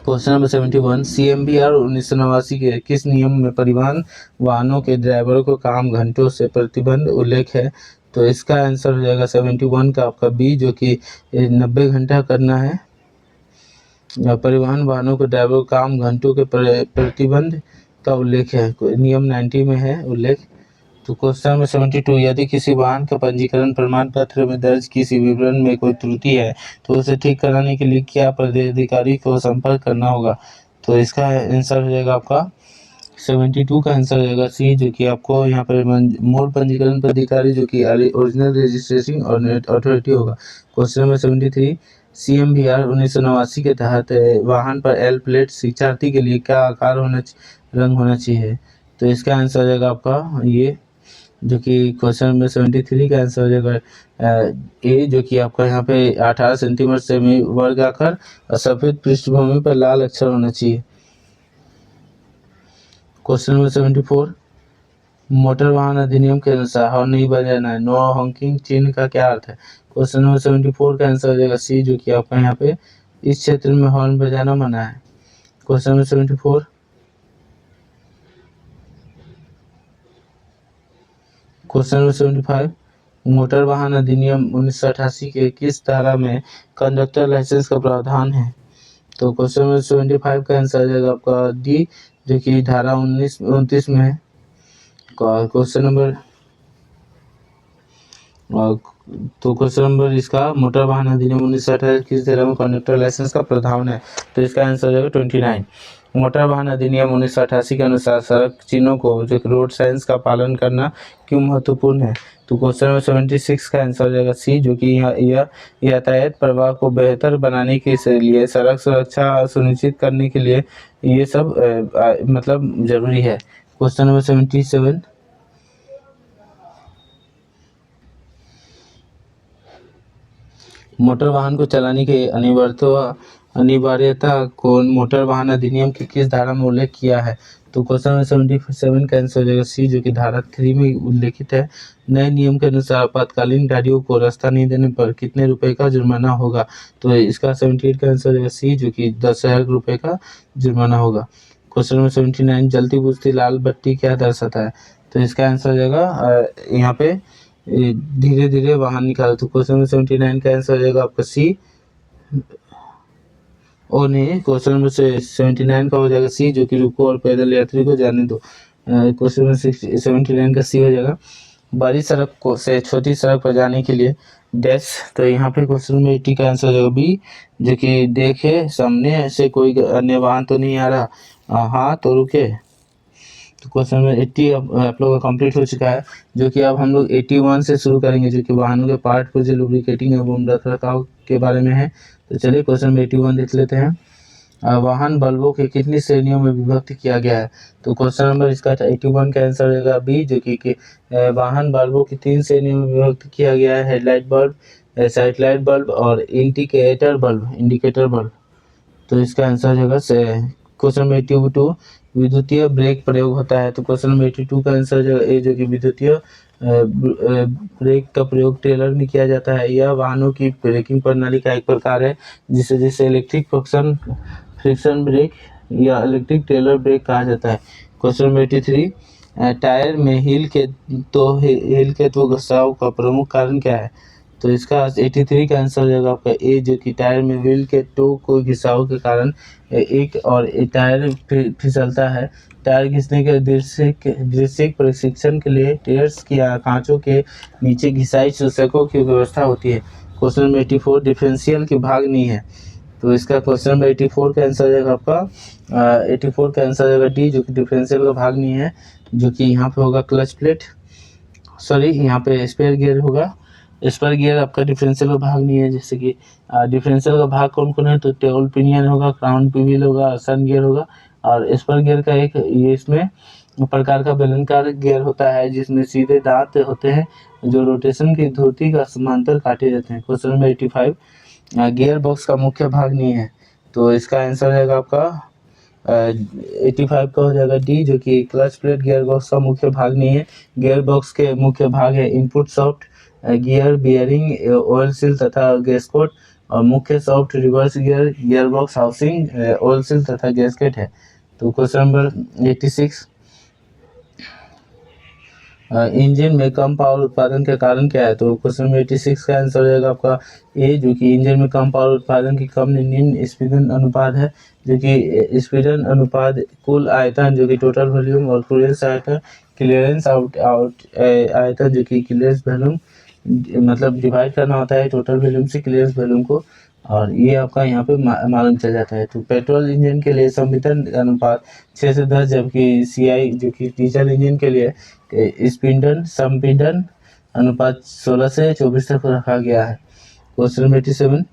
क्वेश्चन नंबर 71, CMVR 1989 के किस नियम में परिवहन वाहनों के ड्राइवरों को काम घंटों से प्रतिबंध उल्लेख है? तो इसका आंसर हो जाएगा 71 का आपका बी, जो कि 90 घंटा करना है। परिवहन वाहनों के ड्राइवरों को काम घंटों के प्रतिबंध का उल्लेख है, नियम 90 में है उल्लेख। तो क्वेश्चन नंबर 72, यदि किसी वाहन का पंजीकरण प्रमाण पत्र में दर्ज किसी विवरण में कोई त्रुटि है तो उसे ठीक कराने के लिए क्या पदाधिकारी को संपर्क करना होगा? तो इसका आंसर हो जाएगा आपका 72 का आंसर हो जाएगा सी, जो कि आपको यहाँ पर मूल पंजीकरण पदाधिकारी, जो कि ओरिजिनल रजिस्ट्रेशन और नेट अथॉरिटी होगा। क्वेश्चन नंबर 73, CMVR 1989 के तहत वाहन पर एल प्लेट शिक्षार्थी के लिए क्या आकार रंग होना चाहिए? तो इसका आंसर हो जाएगा आपका ये, जो कि क्वेश्चन नंबर 73 का आंसर हो जाएगा ए, जो कि आपका यहाँ पे 18 सेंटीमीटर सेमी वर्ग आकार और सफेद पृष्ठभूमि पर लाल अक्षर होना चाहिए। क्वेश्चन नंबर 74, मोटर वाहन अधिनियम के अनुसार हॉर्न नहीं बजाना है, नो हॉकिंग चिन्ह का क्या अर्थ है? क्वेश्चन नंबर 74 का आंसर हो जाएगा सी, जो कि आपका यहाँ पे इस क्षेत्र में हॉर्न बजाना मना है। Question number 74, question number 75, motor वाहन अधिनियम 1988 के किस धारा में कंडक्टर लाइसेंस का प्रावधान है? तो क्वेश्चन नंबर 75 का आंसर आ जाएगा आपका डी, जो कि धारा 29 में है। क्वेश्चन नंबर तो क्वेश्चन नंबर इसका मोटर वाहन अधिनियम 1968 किस धारा में कंडक्टर लाइसेंस का प्रावधान है? तो इसका आंसर हो जाएगा 29। मोटर वाहन अधिनियम 1988 के अनुसार सड़क चिन्हों को जो रोड साइंस का पालन करना क्यों महत्वपूर्ण है? तो क्वेश्चन नंबर 76 का आंसर हो जाएगा सी, जो कि यह यातायात प्रवाह को बेहतर बनाने के लिए सड़क सुरक्षा सुनिश्चित करने के लिए ये सब मतलब जरूरी है। क्वेश्चन नंबर 77, मोटर वाहन को चलाने के अनिवार्यता को मोटर वाहन अधिनियम की किस धारा में उल्लेख किया है? तो क्वेश्चन नंबर 77 का आंसर हो जाएगा सी, जो कि धारा 3 में उल्लेखित है। नए नियम के अनुसार आपातकालीन गाड़ियों को रास्ता नहीं देने पर कितने रुपए का जुर्माना होगा? तो इसका 78 का आंसर हो जाएगा सी, जो कि 10,000 रुपये का जुर्माना होगा। क्वेश्चन नंबर 79, जलती बुझती लाल बत्ती क्या दर्शाता है? तो इसका आंसर हो जाएगा यहाँ पे धीरे धीरे वाहन निकालो। तो क्वेश्चन नंबर 79 का आंसर हो जाएगा आपका सी, और नहीं, क्वेश्चन नंबर 79 का हो जाएगा सी, जो कि रुको और पैदल यात्री को जाने दो। क्वेश्चन नंबर 79 का सी हो जाएगा। बड़ी सड़क को से छोटी सड़क पर जाने के लिए डैश। तो यहाँ पे क्वेश्चन नंबर 80 का आंसर हो जाएगा बी, जो कि देखे सामने से कोई अन्य वाहन तो नहीं आ रहा, हाँ तो रुके। तो क्वेश्चन नंबर 80 आप लोगों का कंप्लीट हो चुका है, जो कि अब हम लोग 81 से शुरू करेंगे, जो कि वाहनों के पार्ट पुर्जे लुब्रिकेटिंग एवं रखरखाव के बारे में है। तो चलिए क्वेश्चन नंबर 81 देख लेते हैं। वाहन बल्बों के कितनी श्रेणियों में विभक्त किया गया है? तो क्वेश्चन नंबर इसका 81 का आंसर रहेगा बी, जो कि वाहन बल्बों की 3 श्रेणियों में विभक्त किया गया है, headlight bulb, side light bulb और इंडिकेटर बल्ब। तो इसका आंसर हो जाएगा क्वेश्चन नंबर 82 विद्युतीय ब्रेक प्रयोग होता है। तो क्वेश्चन नंबर 82 का आंसर जो ए जो कि विद्युतीय ब्रेक का प्रयोग ट्रेलर में किया जाता है। यह वाहनों की ब्रेकिंग प्रणाली का एक प्रकार है जिसे इलेक्ट्रिक फ्रिक्शन ब्रेक या इलेक्ट्रिक ट्रेलर ब्रेक कहा जाता है। क्वेश्चन नंबर 83 टायर में हील के तो घसाव का प्रमुख कारण क्या है? तो इसका 83 का आंसर हो जाएगा आपका ए जो कि टायर में व्हील के टो को घिसाव के कारण एक और टायर फिसलता है। टायर घिसने के दृश्यिक प्रशिक्षण के लिए टायर्स की कांचों के नीचे घिसाई सूचकों की व्यवस्था होती है। क्वेश्चन नंबर 84 डिफरेंशियल की भाग नहीं है। तो इसका क्वेश्चन नंबर 84 का आंसर हो जाएगा आपका 84 का आंसर हो जाएगा डी जो कि डिफरेंशियल का भाग नहीं है, जो कि यहाँ पे होगा क्लच प्लेट, सॉरी यहाँ पे स्पेयर गियर होगा। स्पेयर गियर आपका डिफरेंशियल का भाग नहीं है। जैसे कि डिफरेंशियल का भाग कौन कौन है? तो टेल पिनियन होगा, क्राउन व्हील होगा, सन गियर होगा। और स्पेयर गियर का एक ये इसमें प्रकार का बेलनाकार गियर होता है जिसमें सीधे दांत होते हैं जो रोटेशन की धुरी का समांतर काटे जाते हैं। क्वेश्चन नंबर 85 गियर बॉक्स का मुख्य भाग नहीं है। तो इसका आंसर रहेगा आपका 85 का हो जाएगा डी जो कि क्लच प्लेट गियर बॉक्स का मुख्य भाग नहीं है। गियर बॉक्स के मुख्य भाग है input soft gear, bearing, oil seal तथा गैसकेट और मुख्य soft reverse gear box housing, oil seal तथा गैसकेट है। तो क्वेश्चन नंबर 86 इंजन में कम पावर उत्पादन के कारण क्या है? तो क्वेश्चन नंबर 86 का आंसर हो जाएगा आपका ए जो कि इंजन में कम पावर उत्पादन की कम निम्न स्पीडन अनुपात है, जो कि स्पीडन अनुपात कुल आयतन जो कि टोटल वॉल्यूम और क्लियरेंस आयतन जो कि क्लियरेंस वॉल्यूम मतलब डिवाइड करना होता है टोटल वॉल्यूम से क्लियरेंस वॉल्यूम को, और ये आपका यहाँ पे मालूम चल जाता है। तो पेट्रोल इंजन के लिए संपीड़न अनुपात 6 से 10 जबकि सीआई जो कि डीजल इंजन के लिए संपीड़न अनुपात 16 से 24 तक रखा गया है। क्वेश्चन नंबर 87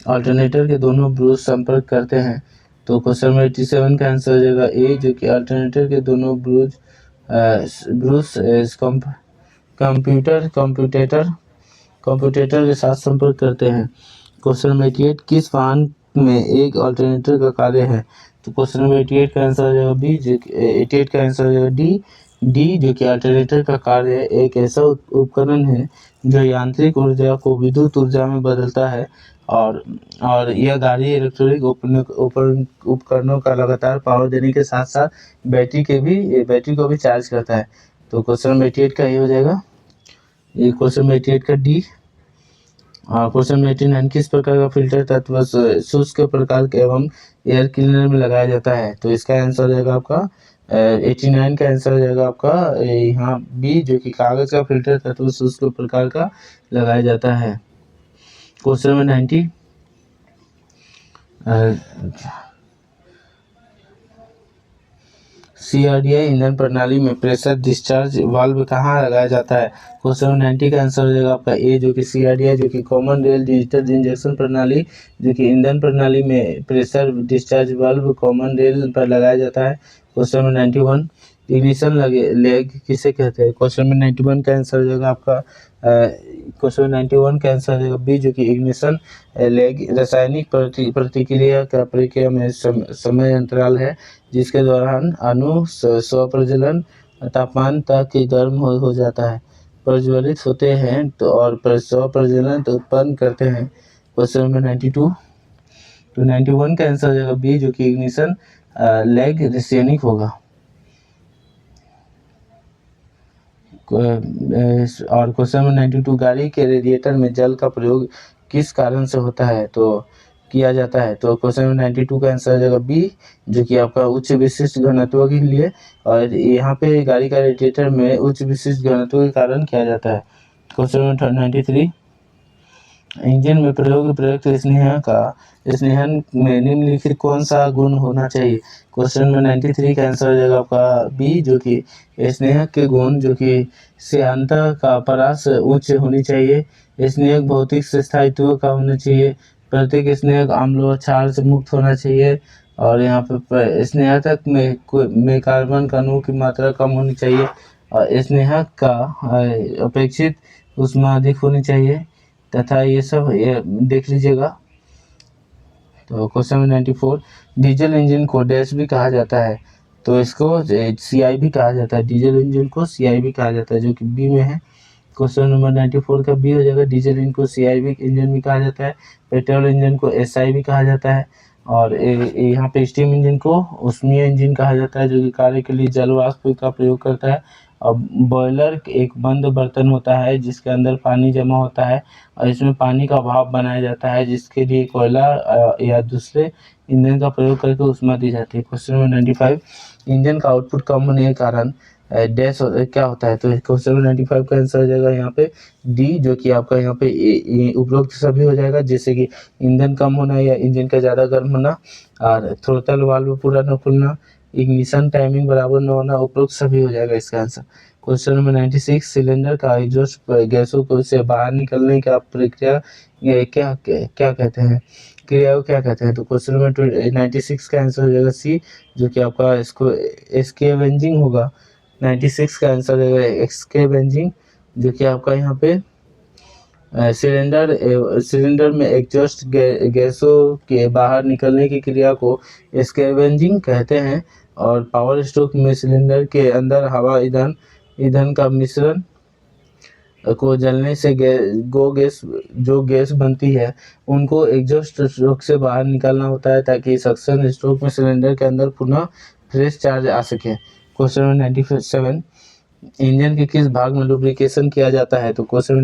अल्टरनेटर के दोनों ब्रूश संपर्क करते हैं। तो क्वेश्चन नंबर 87 का आंसर हो जाएगा ए जो कि अल्टरनेटर के दोनों ब्रूश कंप्यूटेटर के साथ संपर्क करते हैं। क्वेश्चन नंबर 88 किस वाहन में एक अल्टरनेटर का कार्य है? तो क्वेश्चन नंबर 88 का आंसर हो जाएगा बी जो 88 का आंसर हो जाएगा डी जो कि अल्टरनेटर का कार्य एक ऐसा उपकरण है जो यांत्रिक ऊर्जा को विद्युत ऊर्जा में बदलता है और यह गाड़ी इलेक्ट्रॉनिक उपकरणों का लगातार पावर देने के साथ साथ बैटरी को भी चार्ज करता है। तो क्वेश्चन नंबर 88 का ये हो जाएगा ये क्वेश्चन नंबर 88 का डी। क्वेश्चन नंबर 89 किस प्रकार का फिल्टर तत्व शुष्क प्रकार के एवं एयर क्लीनर में लगाया जाता है? तो इसका आंसर हो जाएगा आपका 89 का आंसर हो जाएगा आपका यहाँ बी जो कि कागज का फिल्टर तत्व शुष्क प्रकार का लगाया जाता है। क्वेश्चन नंबर 90 सीआरडीआई ईंधन प्रणाली में प्रेशर डिस्चार्ज वाल्व कहाँ लगाया जाता है? क्वेश्चन नंबर 90 का आंसर हो जाएगा आपका ए जो कि सीआरडीआई जो कि कॉमन रेल डिजिटल इंजेक्शन प्रणाली जो कि ईंधन प्रणाली में pressure discharge valve common rail पर लगाया जाता है। क्वेश्चन नंबर 91 इग्निशन लेग किसे कहते हैं? क्वेश्चन नंबर 91 का आंसर हो जाएगा आपका क्वेश्चन 91 का आंसर हो जाएगा बी जो कि इग्निशन लेग रासायनिक प्रक्रिया में समय अंतराल है जिसके दौरान अणु स्वप्रज्वलन तापमान तक गर्म हो जाता है, प्रज्वलित होते हैं तो और स्वप्रज्वलन उत्पन्न करते हैं। क्वेश्चन नंबर 92 तो 91 का आंसर हो जाएगा बी जो कि इग्निशन लेग रासायनिक होगा। और क्वेश्चन नंबर 92 गाड़ी के रेडिएटर में जल का प्रयोग किस कारण से होता है तो किया जाता है? तो क्वेश्चन नंबर 92 का आंसर हो जाएगा बी जो कि आपका उच्च विशिष्ट घनत्व के लिए, और यहाँ पे गाड़ी का रेडिएटर में उच्च विशिष्ट घनत्व के कारण किया जाता है। क्वेश्चन नंबर 93 इंजन में प्रयुक्त स्नेहन में निम्नलिखित कौन सा गुण होना चाहिए? क्वेश्चन नंबर 93 का आंसर हो जाएगा आपका बी जो कि स्नेहक के गुण जो कि श्यानता का परास उच्च होनी चाहिए, स्नेहक भौतिक स्थायित्व का होना चाहिए, प्रत्येक स्नेहक अम्ल क्षार से मुक्त होना चाहिए, और यहाँ पे स्नेहक में कार्बन कणों की मात्रा कम होनी चाहिए, और स्नेहक का अपेक्षित ऊष्मा अधिक होनी चाहिए तथा ये सब देख लीजिएगा। तो क्वेश्चन नंबर 94, डीजल इंजन को डैश भी कहा जाता है, तो इसको CI भी कहा जाता है। डीजल इंजन को CI भी कहा जाता है, जो कि बी में है। क्वेश्चन नंबर 94 का बी हो जाएगा। डीजल इंजन को CI भी इंजन भी कहा जाता है, पेट्रोल इंजन को SI भी कहा जाता है, और यहाँ पे स्टीम इंजन को ऊष्मीय इंजन कहा जाता है, जो कि कार्य के लिए जल वाष्प का प्रयोग करता है। अब बॉयलर एक बंद बर्तन होता है जिसके अंदर पानी जमा होता है और इसमें पानी का भाप बनाया जाता है, जिसके लिए कोयला या दूसरे ईंधन का प्रयोग करके ऊष्मा दी जाती है। क्वेश्चन नंबर 95, इंजन का आउटपुट कम होने के कारण डैश क्या होता है, तो क्वेश्चन नंबर 95 का आंसर हो जाएगा यहाँ पे डी, जो कि आपका यहाँ पे उपरोक्त सभी हो जाएगा, जैसे कि ईंधन कम होना या इंजन का ज़्यादा गर्म होना, और थ्रोटल वाल्व पूरा न खुलना, इग्निशन टाइमिंग बराबर न होना, उपरोक्त सभी हो जाएगा इसका आंसर। क्वेश्चन नंबर 96, सिलेंडर का एग्जॉस्ट गैसों को से बाहर निकलने का प्रक्रिया क्या क्या कहते हैं, क्रिया को क्या कहते हैं, तो क्वेश्चन नंबर 96 का आंसर हो जाएगा सी, जो कि आपका इसको स्कैवेंजिंग होगा। 96 का आंसर है स्कैवेंजिंग, जो कि आपका यहाँ पे सिलेंडर में एग्जॉस्ट गैसों के बाहर निकलने की क्रिया को स्कैवेंजिंग कहते हैं, और पावर स्ट्रोक में सिलेंडर के अंदर हवा ईंधन का मिश्रण को जलने से जो गैस बनती है उनको एग्जॉस्ट स्ट्रोक से बाहर निकालना होता है, ताकि सक्शन स्ट्रोक में सिलेंडर के अंदर पुनः फ्रेश चार्ज आ सके। क्वेश्चन नंबर 97, इंजन के किस भाग में लुब्रिकेशन किया जाता है, तो क्वेश्चन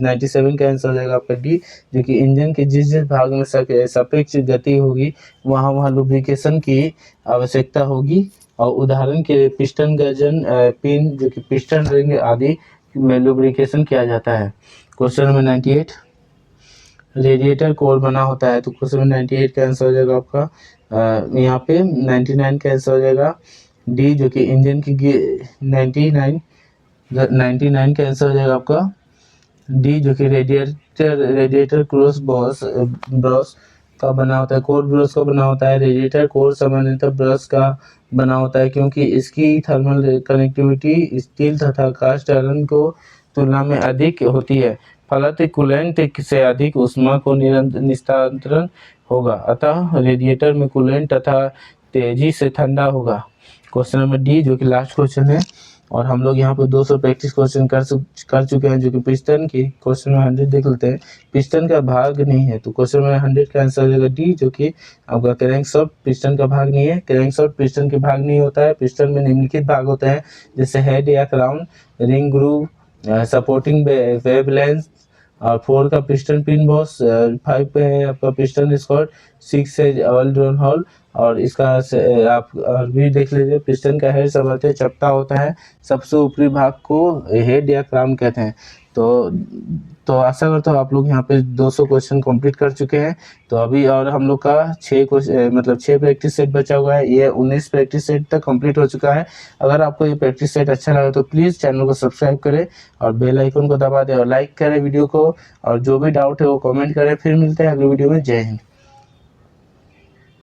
97 का आंसर हो जाएगा आपका डी, जो कि इंजन के जिस भाग में सापेक्ष गति होगी वहाँ लुब्रिकेशन की आवश्यकता होगी, और उदाहरण के लिए पिस्टन गर्जन पिन, जो कि पिस्टन रिंग आदि में लुब्रिकेशन किया जाता है। क्वेश्चन नंबर 98, रेडिएटर कोर बना होता है, तो क्वेश्चन नंबर 98 का आंसर हो जाएगा आपका यहाँ पे 99 का आंसर हो जाएगा डी, जो कि इंजन की 99 का आंसर हो जाएगा आपका डी, जो कि रेडिएटर क्रॉस ब्रश का बना होता है, कोर ब्रश का बना होता है। रेडिएटर कोर सामान्यतः ब्रश का बना होता है, क्योंकि इसकी थर्मल कनेक्टिविटी स्टील तथा कास्ट आयरन को तुलना में अधिक होती है, फलतः कूलेंट से अधिक ऊष्मा को निस्तारण होगा, अतः रेडिएटर में कूलेंट तथा तेजी से ठंडा होगा। क्वेश्चन नंबर डी, जो कि लास्ट क्वेश्चन है, और हम लोग यहाँ पे 200 प्रैक्टिस क्वेश्चन कर चुके हैं, जो कि पिस्टन की। क्वेश्चन नंबर 100 देख लेते हैं। पिस्टन का भाग नहीं है, तो क्वेश्चन नंबर 100 का आंसर हो जाएगा डी, जो कि आपका क्रैंकशाफ्ट पिस्टन का भाग नहीं है। क्रैंकशाफ्ट पिस्टन के भाग नहीं होता है। पिस्टन में निम्नलिखित भाग होते हैं, जैसे हेड या crown, ring groove, supporting web lens, और 4 का पिस्टन पिन बॉस, 5 पे है आपका पिस्टन स्कॉट, 6 है ऑयल ड्रोन हॉल, और इसका आप भी देख लीजिए, पिस्टन का हेड सामान्यतः चपटा होता है, सबसे ऊपरी भाग को हेड या क्राउन कहते हैं। तो आशा करता हूँ आप लोग यहाँ पे 200 क्वेश्चन कंप्लीट कर चुके हैं। तो अभी और हम लोग का 6 प्रैक्टिस सेट बचा हुआ है, ये 19 प्रैक्टिस सेट तक कंप्लीट हो चुका है। अगर आपको ये प्रैक्टिस सेट अच्छा लगा तो प्लीज़ चैनल को सब्सक्राइब करें और बेल आइकन को दबा दें और लाइक करें वीडियो को, और जो भी डाउट है वो कमेंट करें। फिर मिलते हैं अगले वीडियो में। जय हिंद।